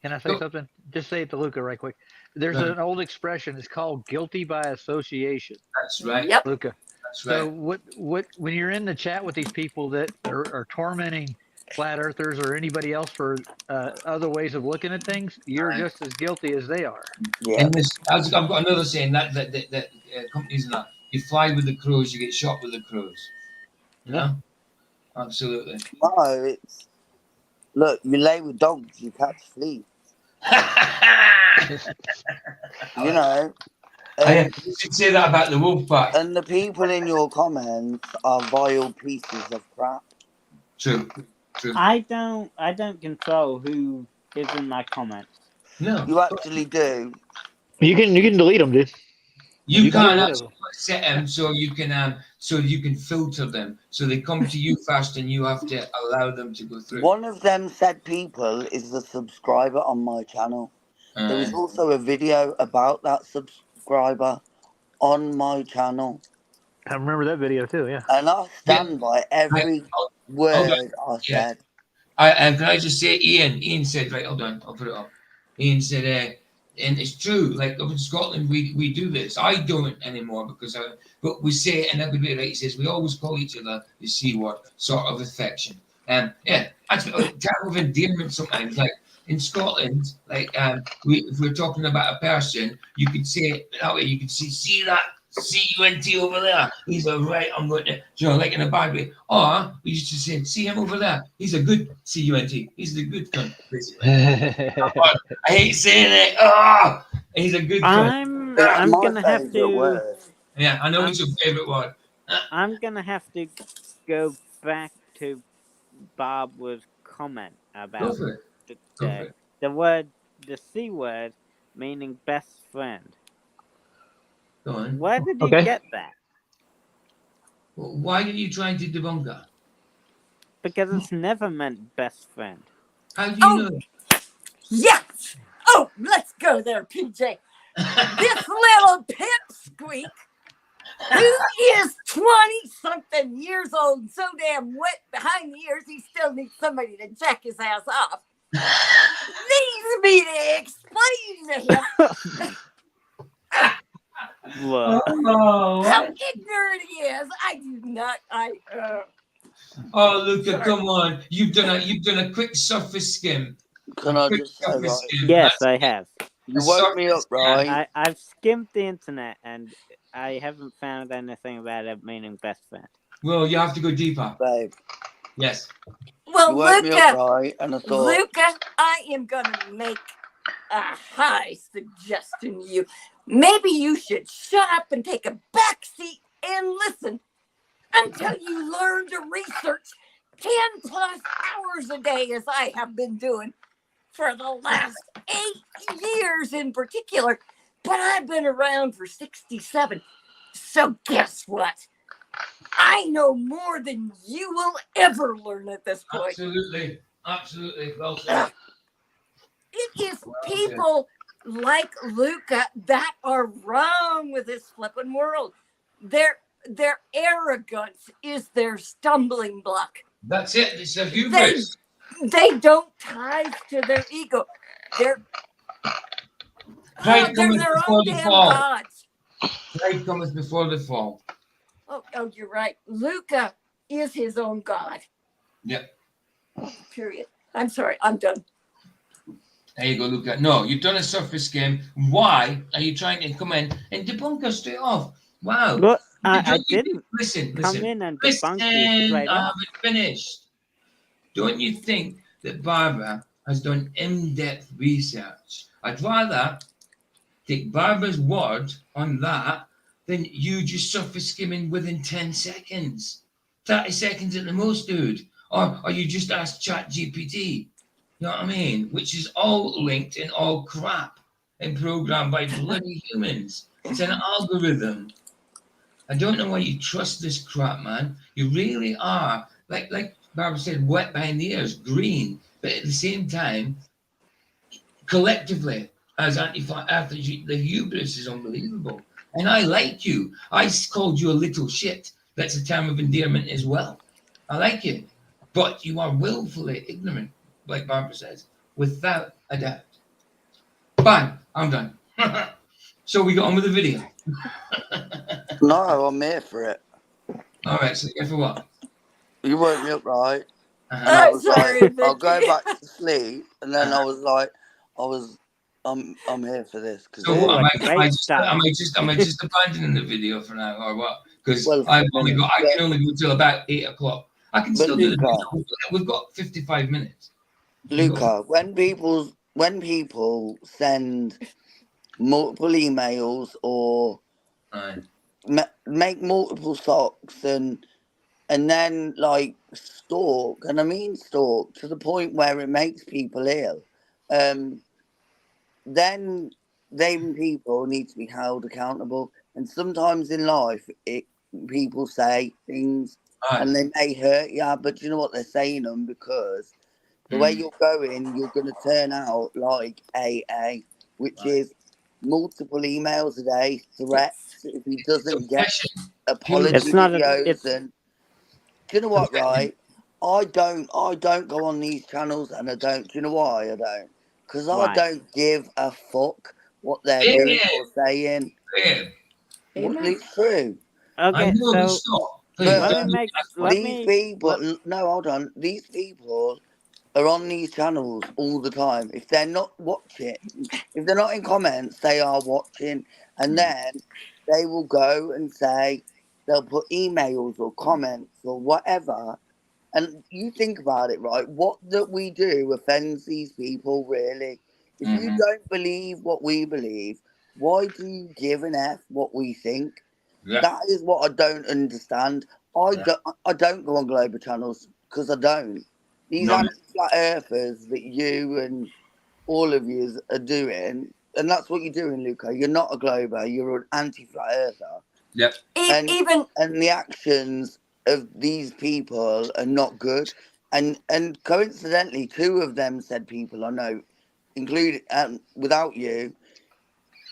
Can I say something? Just say it to Luca right quick. There's an old expression. It's called guilty by association. That's right. Yep. Luca. That's right. So what when you're in the chat with these people that are tormenting flat earthers or anybody else for other ways of looking at things, you're just as guilty as they are. Yeah. And this, I've got another saying that companies and that, you fly with the crows, you get shot with the crows. Yeah, absolutely. No, it's look. You lay with dogs, you catch fleas. You know. I should say that about the wolf pack. And the people in your comments are vile pieces of crap. True. I don't control who is in my comments. No, you actually do. You can delete them, dude. You can't actually set them so you can filter them, so they come to you fast, and you have to allow them to go through. One of them said people is the subscriber on my channel. There is also a video about that subscriber on my channel. I remember that video too. Yeah. And I stand by every word I said. Can I just say, Ian said, right, hold on, I'll put it up. Ian said, and it's true, like up in Scotland, we do this. I don't anymore but we say it in every way, right? He says, we always call each other the C word, sort of affection. Actually, type of endearment sometimes, like in Scotland, like if we're talking about a person, you could say it that way. You could see that C-U-N-T over there. He's a right, I'm going to, like in a bad way. Or we used to say, see him over there. He's a good C-U-N-T. He's the good cunt, basically. I hate saying it. Oh, he's a good cunt. I'm gonna have to. Yeah, I know it's your favorite word. I'm gonna have to go back to Barbara's comment about the word, the C word, meaning best friend. Go on. Where did you get that? Well, why are you trying to debunk that? Because it's never meant best friend. How do you know? Yes! Oh, let's go there, PJ. This little pipsqueak, who is 20-something years old and so damn wet behind the ears, he still needs somebody to jack his ass off, needs me to explain to him how ignorant he is. I do not. Oh, Luca, come on! You've done a quick surface skim. Can I just say, right? Yes, I have. You woke me up, right? I've skimmed the internet and I haven't found anything about it meaning best friend. Well, you have to go deeper, babe. Yes. Well, Luca, right? And I thought, Luca, I am gonna make a high suggestion to you. Maybe you should shut up and take a back seat and listen until you learn to research 10+ hours a day, as I have been doing for the last 8 years in particular. But I've been around for 67. So guess what? I know more than you will ever learn at this point. Absolutely. Absolutely. Well said. It is people like Luca that are wrong with this flipping world. Their arrogance is their stumbling block. That's it. It's a hubris. They don't tithe to their ego. They're Pride cometh their before own the damn fall. gods. Pride cometh before the fall. Oh, you're right. Luca is his own god. Yep. Period. I'm sorry. I'm done. There you go, Luca. No, you've done a surface game. Why are you trying to come in and debunk us straight off? Wow. Look, I didn't listen. come in and debunk you straight I off. haven't finished. Don't you think that Barbara has done in-depth research? I'd rather take Barbara's word on that than you just surface skimming within 10 seconds. 30 seconds at the most, dude. Or you just ask ChatGPT. You know what I mean? Which is all linked and all crap and programmed by bloody humans. It's an algorithm. I don't know why you trust this crap, man. You really are, like Barbara said, wet behind the ears, green. But at the same time, collectively, as anti-athletes, the hubris is unbelievable. And I like you. I called you a little shit. That's a term of endearment as well. I like you. But you are willfully ignorant, like Barbara says, without a doubt. Bang, I'm done. So we got on with the video. No, I'm here for it. All right, so here for what? You woke me up right, Uh-huh. and I was sorry, like, Vicky. I'll go back to sleep, and then I was like, I'm here for this. Cause So Ooh, am a I great just abandoning the video for now, or what? Because well, I for a minute, can only go till about 8 o'clock. I can but still do the Luca, video. We've got 55 minutes. Luca, when people send multiple emails or Right. make multiple socks and then like stalk, and I mean stalk to the point where it makes people ill, then them people need to be held accountable. And sometimes in life, people say things and they may hurt you, but you know what, they're saying them because the way you're going, you're going to turn out like AA, which is multiple emails a day, threats. If he doesn't get apology It's not a, videos, it's and do you know what? Right, I don't go on these channels, and I don't. Do you know why I don't? Because I why? don't give a fuck what they're doing or saying. It's true. Okay, so But let me make these people, no, hold on. These people are on these channels all the time. If they're not watching, if they're not in comments, they are watching, and then they will go and say they'll put emails or comments or whatever. And you think about it, right? What that we do offends these people, really. If you don't believe what we believe, why do you give an F what we think? That is what I don't understand. I don't go on global channels because I don't. These anti-flat earthers that you and all of you are doing, and that's what you're doing, Luca. You're not a glober. You're an anti-flat earther. Yep. And the actions of these people are not good. And coincidentally, two of them said people I know, including without you,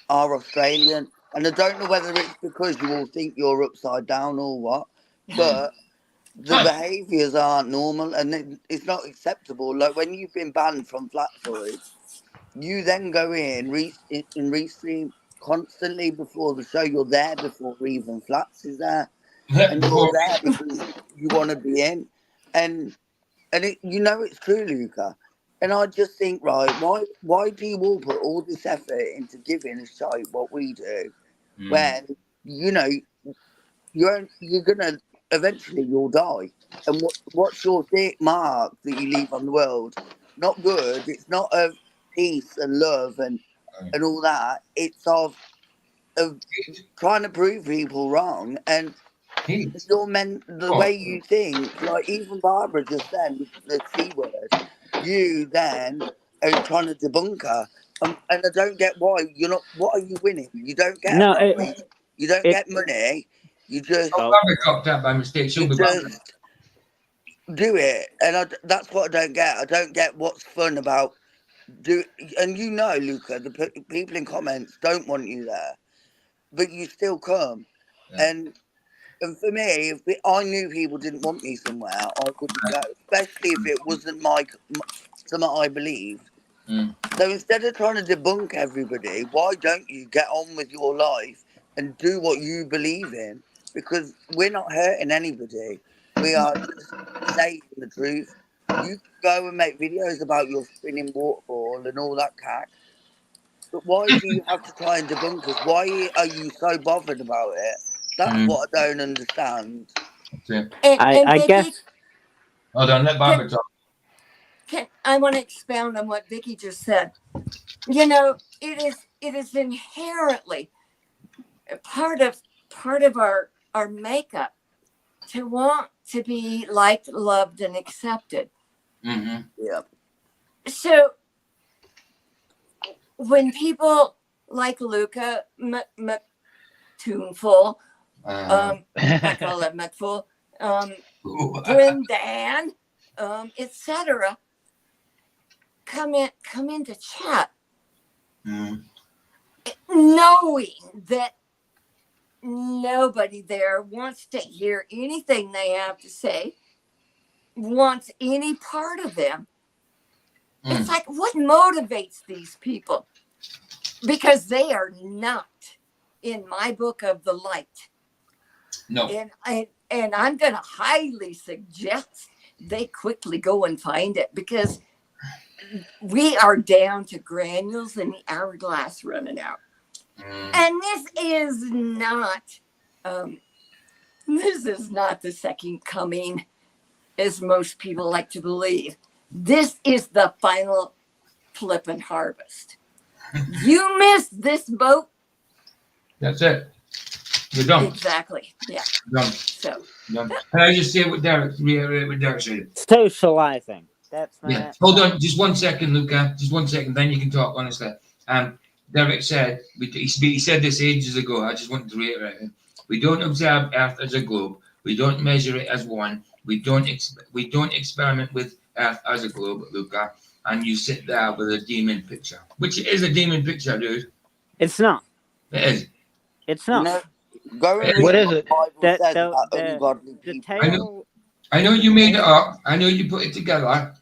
are Australian. And I don't know whether it's because you all think you're upside down or what, but the behaviours aren't normal and it's not acceptable. Like when you've been banned from Flatfoot, you then go in restream constantly before the show. You're there before even Flats is there, and you're there because you want to be in, and you know it's true, Luca. And I just think, right, why do you all put all this effort into giving a show what we do, when you know you're gonna eventually you'll die, and what's your mark that you leave on the world? Not good. It's not of peace and love and all that. It's of trying to prove people wrong, and you're meant the way you think. Like even Barbara just then the C word, you then are trying to debunk her, and I don't get why you're not. What are you winning? You don't get No, a prize. You don't get money. You just Barbara dropped out by mistake. She'll be back. Do it, and that's what I don't get. I don't get what's fun about and you know, Luca, the people in comments don't want you there, but you still come. And for me, if I knew people didn't want me somewhere, I wouldn't go, especially if it wasn't something I believed. So instead of trying to debunk everybody, why don't you get on with your life and do what you believe in? Because we're not hurting anybody. We are just saying the truth. You can go and make videos about your spinning waterfall and all that cack. But why do you have to try and debunk us? Why are you so bothered about it? That's what I don't understand. I Vicky, guess. Hold on, let Barbara talk. I want to expound on what Vicky just said. You know, it is inherently part of our makeup to want to be liked, loved, and accepted. Yeah. So when people like Luca McToonful, I call it McFull, Brendan, etc., come into chat, knowing that nobody there wants to hear anything they have to say, wants any part of them. It's like, what motivates these people? because they are not in my book of the light. No. And I'm going to highly suggest they quickly go and find it, because we are down to granules and the hourglass running out. And this is not the second coming, as most people like to believe. This is the final flippin' harvest. You missed this boat. That's it. You're done. Exactly. Yeah. Done. So. Done. Can I just say what Derek said? Socializing. That's not. Yeah. Hold on, just 1 second, Luca. Just 1 second, then you can talk honestly. Derek said, he said this ages ago. I just wanted to reiterate it. We don't observe Earth as a globe. We don't measure it as one. We don't experiment with Earth as a globe, Luca. And you sit there with a demon picture, which is a demon picture, dude. It's not. It is. It's not. No, go and What read is it? Bible The- says the- about the- ungodly The people. tail. I know you made it up. I know you put it together,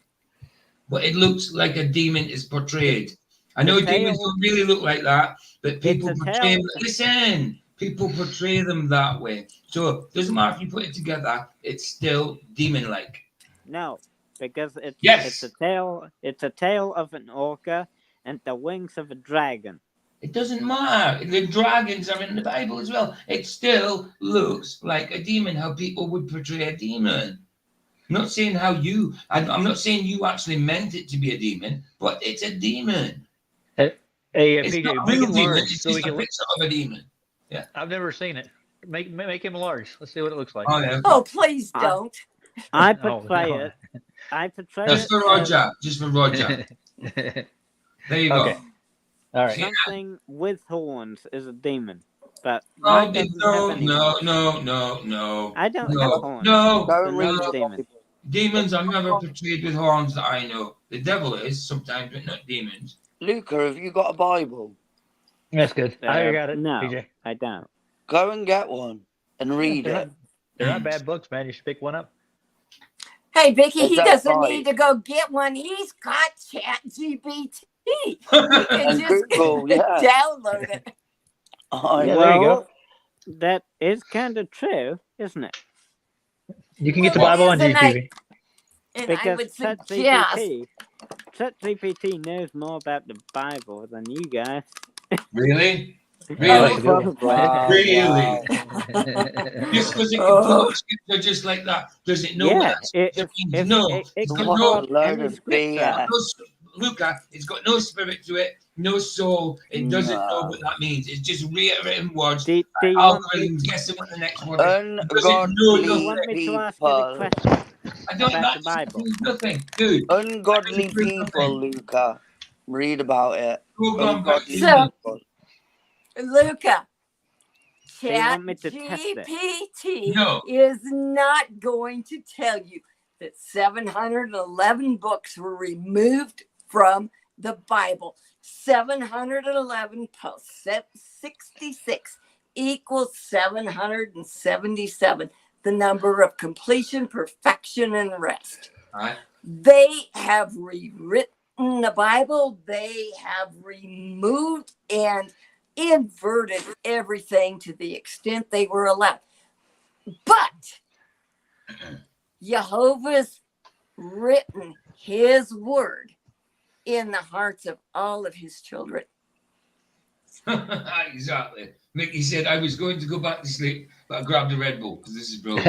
but it looks like a demon is portrayed. I know The demons tail- don't really look like that, but people It's a portray tail. listen, people portray them that way. So it doesn't matter if you put it together, it's still demon-like. No, because Yes. it's a tail. It's a tail of an orca and the wings of a dragon. It doesn't matter. The dragons are in the Bible as well. It still looks like a demon, how people would portray a demon. I'm not saying I'm not saying you actually meant it to be a demon, but it's a demon. Hey, It's PJ, not a make real him demon, large it's so we just a can. picture of a demon. I've never seen it. Make him large. Let's see what it looks like. Oh, yeah. Oh, please don't. I Oh, portray no. it. I portray Just it for Roger. Just for Roger. Okay. There you go. All right. Yeah. Something with horns is a demon, but Oh, mine doesn't have any no. horns. I don't No, have horns. no. Go So and no read the demon. Bible. Demons are never portrayed with horns that I know. The devil is sometimes, but not demons. Luca, have you got a Bible? That's good. I got it, No, PJ. I don't. Go and get one and read They're it. not, they're not bad books, man. You should pick one up. Hey, Vicky, Is he that doesn't right? need to go get one. He's got ChatGPT. He Oh, can And just Google, yeah. download it. Oh, Yeah, there you go. That is kind of true, isn't it? You can get the Well, Bible on isn't I- GTV. And I Because would suggest, ChatGPT knows more about the Bible than you guys. Really? Oh, Really? that's a good one. Wow, Really? wow. Just because it can Oh. pull up scripture just like that, does it know Yeah, what scripture means? No. it It's can got pull no, up Load any of scripture. BS. Luca, it's got no spirit to it, no soul. It doesn't know No. what that means. It's just reiterating words. Do you want me, Algorithms guessing what the next word is. It doesn't know Ungodly do you nothing. want me to ask you the people. question I don't about the that Bible? means nothing, dude. Ungodly That means people, nothing. Luca. Read about it. Go on back to Ungodly So- people. Luca, Do you want me to test it? ChatGPT No. is not going to tell you that 711 books were removed from the Bible. 711 plus 66 equals 777, the number of completion, perfection, and rest. All right. They have rewritten the Bible. They have removed and inverted everything to the extent they were allowed. But Jehovah's written his word in the hearts of all of his children. Exactly. Mickey said, I was going to go back to sleep, but I grabbed a Red Bull because this is brilliant.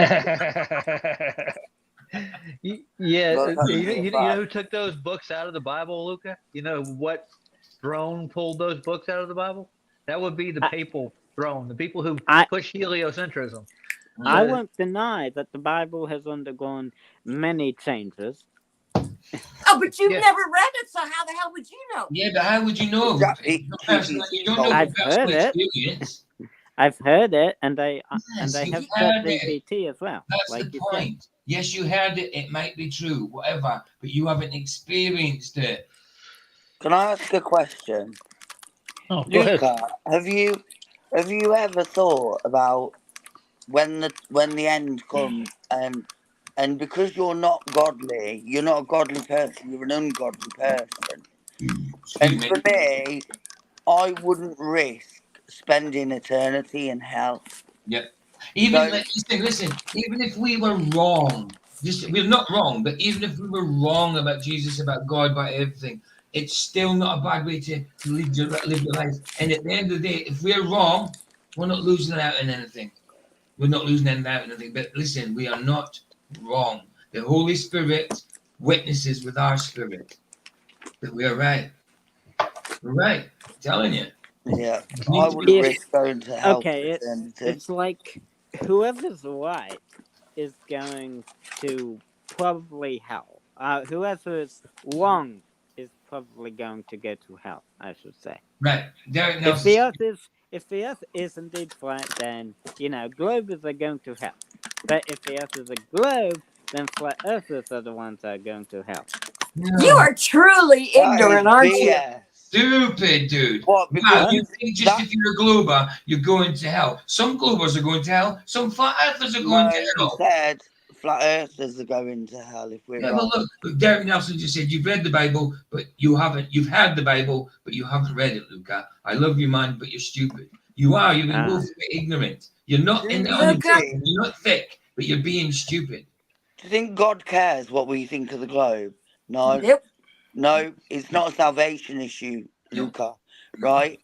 Yeah, Well, you know who took those books out of the Bible, Luca? You know what throne pulled those books out of the Bible? That would be the papal throne, the people who push heliocentrism. I won't deny that the Bible has undergone many changes. Oh, but you've never read it, so how the hell would you know? Yeah, but how would you know? Exactly. You don't know I've the personal heard it. experience. I've heard it, and I Yes, have you've heard it. ChatGPT as well. That's like the you said. point. Yes, you heard it. It might be true, whatever, but you haven't experienced it. Can I ask a question? Oh, go ahead. Luca, have you ever thought about when the end comes and because you're not godly, you're not a godly person, you're an ungodly person. Excuse And me. for me, I wouldn't risk spending eternity in hell. Yep. Even So- listen. Even if we were wrong, we're not wrong, but even if we were wrong about Jesus, about God, about everything, it's still not a bad way to live your life. And at the end of the day, if we're wrong, we're not losing out on anything. We're not losing out on anything. But listen, we are not wrong. The Holy Spirit witnesses with our spirit that we are right. We're right. I'm telling you. Yeah, You I need to wouldn't be- risk going to hell. Okay, it's like whoever's right is going to probably hell. Whoever's wrong is probably going to go to hell, I should say. Right. Derek If Nelson. the earth is indeed flat, then globers are going to hell. But if the earth is a globe, then flat earthers are the ones that are going to hell. You are truly ignorant, aren't you? Stupid, dude. What? Wow, you think just if you're a glober, you're going to hell. Some globers are going to hell. Some flat earthers are going to He hell. said flat earthers are going to hell if we're Yeah, wrong. but look, Derek Nelson just said you've read the Bible, but you haven't. You've had the Bible, but you haven't read it, Luca. I love you, man, but you're stupid. You are. You've been both ignorant. You're not on the team. You're not thick, but you're being stupid. Do you think God cares what we think of the globe? No. Yep. No, it's not a salvation issue, Luca. Right?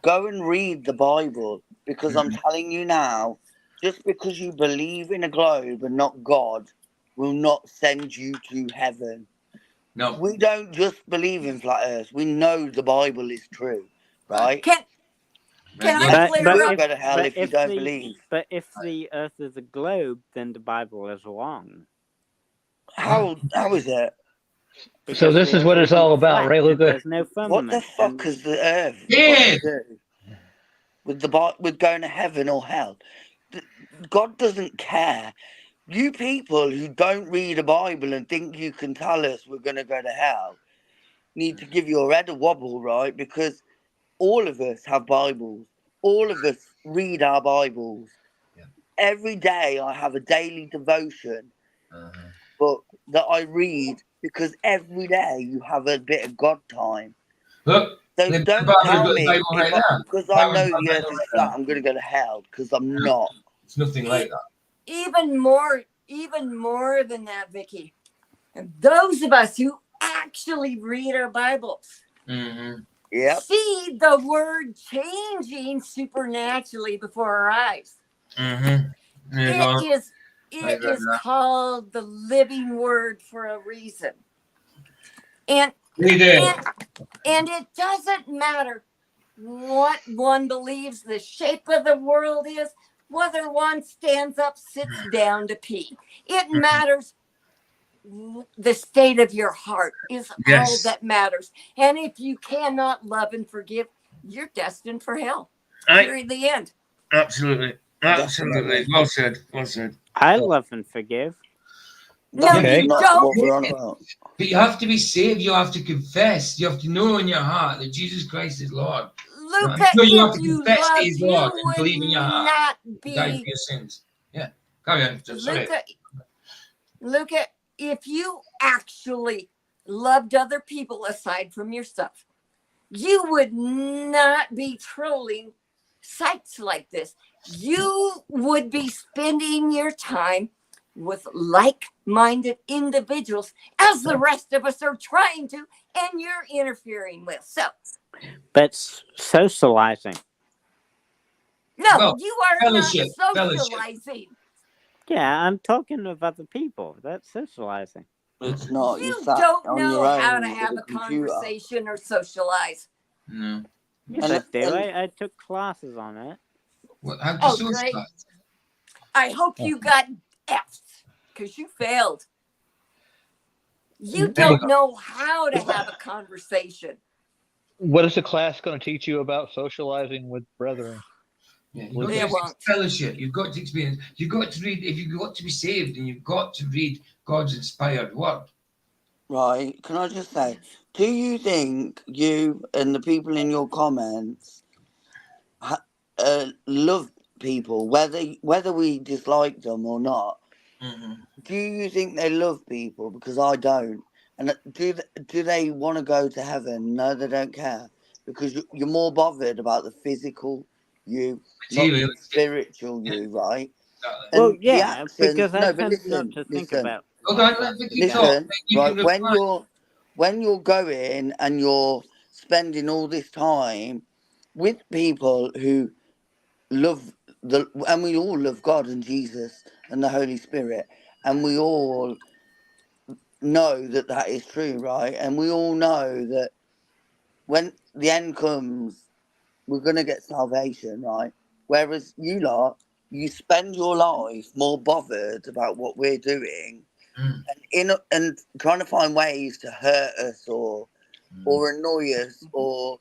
Go and read the Bible, because I'm telling you now, just because you believe in a globe and not God will not send you to heaven. No. We don't just believe in flat earth. We know the Bible is true, right? Can I clear You'll up? go to hell if you don't believe. But if the earth is a globe, then the Bible is wrong. How is it? So this is what it's all about, right, Luca? There's no What the firmament. fuck is the earth Yeah. got to do with going to heaven or hell? God doesn't care. You people who don't read a Bible and think you can tell us we're going to go to hell need to give your head a wobble, right? Because all of us have Bibles. All of us read our Bibles. Yeah. Every day I have a daily devotion book that I read, because every day you have a bit of God time. Look, So they've don't got tell the me Bible right now. because I know Bible's the got earth the is Bible flat, right now. I'm going to go to hell, because I'm not. It's nothing like that. Even more than that, Vicky. And those of us who actually read our Bibles see the word changing supernaturally before our eyes. It is called the living word for a reason. And it doesn't matter what one believes the shape of the world is, whether one stands up, sits down to pee. It matters. The state of your heart is all that matters. And if you cannot love and forgive, you're destined for hell. Period. The end. Absolutely. Absolutely. Well said. Well said. I love and forgive. No, you don't. But you have to be saved. You have to confess. You have to know in your heart that Jesus Christ is Lord. Luca, you have if to you confess loved, He's Lord you and would believe in your heart. not He died for be. your sins. Yeah. Carry on. Sorry. Luca, if you actually loved other people aside from yourself, you would not be trolling sites like this. You would be spending your time with like-minded individuals, as the rest of us are trying to, and you're interfering with. So, but socializing. No, you are fellowship, not fellowship. socializing. Yeah, I'm talking with other people. That's socializing. It's not. You sat don't on know your own how to with have a computer. conversation or socialize. No. Yes, I do. I took classes on it. What, how Oh, great. I hope you got F's because you failed. You don't know how to have a conversation. What is the class going to teach you about socializing with brethren? Yeah, you've got to fellowship. You've got to experience. You've got to read. If you've got to be saved, and you've got to read God's inspired word. Right. Can I just say, do you think you and the people in your comments love people, whether we dislike them or not? Do you think they love people? Because I don't. And do they want to go to heaven? No, they don't care. because you're more bothered about the physical you, not the spiritual you, right? And Well, the yeah, actions, because I no, but tend not listen, to think listen. about. Hold on, let Vicky talk. Listen, You right? can When you're going and you're spending all this time with people who love and we all love God and Jesus and the Holy Spirit, and we all know that that is true, right? And we all know that when the end comes, we're gonna get salvation, right? Whereas you lot, you spend your life more bothered about what we're doing and trying to find ways to hurt us or annoy us or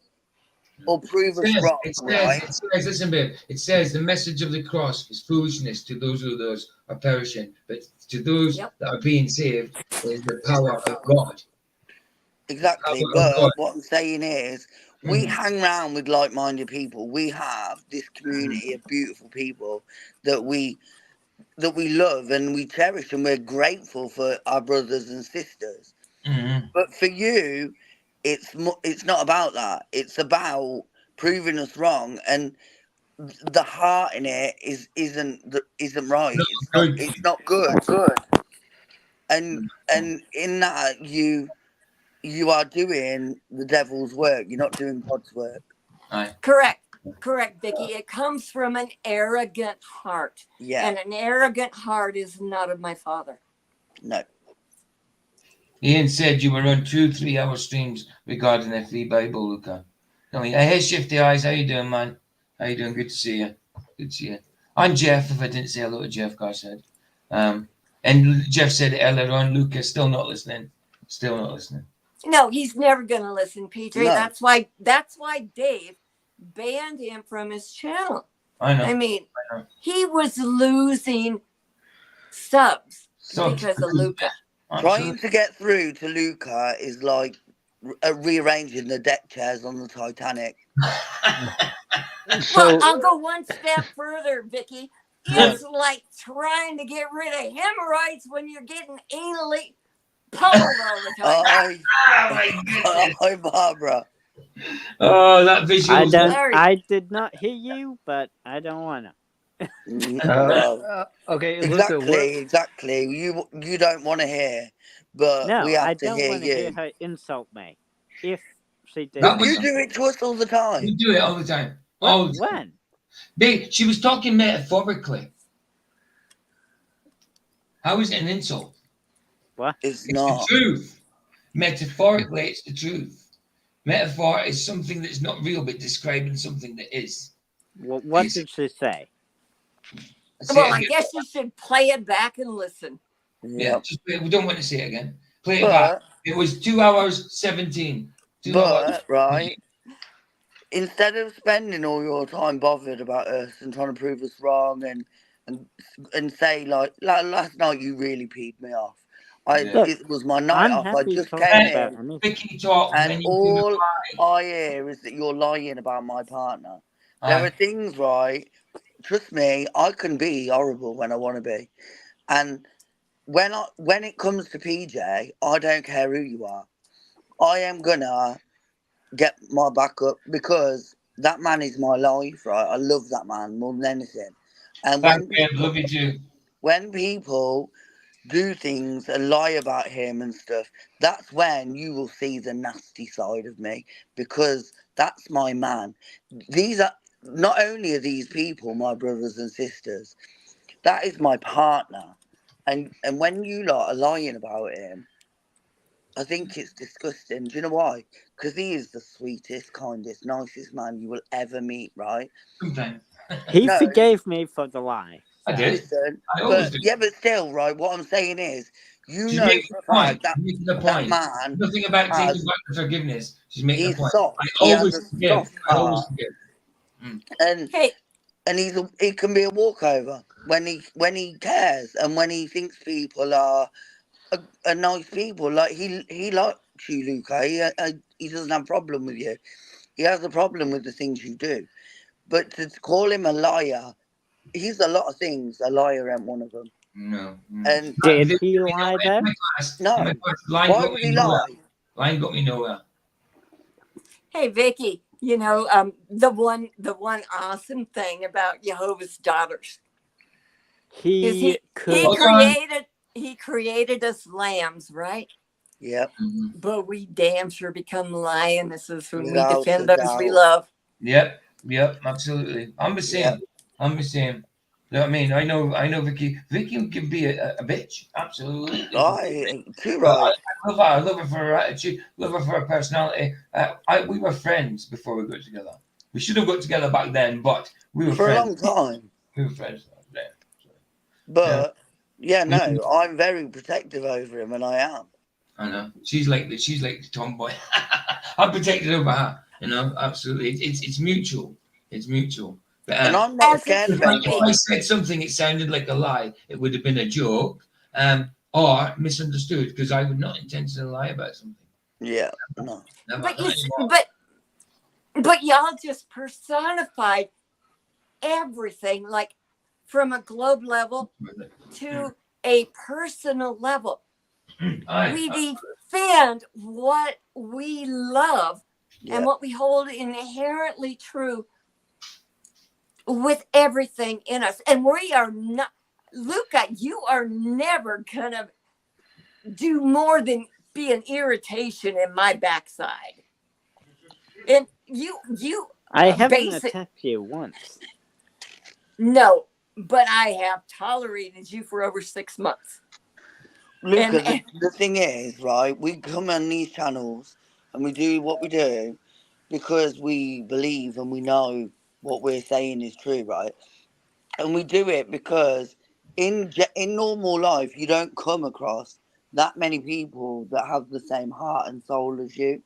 prove us wrong, right? It says, listen, babe, it says the message of the cross is foolishness to those who are perishing, but to those that are being saved is the power of God. Exactly, but what I'm saying is, we hang around with like-minded people. We have this community of beautiful people that we love and we cherish, and we're grateful for our brothers and sisters. But for you, it's not about that. It's about proving us wrong, and the heart in it isn't right. It's not good. And in that you are doing the devil's work. You're not doing God's work. Correct, Vicky. It comes from an arrogant heart. Yeah. And an arrogant heart is not of my Father. No. Ian said you were on 2 3-hour streams regarding the free Bible, Luca. Hey, Shifty Eyes, how you doing, man? How you doing? Good to see you. Good to see you. I'm Jeff, if I didn't say hello to Jeff, God said. And Jeff said earlier on, Luca, still not listening. Still not listening. No, he's never going to listen, PJ. No. That's why Dave banned him from his channel. I know. I mean, he was losing subs because of Luca. Trying to get through to Luca is like rearranging the deck chairs on the Titanic. Well, I'll go one step further, Vicky. It's like trying to get rid of hemorrhoids when you're getting anally pummeled all the time. Hi, Barbara. Oh, that visual. I did not hear you, but I don't want to. Okay, exactly. You don't want to hear, but no, we have I to don't hear want to you. hear her insult me. If she did, you do it to us all the time. You do it all the time. When? She was talking metaphorically. How is it an insult? What? It's not the truth. Metaphorically, it's the truth. Metaphor is something that's not real, but describing something that is. What did she say? Well, I guess you should play it back and listen. Yeah, we don't want to say it again. Play it back. It was 2 hours 17. Right. Instead of spending all your time bothered about us and trying to prove us wrong and say like last night you really peed me off. It was my night off. I just came in, and all I hear is that you're lying about my partner. There are things, right? Trust me, I can be horrible when I want to be, and when it comes to PJ, I don't care who you are. I am gonna get my back up because that man is my life, right? I love that man more than anything. And love you too. When people do things and lie about him and stuff, that's when you will see the nasty side of me, because that's my man. These are not only are these people my brothers and sisters, that is my partner. And when you lot are lying about him, I think it's disgusting. Do you know why? Because he is the sweetest, kindest, nicest man you will ever meet, right? Sometimes. He forgave me for the lie. I did. Listen, but still, right, what I'm saying is, She's making for a fact that man... Nothing about taking back the forgiveness. She's making a point. Soft. I always forgive. And he can be a walkover when he cares and when he thinks people are nice people. Like he likes you, Luca. He doesn't have a problem with you. He has a problem with the things you do. But to call him a liar, he's a lot of things. A liar ain't one of them. No. And did he lie then? No. Why would he lie? Line got me nowhere. Hey, Vicky, the one awesome thing about Jehovah's Daughters is He he created us lambs, right? Yep. But we damn sure become lionesses when Without we defend a those we doubt. love. Yep, absolutely. I'm the same. I'm the same. You know what I mean? I know Vicky. Vicky can be a bitch. Absolutely. Right. Too right. I love her for her attitude. Love her for her personality. We were friends before we got together. We should have got together back then, but we were for friends. a long time. We were friends then. But no, I'm very protective over him, and I am. I know. She's like the tomboy. I'm protected over her. Absolutely. It's mutual. It's mutual. But, and I'm not scared of anyone. If I said something, it sounded like a lie. It would have been a joke, or misunderstood, because I would not intentionally lie about something. Yeah. No. But y'all just personified everything, like from a globe level to a personal level. We defend what we love and what we hold inherently true with everything in us. And we are not, Luca, you are never gonna do more than be an irritation in my backside. And you I haven't attacked you once. No, but I have tolerated you for over 6 months. Luca, the thing is, right, we come on these channels and we do what we do because we believe and we know what we're saying is true, right? And we do it because in normal life, you don't come across that many people that have the same heart and soul as you.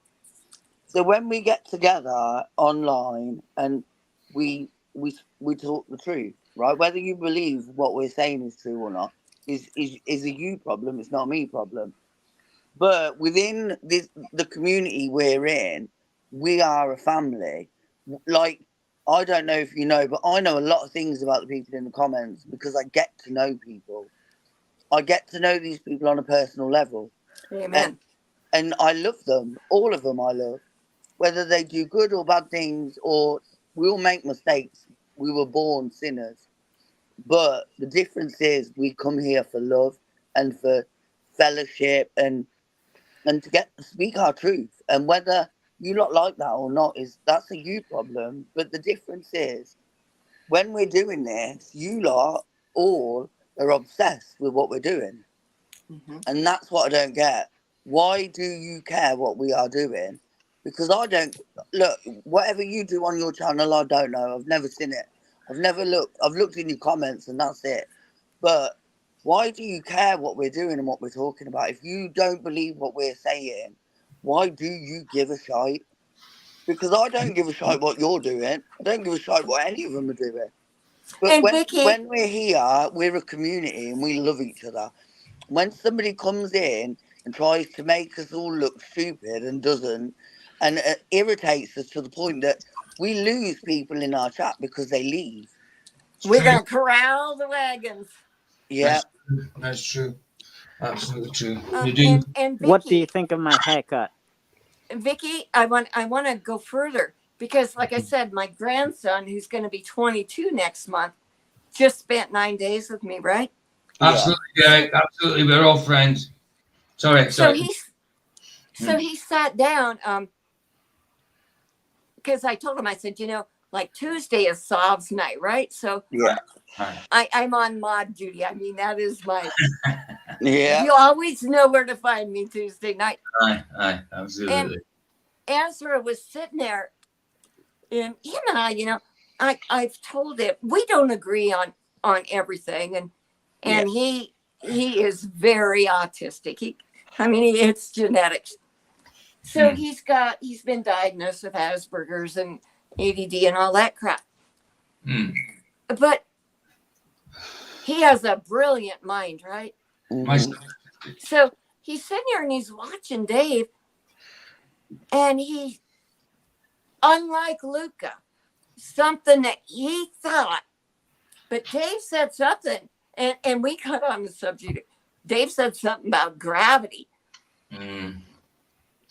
So when we get together online and we talk the truth, right? Whether you believe what we're saying is true or not is a you problem. It's not a me problem. But within the community we're in, we are a family. Like, I don't know if you know, but I know a lot of things about the people in the comments because I get to know people. I get to know these people on a personal level. Amen. And I love them. All of them I love. Whether they do good or bad things, or we all make mistakes. We were born sinners. But the difference is we come here for love and for fellowship and to get to speak our truth. And whether you lot like that or not, that's a you problem. But the difference is when we're doing this, you lot all are obsessed with what we're doing. Mm-hmm. And that's what I don't get. Why do you care what we are doing? Because I don't look, whatever you do on your channel, I don't know. I've never seen it. I've never looked. I've looked in your comments and that's it. But why do you care what we're doing and what we're talking about? If you don't believe what we're saying, why do you give a shite? Because I don't give a shite what you're doing. I don't give a shite what any of them are doing. But when we're here, we're a community and we love each other. When somebody comes in and tries to make us all look stupid and doesn't, and it irritates us to the point that we lose people in our chat because they leave. We're going to corral the wagons. Yeah. That's true. Absolutely true. And Vicky, what do you think of my haircut? Vicky, I want to go further because, like I said, my grandson, who's going to be 22 next month, just spent 9 days with me, right? Absolutely, yeah, absolutely. We're all friends. Sorry. So he sat down because I told him, I said, like Tuesday is Sov's night, right? So I'm on mod duty. I mean, that is my. You always know where to find me Tuesday night. Aye, absolutely. And Ezra was sitting there, and him and I, I've told him we don't agree on everything, and he is very autistic. It's genetics. So he's been diagnosed with Asperger's and ADD and all that crap. But he has a brilliant mind, right? So he's sitting here and he's watching Dave, and he, unlike Luca, something that he thought, but Dave said something, and we got on the subject. Dave said something about gravity.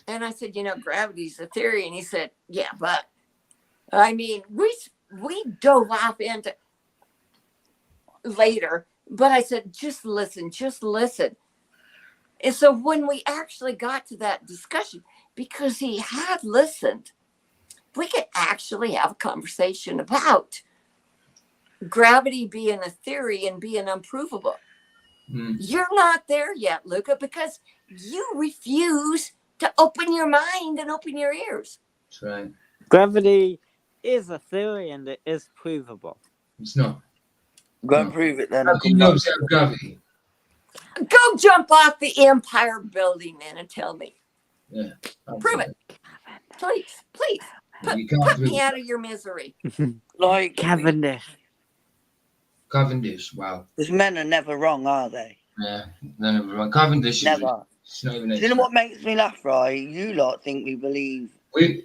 And I said, gravity's a theory. And he said, yeah, but I mean, we dove off into later, but I said, just listen, just listen. And so when we actually got to that discussion, because he had listened, we could actually have a conversation about gravity being a theory and being unprovable. You're not there yet, Luca, because you refuse to open your mind and open your ears. That's right. Gravity is a theory and it is provable. It's not. Go and prove it then. How can you observe gravity? Go jump off the Empire Building then and tell me. Yeah. Prove it. Please, please. Put me out of your misery. Like Cavendish. Cavendish, wow. Because men are never wrong, are they? Yeah, none of it. Cavendish Never. It's not even. Do you know what makes me laugh, right? You lot think we believe.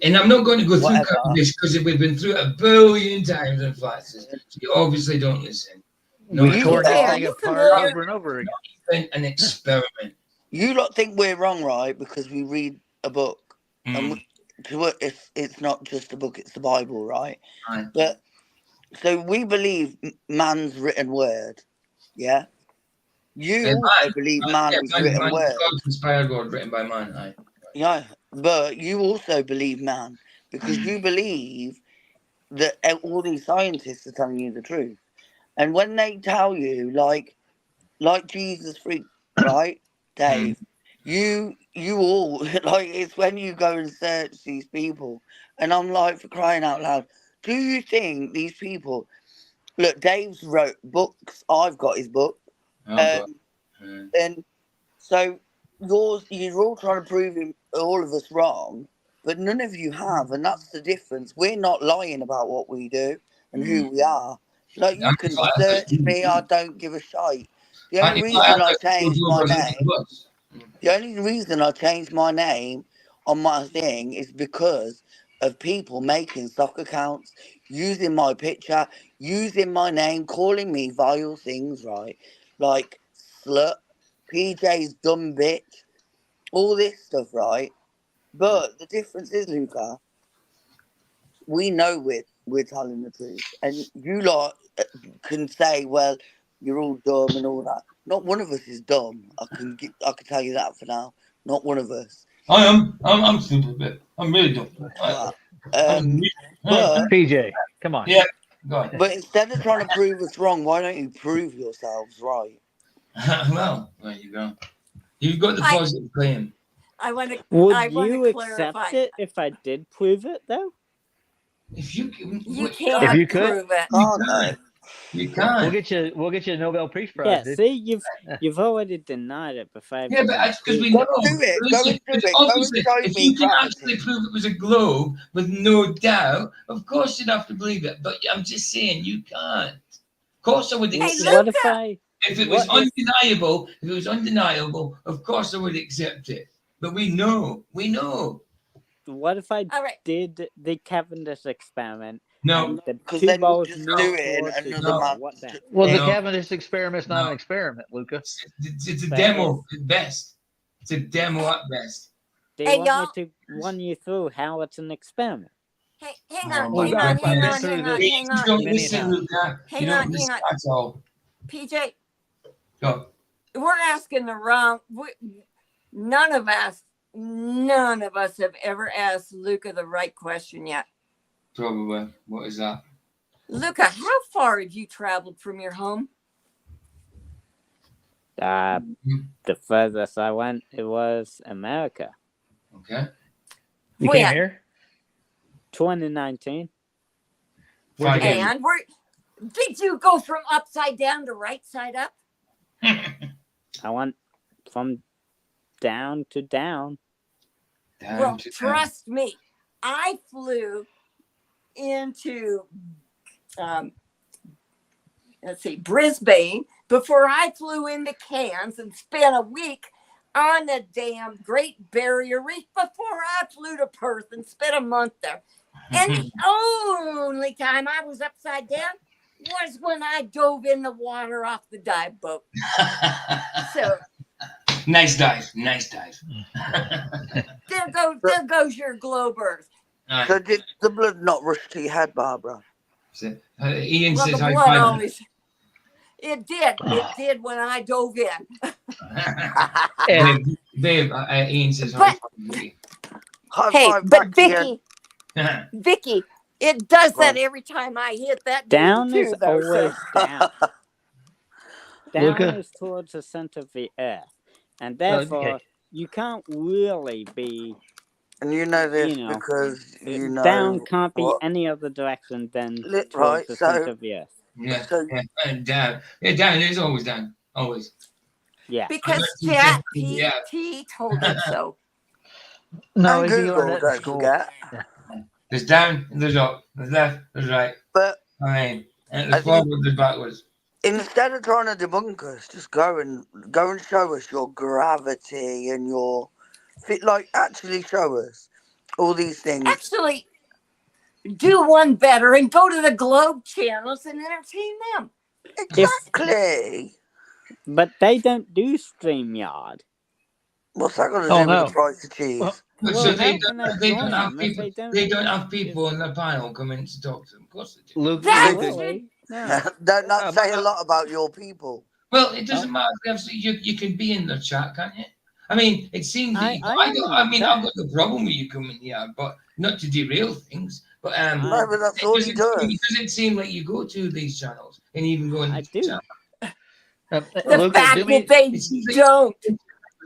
And I'm not going to go through Whatever. Cavendish because we've been through it a billion times in classes. So you obviously don't listen. No, We tore that Yeah, thing you apart familiar- over and over again. Even an experiment. You lot think we're wrong, right? Because we read a book. And it's not just a book, it's the Bible, right? Right. But so we believe man's written word, yeah? You And also believe man is written word. God's inspired word written by man. Aye. Yeah, but you also believe man because you believe that all these scientists are telling you the truth. And when they tell you, like Jesus freak, right, Dave, you all, like, it's when you go and search these people. And I'm like, for crying out loud, do you think these people, look, Dave's wrote books, I've got his book. And so you're all trying to prove all of us wrong, but none of you have, and that's the difference. We're not lying about what we do and who we are. Like, you can search me, I don't give a shite. The only reason I changed my name, on my thing is because of people making stock accounts, using my picture, using my name, calling me vile things, right? Like slut, PJ's dumb bitch, all this stuff, right? But the difference is, Luca, we know we're telling the truth, and you lot can say, "Well, you're all dumb and all that." Not one of us is dumb. I can tell you that for now. Not one of us. I am. I'm stupid. I'm really dumb. But PJ, come on. Yeah. Go on. But instead of trying to prove us wrong, why don't you prove yourselves right? Well, there you go. You've got the positive claim. Would you accept it if I did prove it, though? If you can't if you could, prove it. You can't. We'll get you a Nobel Peace Prize. Yeah, dude. see, you've already denied it before. Yeah, but that's because we Go know. and do it. Listen, Go and do it. obviously, Go and show if me you can gravity. actually prove it was a globe with no doubt, of course you'd have to believe it. But I'm just saying, you can't. Of course I would accept What it. if I? If it was undeniable, of course I would accept it. But we know. What if I did the Cavendish experiment? No, because then you'll just do it and another man. Well, the Cavendish experiment's not an experiment, Luca. It's a demo at best. It's a demo at best. Do you want me to run you through how it's an experiment? Hey, hang on. You don't listen, Luca. You don't listen at all. PJ, Go. we're asking the wrong. None of us have ever asked Luca the right question yet. Probably. What is that? Luca, how far have you traveled from your home? The furthest I went, it was America. Okay. You came here? 2019. And did you go from upside down to right side up? I went from down to down. Well, trust me, I flew into Brisbane before I flew into Cairns and spent a week on the damn Great Barrier Reef before I flew to Perth and spent a month there. And the only time I was upside down was when I dove in the water off the dive boat. So nice dive. there goes your globe Earth. So did the blood not rush to your head, Barbara? So, Ian Well, says the high blood five. always. It did. It did when I dove in. Babe, Ian says But- Hey, but Vicky, it does that every time I hit that Down too, is though, always down. Down Luca? is towards the center of the earth, and therefore you can't really be. And you know this You know, because you know down can't be what- any other direction than right, towards the so- center of the earth. Yeah, So- and down. Yeah, down. It is always down. Always. Yeah. because Yeah. ChatGPT told it so. No, and you learn Google, that in don't school. forget. There's down, there's up, there's left, there's right. But I mean, and I there's think- forward, there's backwards. instead of trying to debunk us, just go and show us your gravity and your like actually show us all these things. Actually, do one better and go to the Globe channels and entertain them. Exactly. But they don't do StreamYard. What's that got to Oh, do no. with the price of cheese? Well, So how they can don't, they they don't join have them if people. they They don't- don't have people in the panel come in to talk to them. Of course they do. Luke, That's Luke, Really? No. Don't that say a lot about your people? Well, it doesn't matter. You can be in the chat, can't you? I mean, it seems that I mean, know I've got no problem with you coming here, but not to derail things. But No, but that's all he does. It doesn't seem like you go to these channels and even go in I the do. chat. The Luca, fact do me, that they It seems like- don't,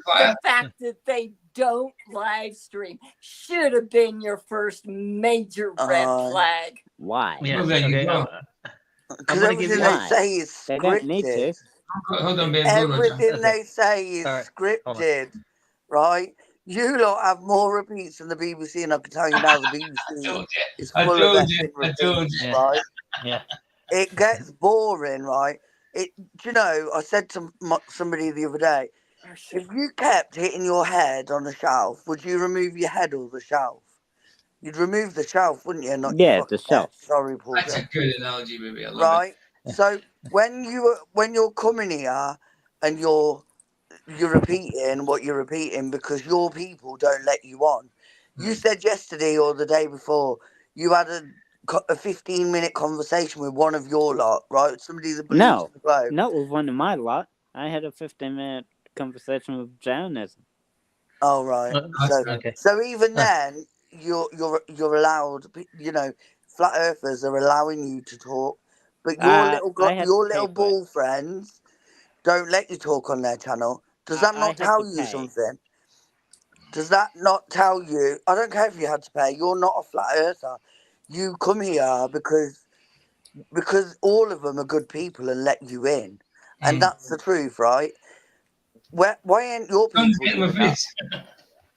Fire. the fact that they don't live stream should have been your first major red flag. Why? yeah, Well, there you okay, go. Because gonna give everything you- they Why? say is They don't need to. scripted. Hold on, babe. Hold on. Everything they say is All right, hold on. scripted, right? You lot have more repeats than the BBC, and I can tell you now the I BBC told you. is I full of told you. effing I told repeats, you. right? Yeah. It gets boring, right? Do you know, I said to somebody the other day, if you kept hitting your head on the shelf, would you remove your head or the shelf? You'd remove the shelf, wouldn't you? Not your Yeah, fucking the shelf. head. Sorry, Paul. That's a good analogy, baby. I love Right? So when you're coming here and you're repeating what you're repeating because your people don't let you on. You said yesterday or the day before you had a 15-minute conversation with one of your lot, right? Somebody that believes No, in the globe. not with one of my lot. I had a 15-minute conversation with Jainism. Oh right. So Okay. so even then you're allowed. You know, flat earthers are allowing you to talk, but your I had your to pay little for bull friends don't let you talk on their channel. Does that I not had tell to you pay. something? Does that not tell you? I don't care if you had to pay. You're not a flat earther. You come here because all of them are good people and let you in, and that's the truth, right? Why ain't your people doing that?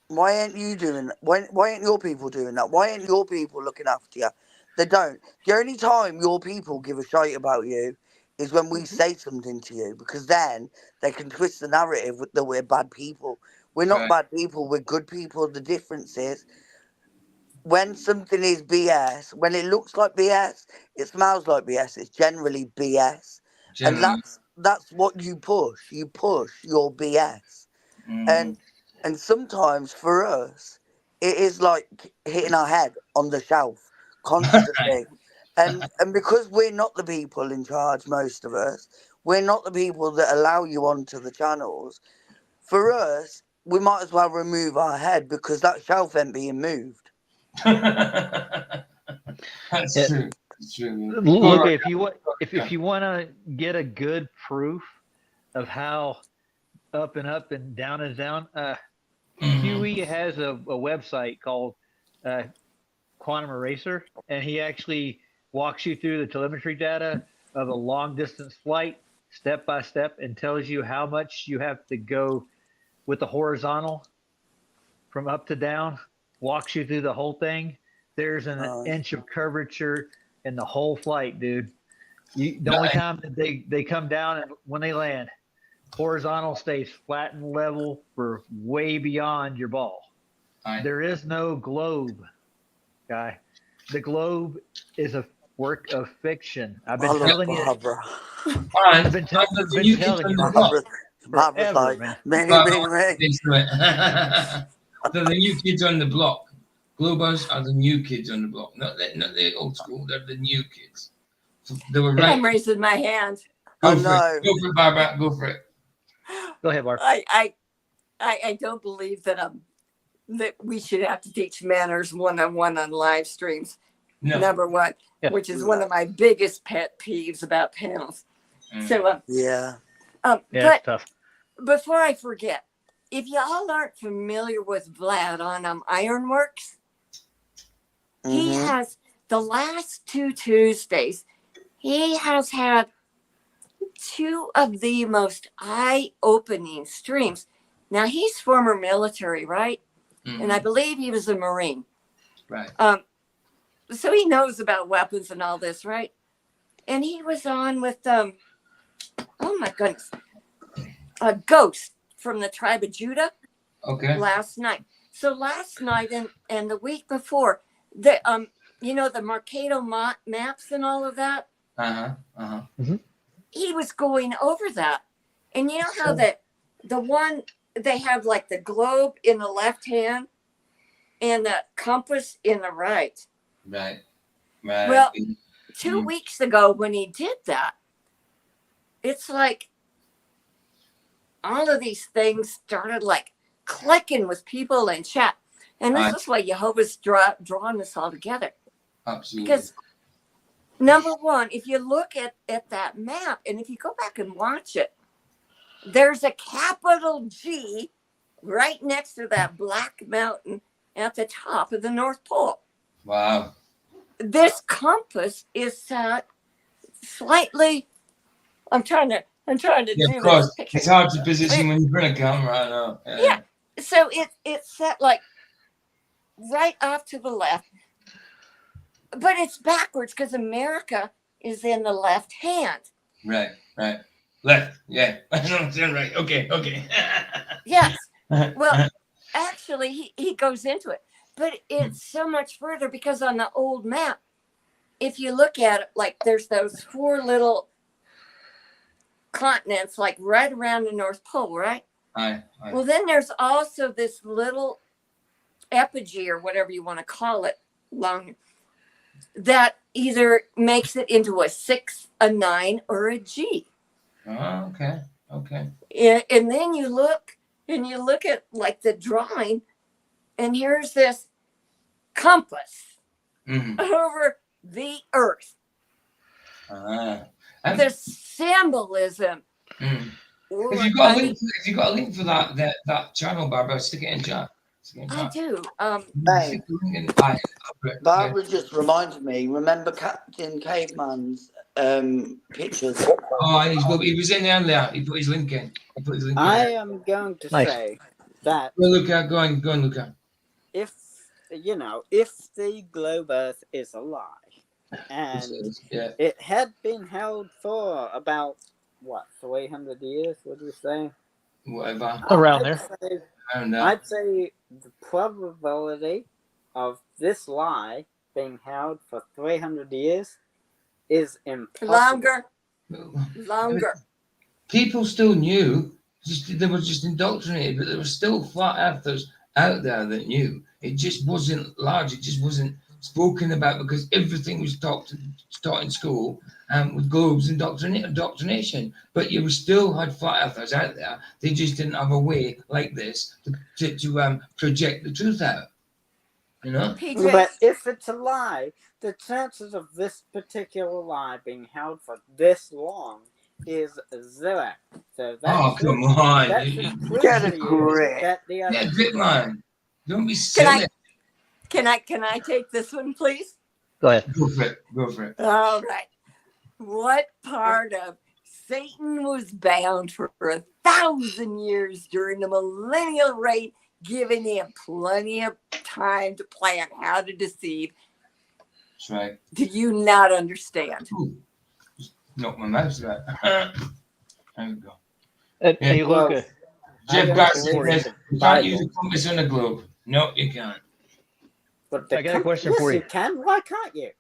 Why ain't you doing that? Why ain't your people doing that? Why ain't your people looking after you? They don't. The only time your people give a shite about you is when we say something to you, because then they can twist the narrative that we're bad people. We're not bad people, we're good people. The difference is when something is BS, when it looks like BS, it smells like BS, it's generally BS. And that's what you push. You push your BS. And sometimes for us, it is like hitting our head on the shelf constantly. and because we're not the people in charge, most of us, we're not the people that allow you onto the channels. For us, we might as well remove our head because that shelf ain't being moved. That's true. That's true. Look, if you want to get a good proof of how up and down is down, Huey has a website called Quantum Eraser, and he actually walks you through the telemetry data of a long distance flight step by step and tells you how much you have to go with the horizontal from up to down, walks you through the whole thing. There's an inch of curvature in the whole flight, dude. The only time that they come down and when they land, horizontal stays flat and level for way beyond your ball. There is no globe, guy. The globe is a work of fiction. I've been telling you. I've been telling you. Barbara's like, So the new kids on the block Globers are the new kids on the block, not the old school. They're the new kids. So they were right. I'm raising my hand. Go for it. Go for it, Barbara. Go for it. Go ahead, Barb. I don't believe that that we should have to teach manners one-on-one on live streams. No. Number one, which is one of my biggest pet peeves about panels. So but tough. Before I forget, if y'all aren't familiar with Vlad on Ironworks, he has the last 2 Tuesdays, he has had 2 of the most eye-opening streams. Now he's former military, right? And I believe he was a Marine. Right. So he knows about weapons and all this, right? And he was on with oh my goodness, a Ghost from the tribe of Judah. Okay. Last night. So last night and the week before, the the Mercado maps and all of that. He was going over that, and you know how the one they have like the globe in the left hand and the compass in the right. Right. Well, 2 weeks ago when he did that, it's like all of these things started like clicking with people in chat. And this is why Jehovah's drawn this all together. Absolutely. Because number one, if you look at that map, and if you go back and watch it, there's a capital G right next to that black mountain at the top of the North Pole. Wow. This compass is set slightly. I'm trying to do of course. this. It's hard to position when you bring a camera. I know. Yeah. So it's set like right off to the left, but it's backwards because America is in the left hand. Right. Left. Yeah. I know what I'm saying. Right. Okay. Yes. Well, actually, he goes into it, but it's so much further because on the old map, if you look at it, like there's those 4 little continents, like right around the North Pole, right? Aye. Well, then there's also this little epigee or whatever you want to call it, long, that either makes it into a 6, a 9, or a G. Oh, okay. And then you look at like the drawing, and here's this compass over the earth. The symbolism. If you got a link for that channel, Barbara, stick it in chat. I do. Barbara just reminded me. Remember Captain Caveman's pictures? Oh, and he was in there earlier. He put his link in. I am going to say that. Well, Luca, go on, Luca. If the globe Earth is a lie, and it had been held for about 300 years, would you say? Whatever. Around there. I don't know. I'd say the probability of this lie being held for 300 years is impossible. Longer. People still knew. They were just indoctrinated, but there were still flat earthers out there that knew. It just wasn't large. It just wasn't spoken about because everything was taught in school with globes and indoctrination. But you still had flat earthers out there. They just didn't have a way like this to project the truth out. You know? But if it's a lie, the chances of this particular lie being held for this long is 0. So that's come on. Get a grip. Yeah, grip, man. Don't be silly. Can I take this one, please? Go ahead. Go for it. All right. What part of Satan was bound for 1,000 years during the millennial reign, giving him plenty of time to plan how to deceive? That's right. Do you not understand? Ooh. Just knock my mouse out. There we go. Hey, Luca. Jeff Garcia says, you can't use a compass on a globe. No, you can't. But I got a question for you. You can. Why can't you?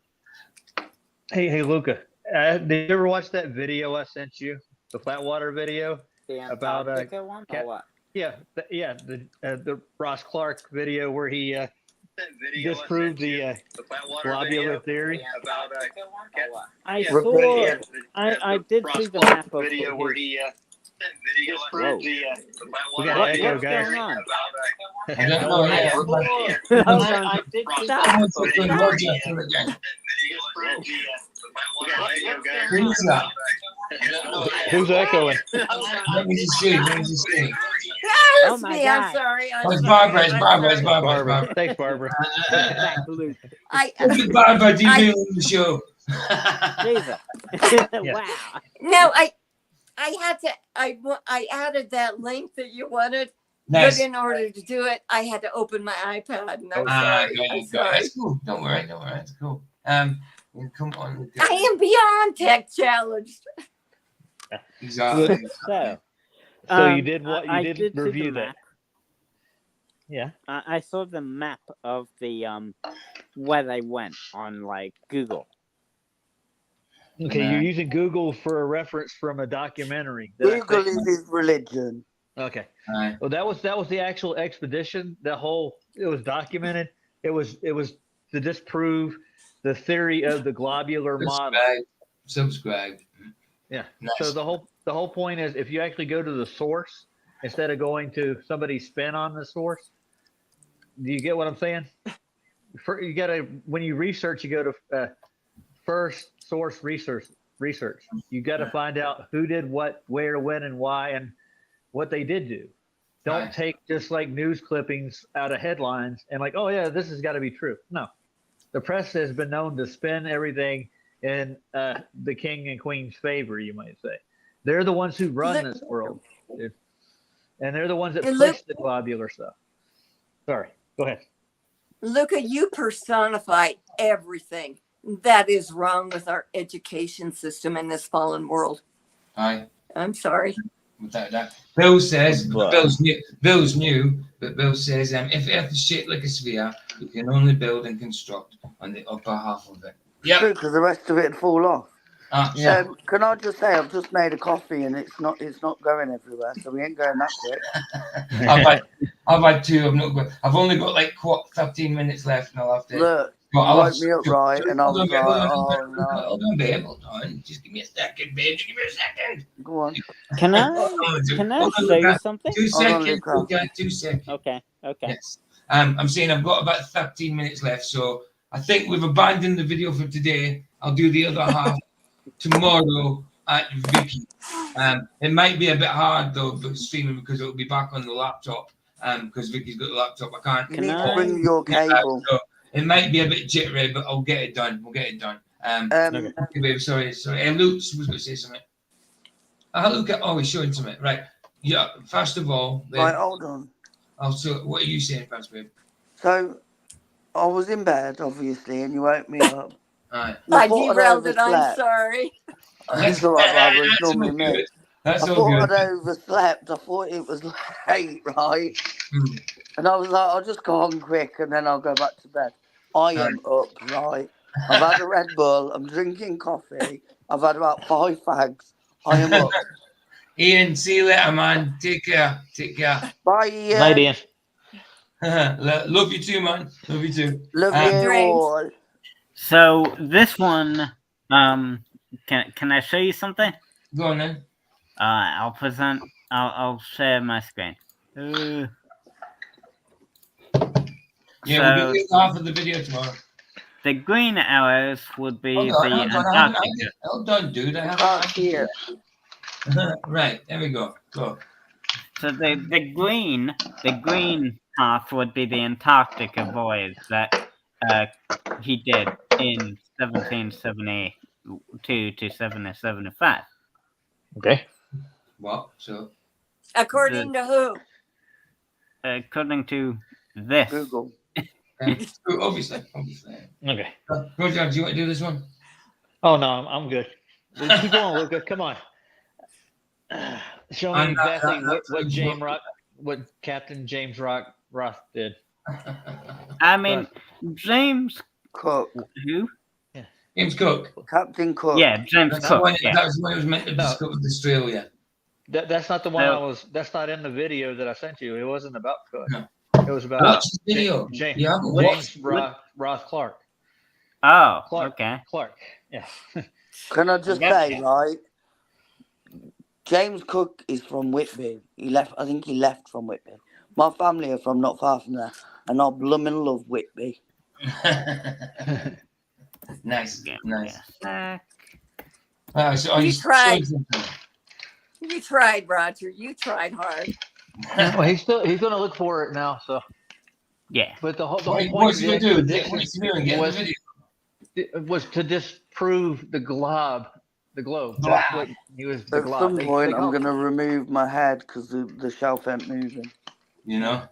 Hey, Luca. Did you ever watch that video I sent you, the Flatwater video? The about one or what? the Ross Clark video where he disproved the globular theory? I saw. I did see the map of video where his. he Whoa. We got an echo, What's guys. going on? I don't know. Yeah, Hold on. Stop. Who's that? Who's echoing? Let me just see. Let me just see. Yeah, Oh it's my me. I'm God. sorry. I'm Oh, it's sorry. Barbara. It's I'm Barbara. It's sorry. Barbara. It's Barbara. Barbara. Thanks, Barbara. Back, Luke. Barbara, do you I- do on the show? Jesus. Wow. No, I added that link that you wanted, Nice. but in order to do it, I had to open my iPad, and I'm Ah, sorry. got I'm you, got it. sorry. That's cool. Don't worry. Don't worry. It's cool. Come on. I am beyond tech challenged. Exactly. So you did what? I You did did see review the that. map. Yeah. I saw the map of the where they went on like Google. Okay, Nah. you're using Google for a reference from a documentary. that I Google think- is his religion. Okay. Aye. Well, that was the actual expedition. It was documented. It was to disprove the theory of the globular model. Subscribe. Yeah. Nice. So the whole point is, if you actually go to the source instead of going to somebody's spin on the source, do you get what I'm saying? You gotta, when you research, you go to first source research. You got to find out who did what, where, when, and why, and what they did do. Don't Right. take just like news clippings out of headlines and like, oh yeah, this has got to be true. No, the press has been known to spin everything in the king and queen's favor, you might say. They're the ones who run this world, dude. And they're the ones that And push the globular stuff. Sorry, go ahead. Luca, you personify everything that is wrong with our education system in this fallen world. Aye. I'm sorry. Without that. Bill says, But- Bill's new, but Bill says, if Earth is shaped like a sphere, you can only build and construct on the upper half of it. True, Yep. because the rest of it would fall off. Yeah. Can I just say, I've just made a coffee and it's not going everywhere, so we ain't going that quick. I've had two. I've only got like 13 minutes left, and I'll have to. Look, But you woke me up right, and I was like, oh no. Hold on, babe. Hold on. Just give me a second, babe. Just give me a second. Go on. Can I Hold on, show you Luca. something? 2 Hold on, seconds. Luca. Okay, 2 seconds. Okay. Yes. I'm saying I've got about 13 minutes left, so I think we've abandoned the video for today. I'll do the other half tomorrow at Vicky. It might be a bit hard though, but streaming because it'll be back on the laptop. Because Vicky's got the laptop. I can't. You Can need I- to bring your cable. So it might be a bit jittery, but I'll get it done. We'll get it done. Okay, babe, sorry. Luke was going to say something. Look at. Oh, he's showing something. Right. Yeah. First of all, babe, Right, hold on. also, what are you saying first, babe? So, I was in bed, obviously, and you woke me up. Alright. I thought I'd derailed it. I'm overslept. sorry. It's all right, Barbara. It's That's all normally me. good. That's I all thought good. I'd overslept. I thought it was late, right? Hmm. And I was like, I'll just go on quick and then I'll go back to bed. I am up, right? I've had a Red Bull. I'm drinking coffee. I've had about 5 fags. I am up. Ian, see you later, man. Take care. Take care. Bye, Ian. Night, Ian. Love you too, man. Love you too. Love you Dreams. all. So this one, can I show you something? Go on then. I'll present. I'll share my screen. Yeah, we'll So- do half of the video tomorrow. The green arrows would be Hold the on, Antarctica. hold on, dude. I Can't haven't. see it. Right, there we go. Go. So the green path would be the Antarctica voyage that he did in 1772 to 1775. Okay. What? So, According to who? According to this. Google. obviously. Okay. Roger, do you want to do this one? Oh no, I'm good. Keep going, Luca. Come on. Show me I'm not- exactly not- what Captain James Roth did. I mean, James Cook. who? James Cook. Captain Cook. Yeah, James That's Cook. when, Yeah. That was when it was meant to No. discover Australia. That's not the one No. that's not in the video that I sent you. It wasn't about Cook. No. It was about Watch the video. James, You haven't watched James Roth Clark. Oh, Clark. okay. Clark. Yeah. Can I just say, right? James Cook is from Whitby. I think he left from Whitby. My family are from not far from there, and I blooming love Whitby. Nice, nice. You tried. You tried, Roger. You tried hard. Well, he's going to look for it now. So yeah. But the whole What's point he of gonna do? the What's he doing? Get the video. was to disprove the globe. The globe. Wow. That's what he was. The At globe. some point, I'm going to remove my head because the shelf ain't moving. You know.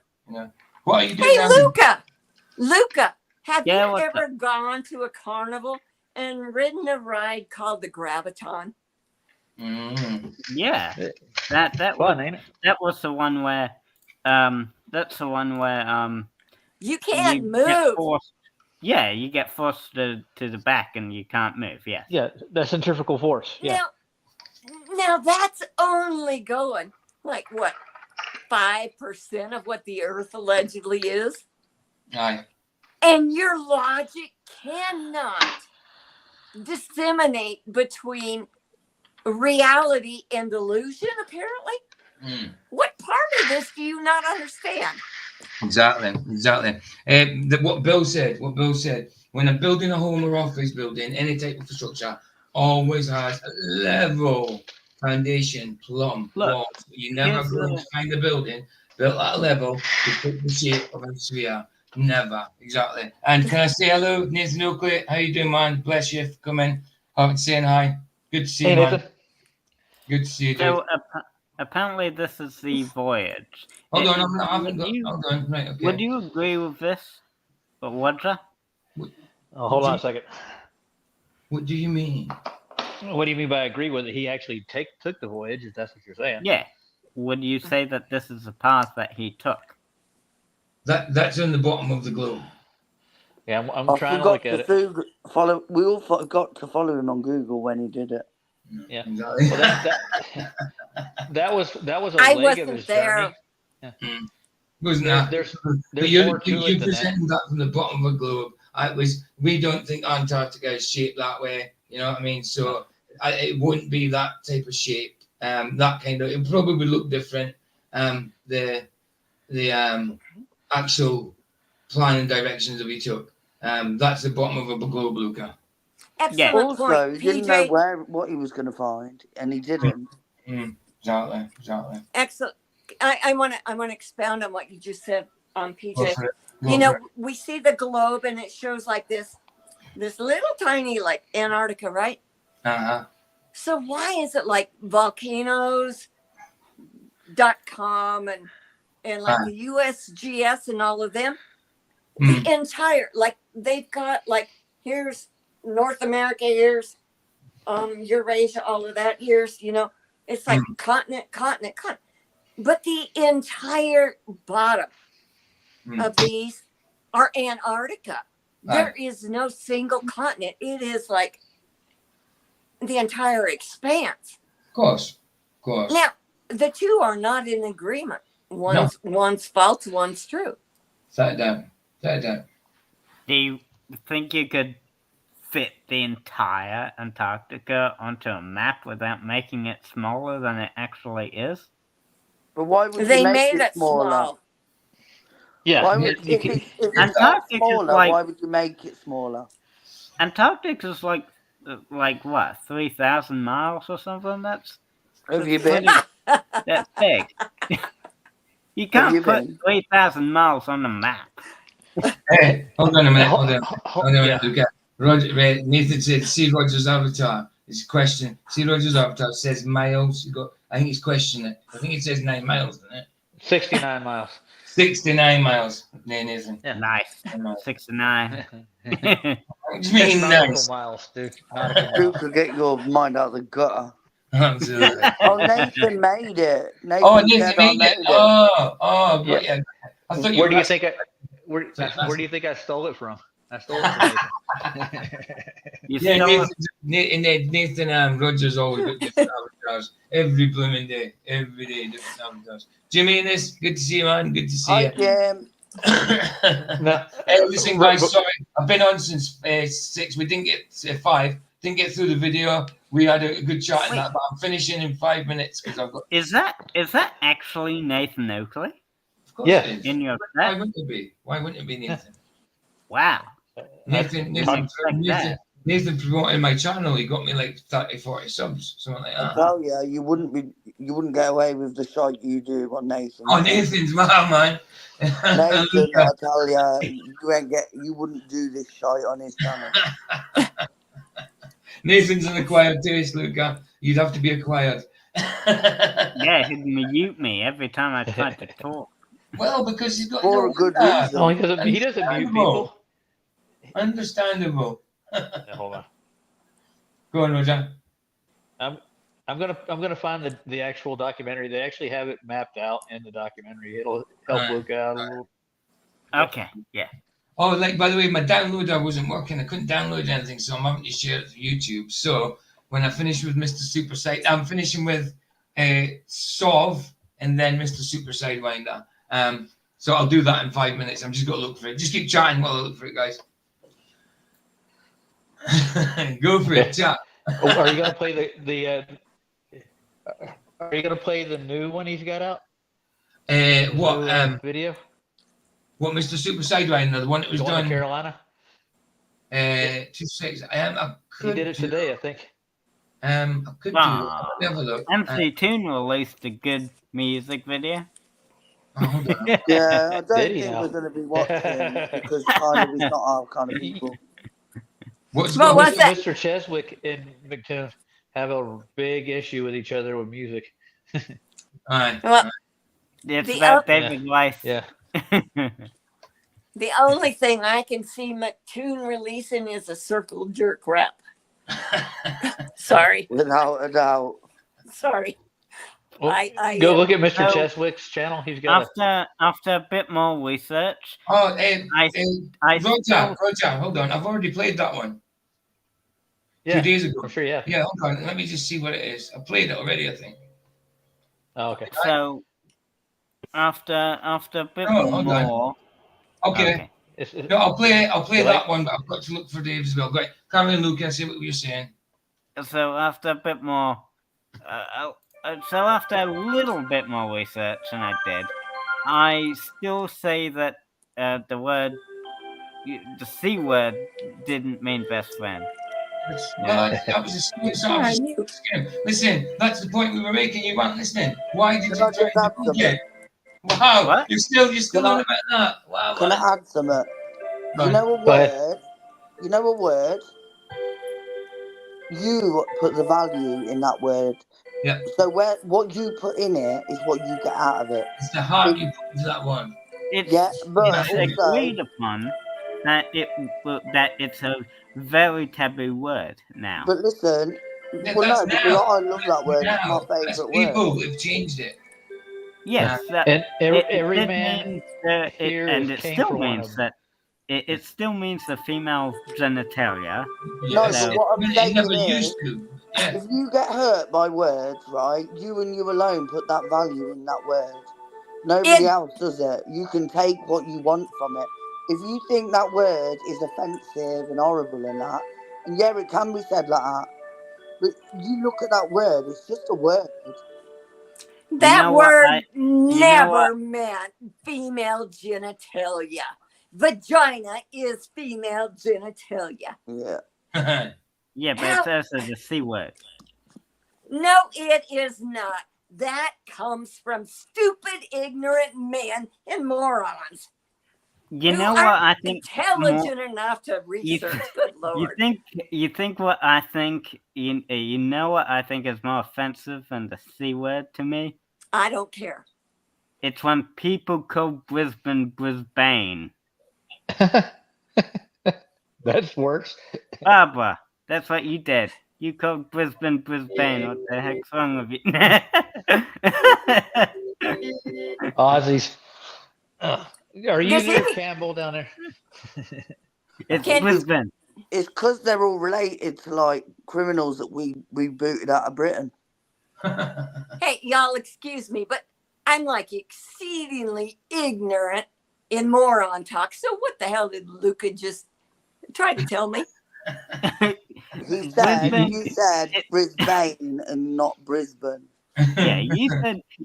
What are you doing Hey, now? Luca, have you what's ever gone to a carnival and ridden a ride called the Graviton? Yeah. That Fun, was, ain't it? that was the one where that's the one where You can't you get move. forced, yeah, you get forced to the back and you can't move. Yeah. Yeah, that centrifugal force. Yeah. Now that's only going like what 5% of what the Earth allegedly is, Aye. and your logic cannot disseminate between reality and illusion. Apparently, what part of this do you not understand? Exactly. What Bill said. When I'm building a home or office building, any type of infrastructure always has a level foundation, plumb walls. You never go and find a building built at a level to put the shape of a sphere. Never. Exactly. And can I say hello, Nathan Oakley? How you doing, man? Bless you for coming. Haven't saying hi. Good to see you, man. Good to see you, dude. So apparently this is the voyage. Hold on, I haven't got. Hold on, right? Okay. Would you agree with this, Roger? Oh, hold on a second. What do you mean? What do you mean by agree with it? He actually took the voyage, if that's what you're saying. Yeah. Would you say that this is the path that he took? That's on the bottom of the globe. Yeah, I'm trying to look at it. We all forgot to follow him on Google when he did it. Yeah. Exactly. Well, that was a I leg of wasn't his there. journey. Yeah. Wasn't that? There's you're more to it than presenting that from the bottom of a globe. We don't think Antarctica is shaped that way. You know what I mean? So it wouldn't be that type of shape. That kind of, it probably would look different. The actual plan and directions that we took. That's the bottom of a globe, Luca. Excellent Also, point, he didn't PJ. know what he was going to find, and he didn't. Exactly. Excellent. I want to expound on what you just said, PJ. Go for it. We see the globe, and it shows like this little tiny like Antarctica, right? So why is it like volcanoes.com and like the USGS and all of them? The entire, like, they've got like, here's North America, here's Eurasia, all of that, here's, it's like continent. But the entire bottom of these are Antarctica. There is no single continent. It is like the entire expanse. Of course. Now, the two are not in agreement. One's false, one's true. Set it down. Do you think you could fit the entire Antarctica onto a map without making it smaller than it actually is? But why would They you make made it smaller? small. Yeah. Why would, if it's Antarctica smaller, is like, why would you make it smaller? Antarctica is like what, 3,000 miles or something? That's Have you been? that's big. You can't put 3,000 miles on the map. Hey, hold on a minute. Hold on a minute. Okay. Roger, Nathan said, see Roger's avatar. It's a question. See Roger's avatar says miles. I think he's questioning it. I think it says 9 miles, doesn't it? 69 miles. 69 miles. Nathan. Yeah. Nice. 69. What do you mean nice? Miles, dude. You could get your mind out of the gutter. Absolutely. Nathan made it. Nathan made it. Oh, yeah. Yeah. I thought Where do you think I stole it from? I stole it from Nathan. Nathan Rogers always got different avatars. Every blooming day. Every day, different avatars. Jimmy, this good to see you, man. Good to see you. Jim. No. Hey, listen, guys, sorry. I've been on since 6. We didn't get 5. Didn't get through the video. We had a good chat in that, but I'm finishing in 5 minutes because I've got. Is that actually Nathan Oakley? Of course Yeah. it is. In your Why set? wouldn't it be? Why wouldn't it be Nathan? Wow. Nathan promoted my channel. He got me like 30, 40 subs, something like I that. tell you, you wouldn't get away with the shot you do on Nathan. Oh, Nathan's man. Nathan, I tell you, you wouldn't do this shot on his channel. Nathan's an acquired taste, Luca. You'd have to be acquired. Yeah, he'd mute me every time I tried to talk. Well, because he's got For a good reason. Oh, he doesn't mute people. Understandable. Yeah, hold on. Go on, Roger. I'm gonna find the actual documentary. They actually have it mapped out in the documentary. It'll help Luke out a little. Okay, yeah. Oh, like, by the way, my downloader wasn't working. I couldn't download anything, so I'm having to share it to YouTube. So when I finish with Mr. Super Side, I'm finishing with Sov and then Mr. Super Sidewinder. So I'll do that in 5 minutes. I'm just going to look for it. Just keep chatting while I look for it, guys. Go for it, chat. Are you gonna play Are you gonna play the new one he's got out? What video? What, Mr. Super Sidewinder, the one that was done in Carolina? 2 6. I He did it today, I think. I could do it. Let me have a look. MC Toon released a good music video. Hold on. Yeah, I don't Did he think now? we're going to be watching because kind of is not our kind of people. What's that? Mr. Cheswick and McToon have a big issue with each other with music. Alright. Well, It's The about oth- David Weiss. Yeah. the only thing I can see McToon releasing is a circle jerk rap. Sorry. Without a doubt. Sorry. Well, I go look at Mr. So- Cheswick's channel. He's got After a bit more research, Oh, I Roger, still- hold on. I've already played that one yeah, 2 days ago. I'm sure. Yeah. Yeah, hold on. Let me just see what it is. I played it already, I think. Oh, okay. So after a bit Oh, hold on. more. Okay. It's- No, I'll play You that like- one, but I've got to look for Dave as well. Go ahead. Carry on, Luke. I see what you're saying. So after a bit more, so after a little bit more research than I did, I still say that the C word didn't mean best friend. Well, that was a sort of scam. Listen, that's the point we were making. You weren't listening. Why did you Can I try just add to something? get? Wow, What? you're still Can on I- about that. Wow. Can I add something? Go You on. know a Go ahead. word? You know a word? You put the value in that word. Yeah. So what you put in it is what you get out of it. It's the heart you put into that one. It's, Yeah, but it's also, agreed upon that it's a very taboo word now. but listen, Yeah, well, no, that's because now. I love that word. It's Now, my that's favourite word. people have changed it. Yes, that, And every it man means that here and is it came still from one means of that it still means the female genitalia. No, Yes. but what I'm It saying never is, used to. Yeah. if you get hurt by words, right, you and you alone put that value in that word. Nobody else does it. You can take what you want from it. If you think that word is offensive and horrible and that, and yeah, it can be said like that, but you look at that word, it's just a word. That know what? word know never meant female genitalia. Vagina is female genitalia. Yeah. Yeah, but it's also the C word. No, it is not. That comes from stupid, ignorant men and morons. You who know what aren't I think? intelligent enough to research. Good Lord. You think what I think? You know what I think is more offensive than the C word to me? I don't care. It's when people call Brisbane Brisbane. That's worse. Barbara, that's what you did. You called Brisbane Brisbane. What the heck's wrong with you? Aussies. Are you Does near he- Campbell down there? It's Can- Brisbane. It's because they're all related to like criminals that we booted out of Britain. Hey, y'all, excuse me, but I'm like exceedingly ignorant in moron talk. So what the hell did Luca just try to tell me? He said you said Brisbane and not Brisbane. Yeah,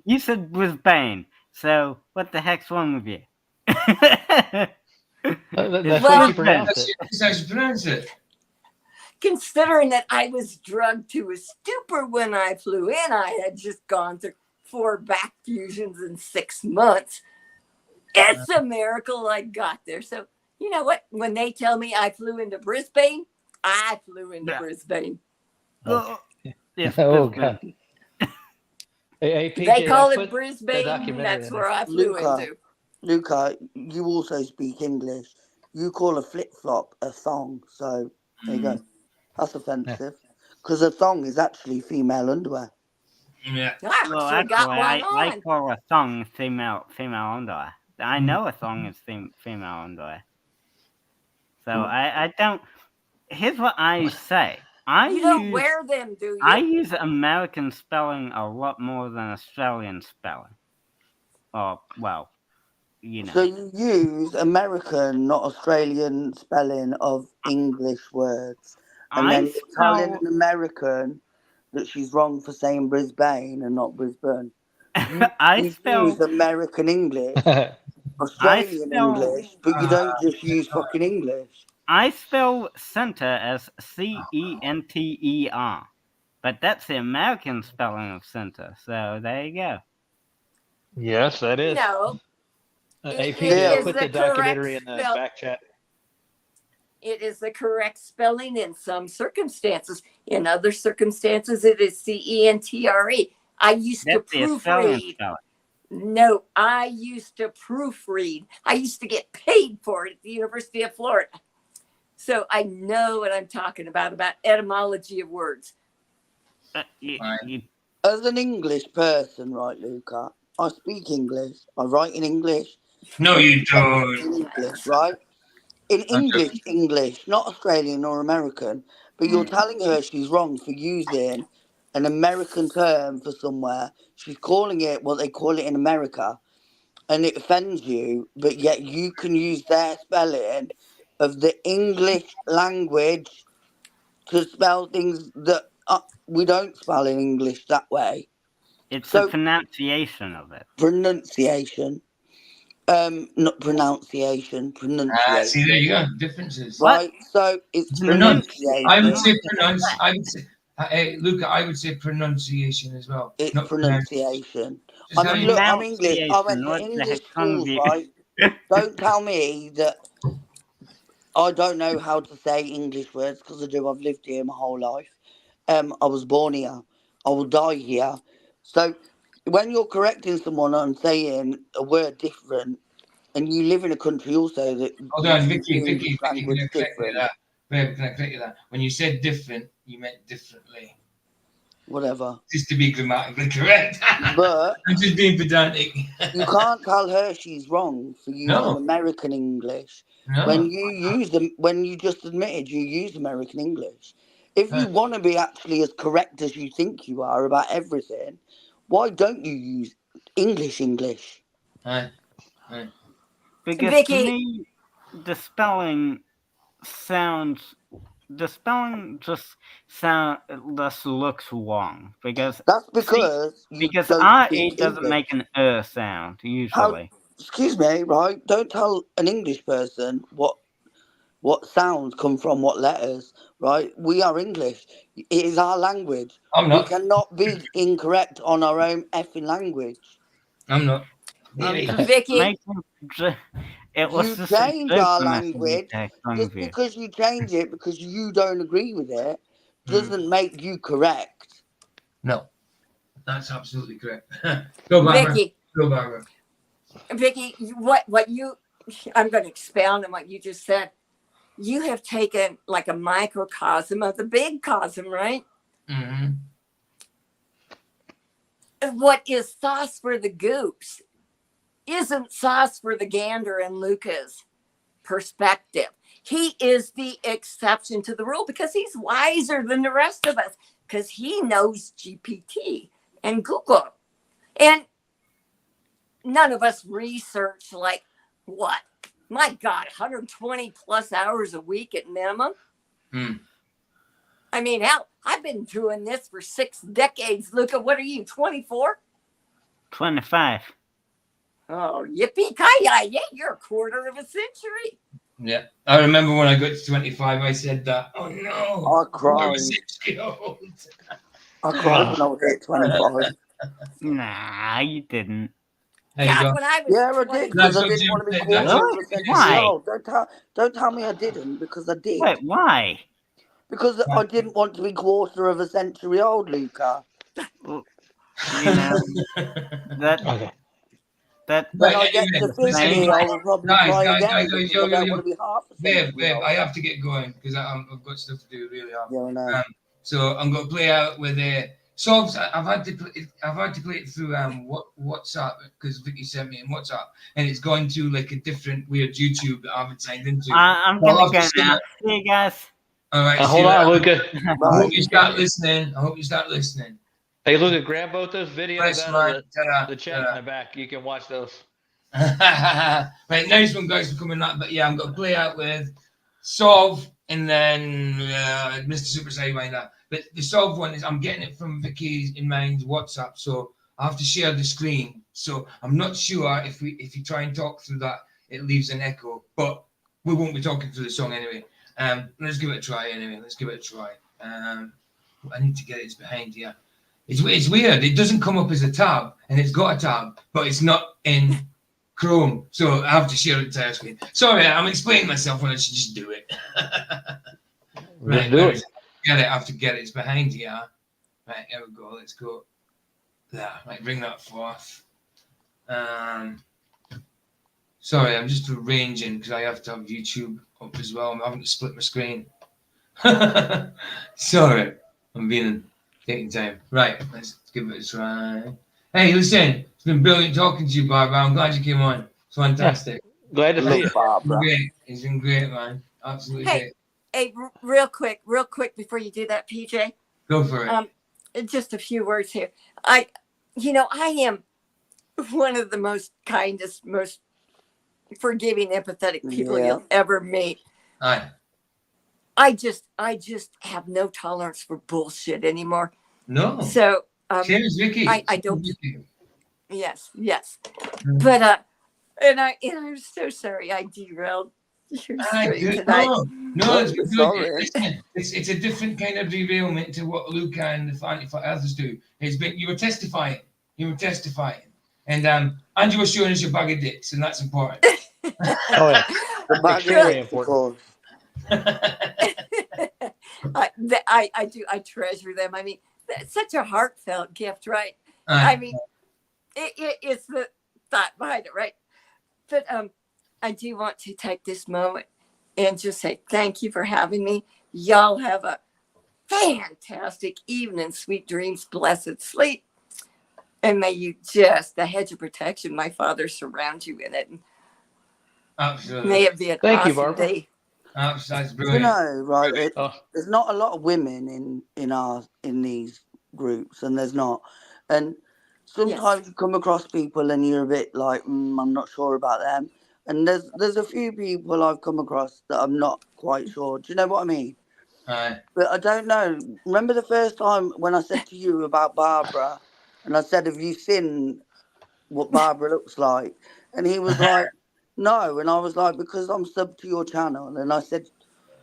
you said Brisbane. So what the heck's wrong with you? That's how you pronounce it. That's how you pronounce it. Considering that I was drugged to a stupor when I flew in, I had just gone through 4 back fusions in 6 months. It's a miracle I got there. So, you know what? When they tell me I flew into Brisbane, I flew into Brisbane. Oh, yes, Oh, Brisbane. God. Hey, PJ, They call put it the Brisbane. documentary That's in where there. I flew into. Luca, you also speak English. You call a flip-flop a thong, so there you go. That's offensive. Because a thong is actually female underwear. Yeah. Well, I got actually, one I on. call a thong female underwear. I know a thong is female underwear. So I don't. Here's what I say. You don't wear them, do you? I use American spelling a lot more than Australian spelling. Or, well, you know. So you use American, not Australian spelling of English words. And then you're telling an American that she's wrong for saying Brisbane and not Brisbane. You use American English, Australian English, but you don't just use fucking English. I spell center as C-E-N-T-E-R. But that's the American spelling of center. So there you go. Yes, that is. No. AP, is put the the documentary in correct the spell- back chat. It is the correct spelling in some circumstances. In other circumstances, it is C-E-N-T-R-E. I used to That's the Australian proofread. spelling. No, I used to proofread. I used to get paid for it at the University of Florida. So I know what I'm talking about etymology of words. As an English person, right, Luca, I speak English. I write in English. No, you don't. In English, right? In English, not Australian or American, but you're telling her she's wrong for using an American term for somewhere. She's calling it what they call it in America, and it offends you, but yet you can use their spelling of the English language to spell things that we don't spell in English that way. It's the pronunciation of it. Pronunciation. Not pronunciation. Pronunciation. See, there you go. Differences. Right. So it's pronunciation. I would say pronounce. I would say, Luca. I would say pronunciation as well. It's not pronunciation. Just I mean, look, I'm English. I went to English schools, right? Don't tell me that I don't know how to say English words, because I do. I've lived here my whole life. I was born here. I will die here. So when you're correcting someone on saying a word different, and you live in a country also that hold on, Vicky, language can I correct you different. that? Babe, can I correct you that? When you said different, you meant differently. Whatever. Just to be grammatically correct. But I'm just being pedantic. You can't tell her she's wrong for using American English. No. When you use them, when you just admitted you use American English. If you want to be actually as correct as you think you are about everything, why don't you use English? Because Vicky, to me, the spelling just looks wrong. Because that's because RE doesn't make an sound usually. Excuse me, right? Don't tell an English person what sounds come from what letters, right? We are English. It is our language. I'm not. We cannot be incorrect on our own effing language. I'm not. Vicky, You change our language just because you change it because you don't agree with it doesn't make you correct. No, that's absolutely correct. Go, Barbara. Vicky. Go, Barbara. Vicky, I'm going to expound on what you just said. You have taken like a microcosm of the big cosm, right? Mm-hmm. What is sauce for the goose isn't sauce for the gander in Luca's perspective. He is the exception to the rule because he's wiser than the rest of us because he knows GPT and Google. And none of us research like what? My God, 120 plus hours a week at minimum. I mean, hell, I've been doing this for 6 decades. Luca, what are you, 24? 25. Oh, yippee-ki-yay, you're a quarter of a century. Yeah, I remember when I got to 25, I said that. Oh no, I cried. I was 6-year-old. I cried when I was at 25. Nah, you didn't. There you God, go. when I was Yeah, I 20, did because That's I what didn't Jim want to be said. quarter That's of what a century Why? old. Don't tell me I didn't because I did. Wait, why? Because I didn't want to be quarter of a century old, Luca. Well, you know, that Okay. that When Right, I get to anyway, 50, I will probably cry again because yo, I don't yo. want to be half a Babe, century old. I have to get going because I've got stuff to do. Really, Yeah, I know. so I'm going to play out with songs. I've had to play it through WhatsApp because Vicky sent me in WhatsApp, and it's going to like a different weird YouTube that I haven't signed into. I'm So I'll gonna have to go now. start- See you guys. All right, Hold on, Luca. I Bye. hope you start listening. Hey, Luca, grab both those videos Thanks, out man. of Ta-da, the chat in the back. You can watch those. Right, nice one, guys, for coming up. But yeah, I'm going to play out with Solve and then Mr. Super Sidewinder. But the Solve one is I'm getting it from Vicky in Mind's WhatsApp, so I have to share the screen. So I'm not sure if you try and talk through that, it leaves an echo. But we won't be talking through the song anyway. Let's give it a try anyway. I need to get it behind here. It's weird. It doesn't come up as a tab, and it's got a tab, but it's not in Chrome, so I have to share the entire screen. Sorry, I'm explaining myself when I should just do it. Right, do it. I have to get it. It's behind here. Right, here we go. Let's go. There. Right, bring that forth. Sorry, I'm just arranging because I have to have YouTube up as well. I'm having to split my screen. Sorry, I'm taking time. Right, let's give it a try. Hey, listen, it's been brilliant talking to you, Barbara. I'm glad you came on. It's fantastic. Glad to see you. Barbara. Great. It's been great, man. Absolutely great. hey, real quick before you do that, PJ. Go for it. Just a few words here. I am one of the most kindest, most forgiving, empathetic people you'll ever meet. Hi. I just have no tolerance for bullshit anymore. No. So Same as Vicky. I don't. Yes. But and I'm so sorry I derailed your stream tonight. No, it's good. Listen, it's a different kind of derailment to what Luca and the others do. You were testifying, and Andrew was showing us your bag of dicks, and that's important. Oh yeah, extremely important. I treasure them. I mean, it's such a heartfelt gift, right? I mean, it's the thought behind it, right? But I do want to take this moment and just say thank you for having me. Y'all have a fantastic evening, sweet dreams, blessed sleep. And may you the hedge of protection, my Father, surround you in it. Absolutely. May it be an awesome day. That's brilliant. You know, right? There's not a lot of women in these groups, and there's not. And sometimes you come across people, and you're a bit like, I'm not sure about them. And there's a few people I've come across that I'm not quite sure. Do you know what I mean? But I don't know. Remember the first time when I said to you about Barbara, and I said, have you seen what Barbara looks like? And he was like, no. And I was like, because I'm sub to your channel. And I said,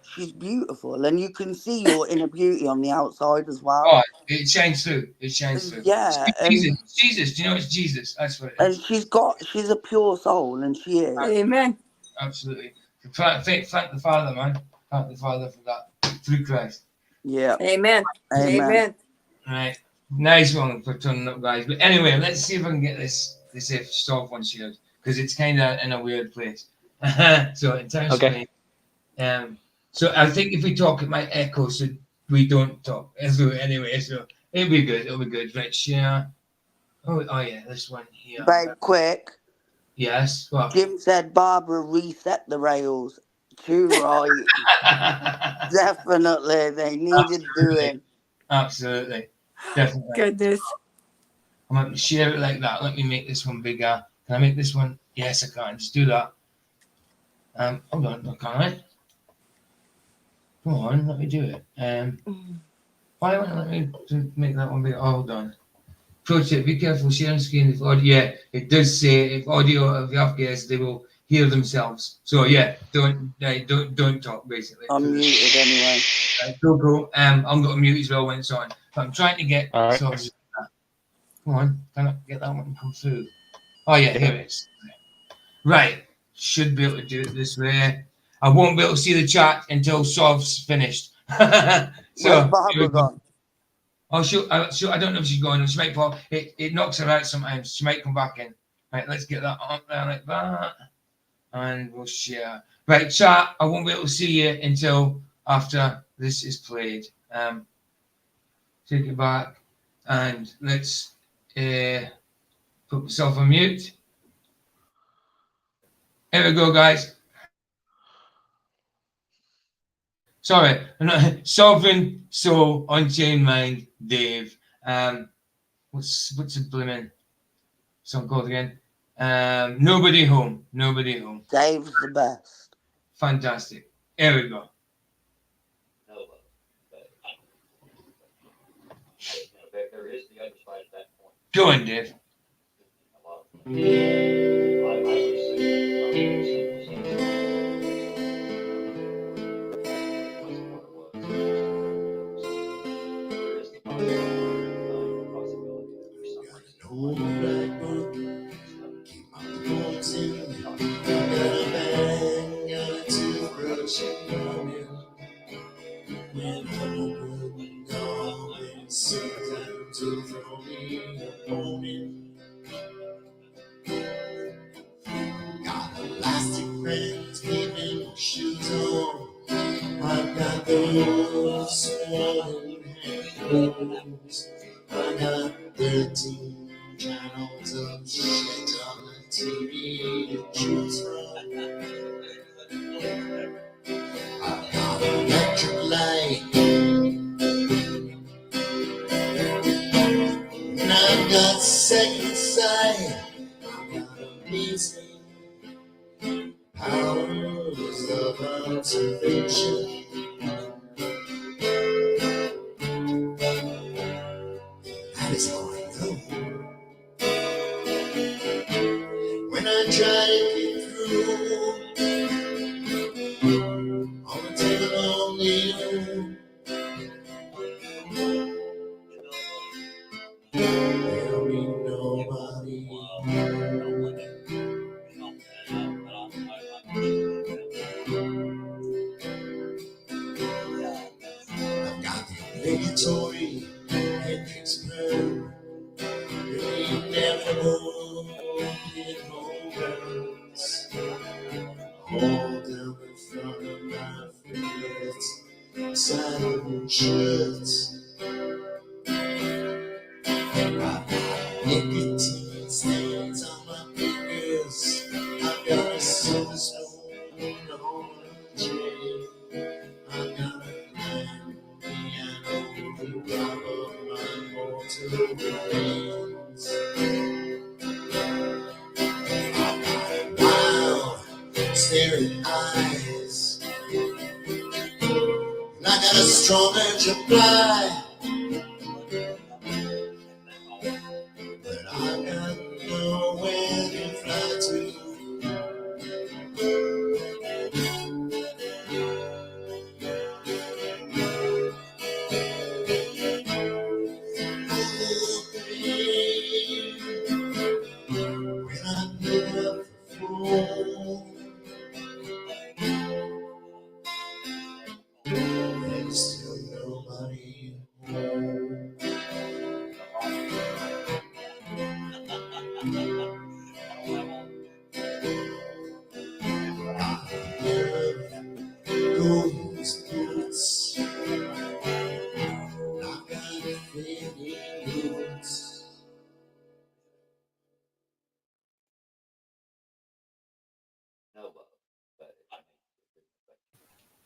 she's beautiful. And you can see your inner beauty on the outside as well. Oh, it shines through. Yeah. Jesus. Do you know it's Jesus? That's what it is. And she's a pure soul, and she is. Amen. Absolutely. Thank the Father, man. Thank the Father for that. Through Christ. Yeah. Amen. Right. Nice one for turning up, guys. But anyway, let's see if I can get this soft one shared, because it's kind of in a weird place. So in terms of so I think if we talk, it might echo, so we don't talk. So anyway, so it'll be good. Right, share. Oh yeah, this one here. Very quick. Yes. What? Jim said Barbara reset the rails. Too right. Definitely, they needed doing. Absolutely. Definitely. Goodness. I'm going to share it like that. Let me make this one bigger. Can I make this one? Yes, I can. Just do that. Hold on, I can't. Come on, let me do it. Why won't it let me to make that one big? Oh, hold on. Pro tip: be careful sharing screen if audio. Yeah, it does say if audio of the guests, they will hear themselves. So yeah, don't talk basically. I'm muted anyway. Cool. I'm got to mute as well when it's on. But I'm trying to get. All right. So come on, can I get that one to come through? Oh yeah, here it is. Right, should be able to do it this way. I won't be able to see the chat until Sov's finished. So Barbara gone? Oh, I don't know if she's going. She might fall. It knocks her out sometimes. She might come back in. Right, let's get that on there like that, and we'll share. Right, chat. I won't be able to see you until after this is played. Take it back, and let's put myself on mute. Here we go, guys. Sorry, Sovereign Soul, Unchained Mind, Dave. What's the blimmin' song called again? Nobody Home. Dave's the best. Fantastic. Here we go. There is the other side at that point. Go on, Dave. Got elastic friends keeping shoes on. I've got those swollen hands. I got 13 channels of shit on the TV to choose from. I've got electric light. And I've got second sight. I've got amazing powers of observation. That is all I know. When I try to get through, on the table only you. There'll be nobody. I've got the obligatory Hendrix burn. Really never get homers. All down the front of my fingers, side of shirts. I've got nicotine stains on my fingers. I've got a silver spoon on a tray. I've got a grand piano to rob up my mortal remains. I've got wild, staring eyes. And I got a strong urge to fly. But I got nowhere to fly to. When I pick up the phone, there's still nobody home. Those boots, I got fading boots.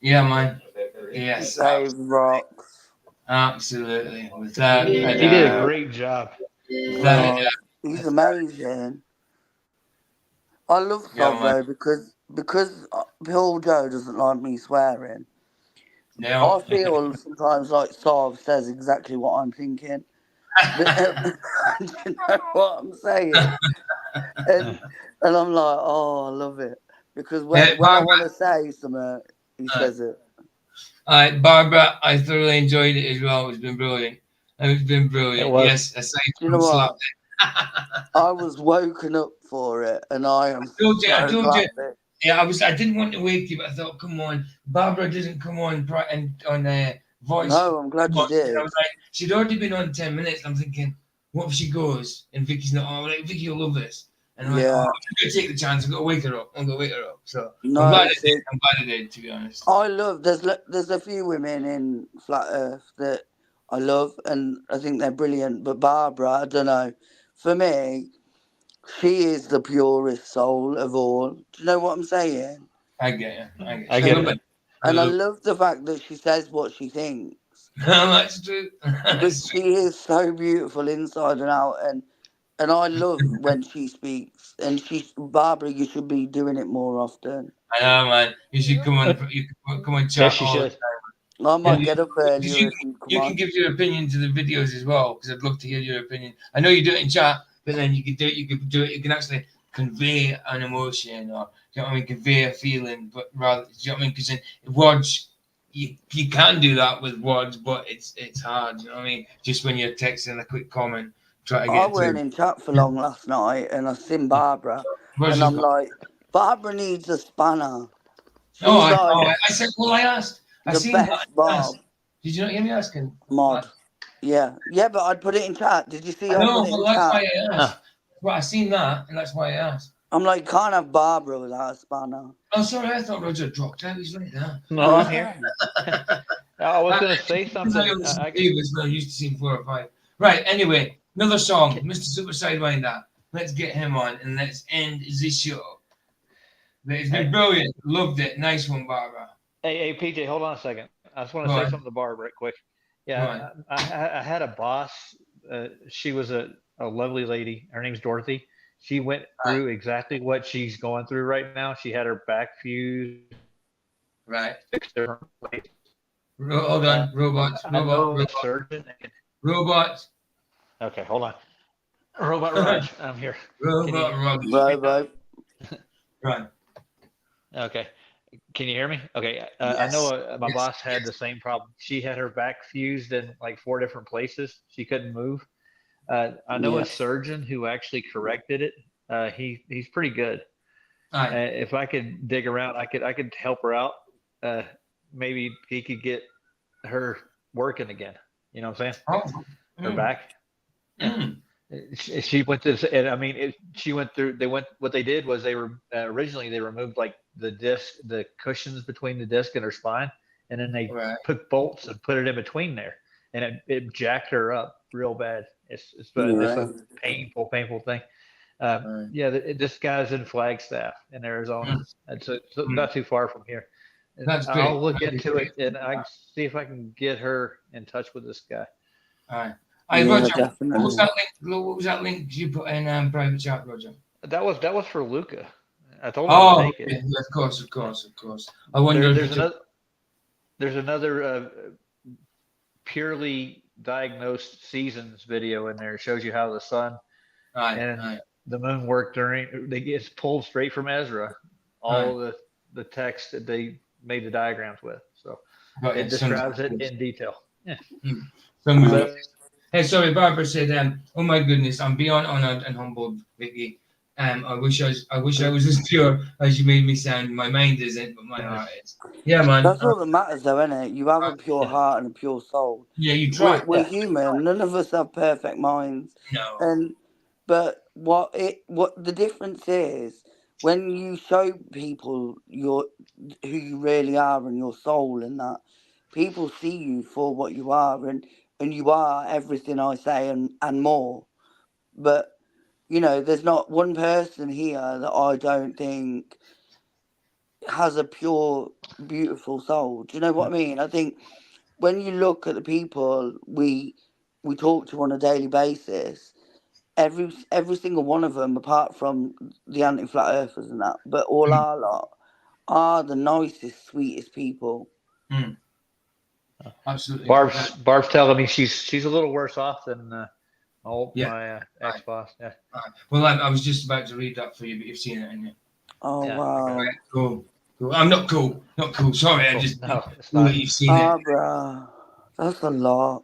Yeah, man. Yes. Dave rocks. Absolutely. Without He did a great job. He's amazing. I love Sov though because because Paul Joe doesn't like me swearing. No. I feel sometimes like Sav says exactly what I'm thinking. Do you know what I'm saying? And I'm like, oh, I love it. Because when I want to say something, he says it. Barbara, I thoroughly enjoyed it as well. It's been brilliant. It's been brilliant. Yes, aside Do you from know slap. what? I was woken up for it, and I am I told glad you. that- Yeah, I didn't want to wake you, but I thought, come on, Barbara doesn't come on voice. No, I'm glad you did. I was like, she'd already been on 10 minutes. I'm thinking, what if she goes and Vicky's not? Oh, like, Vicky will love this. And I'm like, oh, I'm gonna take the chance. I'm gonna wake her up. So I'm glad I did, to be honest. I love. There's a few women in Flat Earth that I love, and I think they're brilliant. But Barbara, I don't know. For me, she is the purest soul of all. Do you know what I'm saying? I get you. I get it. And I love the fact that she says what she thinks. That's true. But she is so beautiful inside and out, and I love when she speaks. And Barbara, you should be doing it more often. I know, man. You should come on. You can come on chat Yes, you all the should. time. I might get up earlier You can give your opinion to the videos as well, because I'd love to hear your opinion. I know you do it in chat, but then you can do it. You can actually convey an emotion, or you know what I mean, convey a feeling. But rather, you know what I mean, because in words, you can do that with words, but it's hard. You know what I mean? Just when you're texting a quick comment, try to get. I weren't in chat for long last night, and I seen Barbara, and I'm like, Barbara needs a spanner. I said, well, I asked. I the seen best that. Bob. Did you not hear me asking? Mod. Yeah, but I'd put it in chat. Did you see? No, I put it in that's chat. why I asked. Well, I seen that, and that's why I asked. I'm like, can't have Barbara without a spanner. Oh, sorry, I thought Roger dropped out. He's right there. No, I'm here. I was going to say something. He was not used to seeing 4 or 5. Right, anyway, another song, Mr. Super Sidewinder. Let's get him on, and let's end this show. It's been brilliant. Loved it. Nice one, Barbara. Hey, PJ, hold on a second. I just want to say something to Barbara right quick. Yeah, I had a boss. She was a lovely lady. Her name's Dorothy. She went through exactly what she's going through right now. She had her back fused. Right. 6 different places. Hold on. Robots. Robots. Okay, hold on. Robot Raj, I'm here. Robot. Right. Okay. Can you hear me? Okay. I know my boss had the same problem. She had her back fused in like 4 different places. She couldn't move. I know a surgeon who actually corrected it. He's pretty good. If I could dig around, I could help her out. Maybe he could get her working again. You know what I'm saying? Her back. She went to, and I mean, she went through. What they did was they were originally they removed like the disc, the cushions between the disc and her spine, and then they put bolts and put it in between there, and it jacked her up real bad. It's a painful thing. Yeah, this guy's in Flagstaff in Arizona. It's not too far from here. That's great. I'll look into it and I can see if I can get her in touch with this guy. All right. Roger, what was that link you put in private chat, Roger? That was for Luca. I told him to take it. Of course. I wonder. There's another purely diagnosed seasons video in there. It shows you how the sun and the moon work during. They get pulled straight from Ezra. All the text that they made the diagrams with. So it describes it in detail. Yeah. Hey, sorry, Barbara said, "Oh my goodness, I'm beyond honored and humbled, Vicky. I wish I was as pure as you made me sound. My mind isn't, but my heart is." Yeah, man. That's all that matters, though, isn't it? You have a pure heart and a pure soul. Yeah, you try. We're human. None of us have perfect minds. No. But what the difference is when you show people who you really are and your soul, and that people see you for what you are, and you are everything I say and more. But you know, there's not one person here that I don't think has a pure, beautiful soul. Do you know what I mean? I think when you look at the people we talk to on a daily basis, every single one of them, apart from the anti-flat earthers and that, but all our lot, are the nicest, sweetest people. Absolutely. Barb's telling me she's a little worse off than my ex-boss. Yeah. Well, I was just about to read that for you, but you've seen it, haven't you? Oh, Yeah. wow. Right, cool. I'm not cool. Not cool. Sorry, I just No, it's cool not. that you've seen it. Barbara, that's a lot.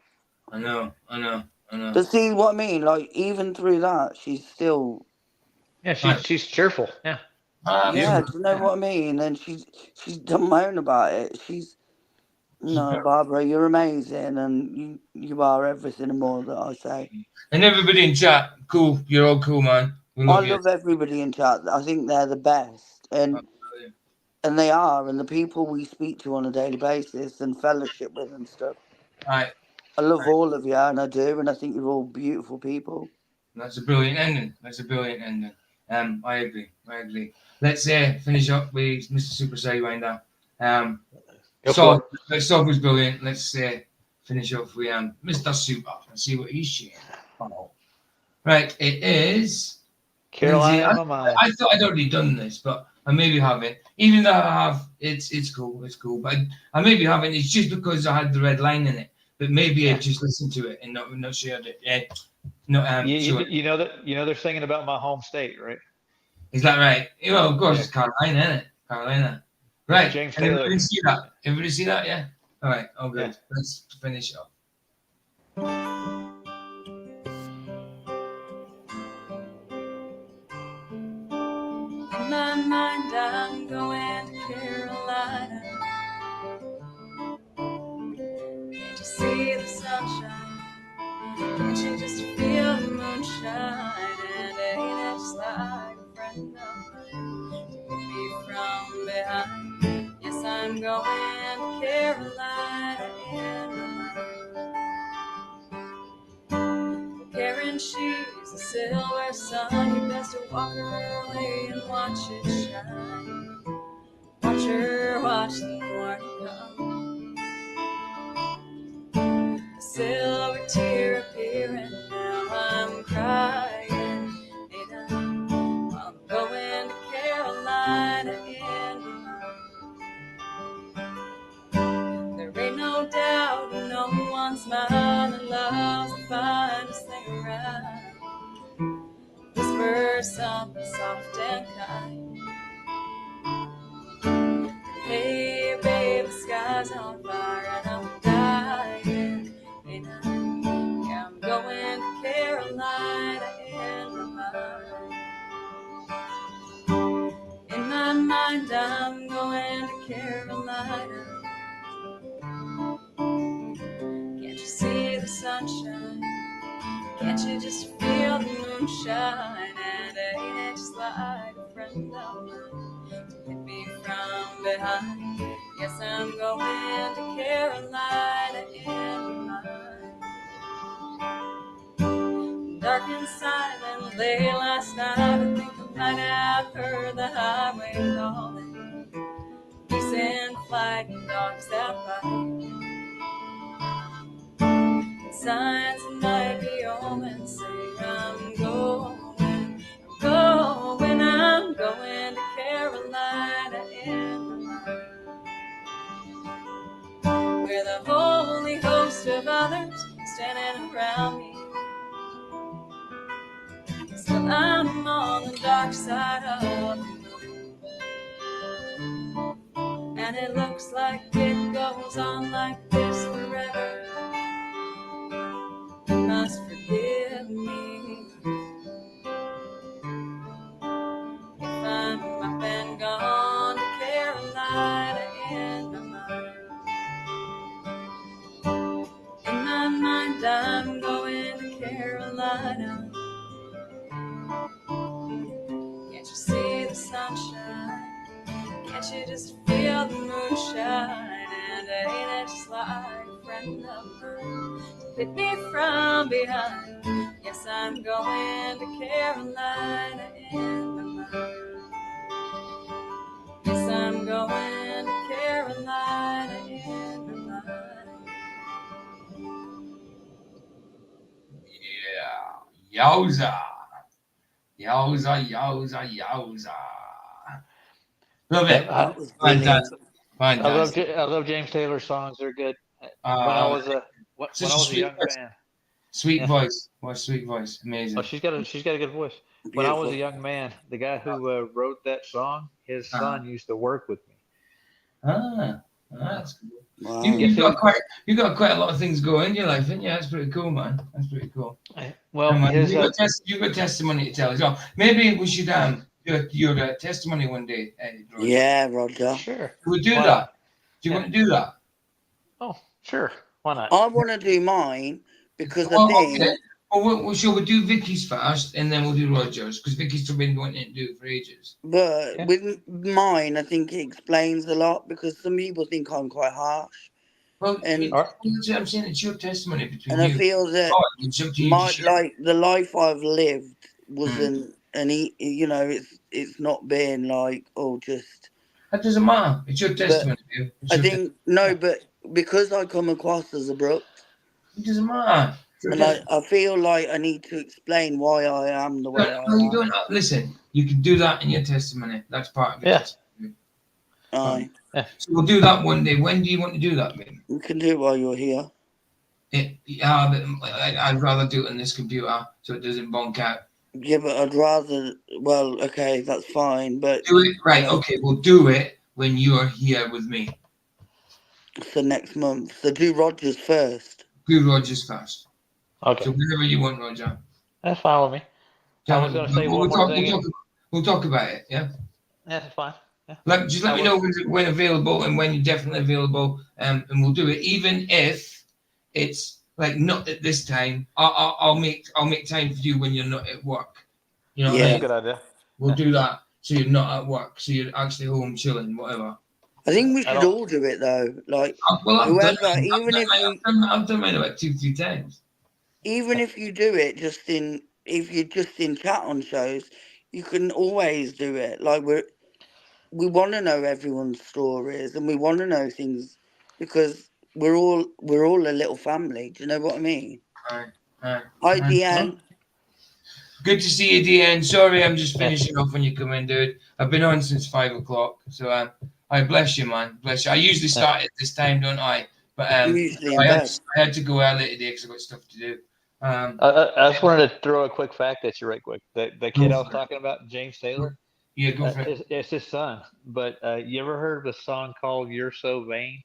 I know. But see what I mean? Like, even through that, she's still... Yeah, she's cheerful. Yeah. Yeah, do you know what I mean? And she's done moan about it. No, Barbara, you're amazing, and you are everything and more that I say. And everybody in chat, cool. You're all cool, man. I love everybody in chat. I think they're the best, and they are, and the people we speak to on a daily basis and fellowship with and stuff. Right. I love all of you, and I do, and I think you're all beautiful people. That's a brilliant ending. I agree. Let's finish up with Mr. Super Sidewinder. Sob was brilliant. Let's finish up with Mr. Super and see what he's sharing. Oh. Right, it is Carolina on my mind. I thought I'd already done this, but I maybe haven't. Even though I have, it's cool. But I maybe haven't. It's just because I had the red line in it. But maybe I just listened to it and not shared it. You know they're singing about my home state, right? Is that right? Well, of course, it's Carolina, isn't it? Carolina. Right. James Taylor. Everybody see that? Everybody see that? Yeah. All right. Oh, good. Yeah. Let's finish up. In my mind, I'm going to Carolina. Can't you see the sunshine? Can't you just feel the moonshine? And ain't it just like a friend of mine to hit me from behind? Yes, I'm going to Carolina in my mind. Karen, she's a silver sun. You best to walk her away and watch it shine. Watch her watch the morning come. A silver tear appearing, now I'm crying. I'm going to Carolina in my mind. There ain't no doubt, no one's mine. And love's the finest thing around. Whisper something soft and kind. Hey, babe, the sky's on fire and I'm dying. And I'm going to Carolina in my mind. In my mind, I'm going to Carolina. Can't you see the sunshine? Can't you just feel the moonshine? And ain't it just like a friend of mine to hit me from behind? Yes, I'm going to Carolina in my mind. Dark and silent, late last night, I think I might have heard the highway calling. Geese in flight and dogs that bite. Signs might be omens, say I'm going to Carolina in my mind. Where the holy host of others standing around me. Still I'm on the dark side of the moon. And it looks like it goes on like this forever. You must forgive me if I'm up and gone to Carolina in my mind. In my mind, I'm going to Carolina. Can't you see the sunshine? Can't you just feel the moonshine? And ain't it just like a friend of mine to hit me from behind? Yes, I'm going to Carolina in my mind. Yes, I'm going to Carolina in my mind. Yeah. Yowza. Yowza, yowza, yowza. Love it. That was brilliant. Fantastic. Fantastic. I love James Taylor's songs. They're good. When I was a young man. Sweet Yeah. voice. What a sweet voice. Amazing. Oh, she's got a good voice. When I was a young man, the guy who wrote that song, his son used to work with me. That's cool. Wow. You got quite a lot of things going in your life, haven't you? That's pretty cool, man. That's pretty cool. Well, you've got testimony to tell as well. Maybe we should do your testimony one day. Roger. Yeah, Roger. Sure. We'll do Why that. not? Do you want to do that? Oh, sure. Why not? I want to do mine because I think. Okay. Well, shall we do Vicky's first, and then we'll do Roger's, because Vicky's been wanting to do it for ages. But with mine, I think it explains a lot because some people think I'm quite harsh. Well, and I'm saying it's your testimony between you. I feel that it's up to you like the life I've lived wasn't it's not been like just. That doesn't matter. It's your testimony. I think but because I come across as abrupt, it doesn't matter. And I feel like I need to explain why I am the way I am. You don't listen. You can do that in your testimony. That's part of your testimony. Aye. So we'll do that one day. When do you want to do that, Ben? We can do it while you're here. Yeah, but I'd rather do it on this computer so it doesn't bonk out. Yeah, but I'd rather. Well, okay, that's fine. But do it right. Okay, we'll do it when you're here with me. So next month. So do Rogers first. Do Rogers first. Okay. So whenever you want, Roger. That's fine with me. I was going to say one more thing. We'll talk about it. Yeah. That's fine. Yeah. Just let me know when available and when you're definitely available, and we'll do it. Even if it's like not at this time, I'll make time for you when you're not at work. You know. Yeah. That's a good idea. We'll do that so you're not at work, so you're actually home chilling, whatever. I think we should all do it though. Like whoever, I've done mine about 2-3 times. Even if you do it if you're just in chat on shows, you can always do it. Like we want to know everyone's stories and we want to know things because we're all a little family. Do you know what I mean? Hi, Deanne. Good to see you, Deanne. Sorry, I'm just finishing off when you come in, dude. I've been on since 5 o'clock, so I bless you, man. Bless you. I usually start at this time, don't I? But I had to go early today because I've got stuff to do. I just wanted to throw a quick fact at you right quick. The kid I was talking about, James Taylor. Yeah, go for it. It's his son. But you ever heard of a song called "You're So Vain"?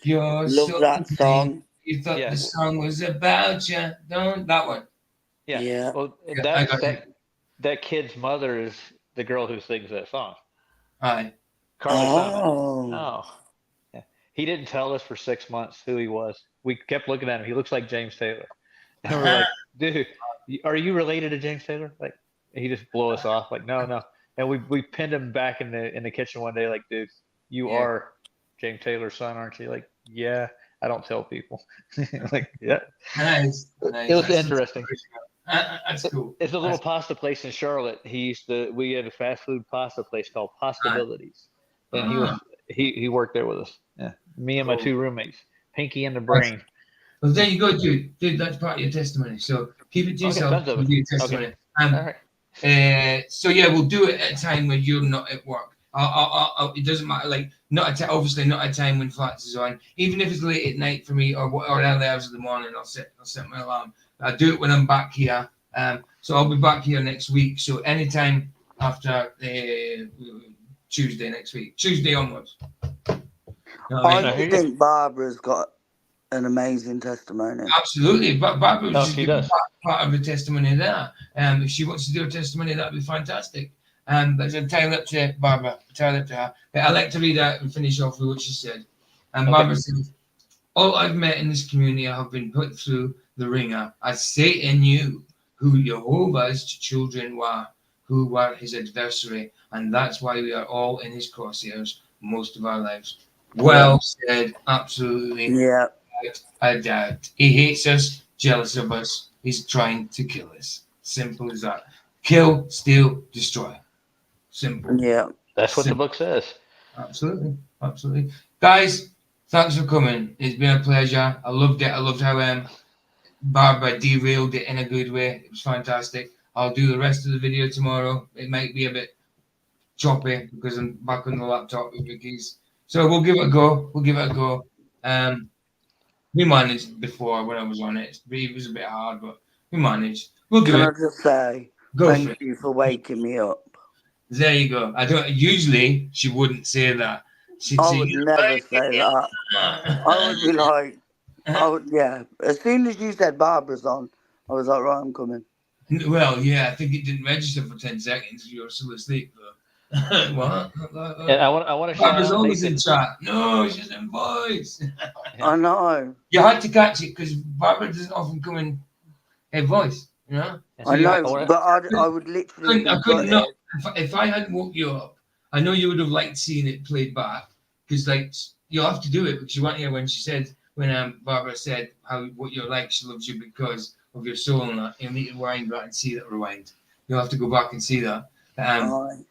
Love that song. You thought the song was about you, don't that one? Yeah. Well, that kid's mother is the girl who sings that song. Hi. Oh. Yeah. He didn't tell us for 6 months who he was. We kept looking at him. He looks like James Taylor. And we're like, dude, are you related to James Taylor? Like, he just blew us off. Like, no. And we pinned him back in the kitchen one day. Like, dude, you are James Taylor's son, aren't you? Like, yeah. I don't tell people. Like, yeah. Nice. It was interesting. That's cool. It's a little pasta place in Charlotte. We had a fast food pasta place called Possibilities, and he worked there with us. Yeah, me and my 2 roommates, Pinky and the Brain. Well, there you go, dude. That's part of your testimony. So keep it to yourself. Do your testimony. Okay. All right. So yeah, we'll do it at a time when you're not at work. It doesn't matter. Like obviously not a time when Flats is on. Even if it's late at night for me or early hours of the morning, I'll set my alarm. I do it when I'm back here. So I'll be back here next week. So anytime after Tuesday next week, Tuesday onwards. I think Barbara's got an amazing testimony. Absolutely, but Barbara was just part of the testimony there. If she wants to do a testimony, that'd be fantastic. But entirely up to Barbara, entirely up to her. But I'd like to read out and finish off with what she said. Barbara said, "All I've met in this community have been put through the ringer, as Satan knew who Jehovah's children were, who were his adversary, and that's why we are all in his crosshairs most of our lives." Well said, absolutely. Yeah. I doubt. He hates us, jealous of us. He's trying to kill us. Simple as that. Kill, steal, destroy. Simple. Yeah. That's what the book says. Absolutely. Absolutely. Guys, thanks for coming. It's been a pleasure. I loved it. I loved how Barbara derailed it in a good way. It was fantastic. I'll do the rest of the video tomorrow. It might be a bit choppy because I'm back on the laptop with Vicky's. So we'll give it a go. We'll give it a go. We managed before when I was on it. It was a bit hard, but we managed. We'll give Can it. I just say Go for thank it. you for waking me up? There you go. I don't. Usually she wouldn't say that. She'd I say, would "You're never waking say me that. I would be like, yeah. As soon as you said Barbara's on, I was like, right, I'm coming. Well, yeah, I think it didn't register for 10 seconds. You were still asleep, though. What? And I want to shout Barbara's out always in Nathan. chat. No, she's in voice. I know. You had to catch it because Barbara doesn't often come in her voice, you know? I know, but I would literally I be couldn't gutted. not. If I hadn't woke you up, I know you would have liked seeing it played back because, like, you'll have to do it because you weren't here when she said, when Barbara said what you're like, she loves you because of your soul and that. You'll need to rewind that and see that rewind. You'll have to go back and see that.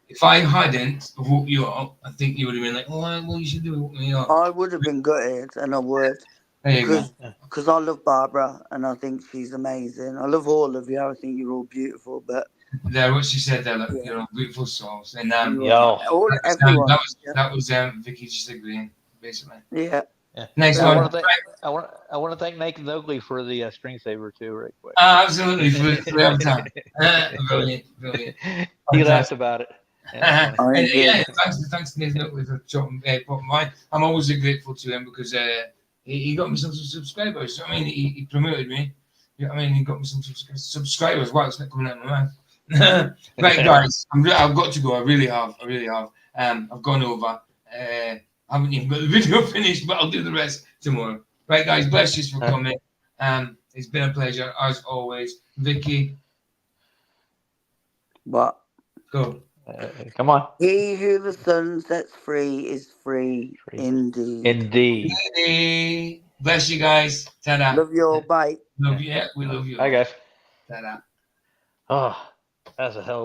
If I hadn't woke you up, I think you would have been like, oh, well, you should do woke me up. I would have been gutted, and I would. There you go. Because I love Barbara, and I think she's amazing. I love all of you. I think you're all beautiful, but There, what she said there, like, you know, beautiful souls. And Yo. Everyone. that was Vicky just agreeing, basically. Yeah. Nice I one. want to thank Nathan Oakley for the screensaver too, right quick. Absolutely, for every time. Brilliant. He laughed about it. Yeah, Thanks to Nathan Oakley for popping mine. I'm always grateful to him because he got me some subscribers. I mean, he promoted me. You know what I mean? He got me some subscribers. Wow, it's not coming out of my mouth. Right, guys, I've got to go. I really have. I've gone over. I haven't even got the video finished, but I'll do the rest tomorrow. Right, guys, bless you for coming. It's been a pleasure, as always. Vicky. What? Go. Come on. He who the sun sets free is free indeed. Indeed. Bless you guys. Ta-da. Love you all. Bye. Love you. Yeah, we love you. Hi, guys. Ta-da. Oh, that's a hell of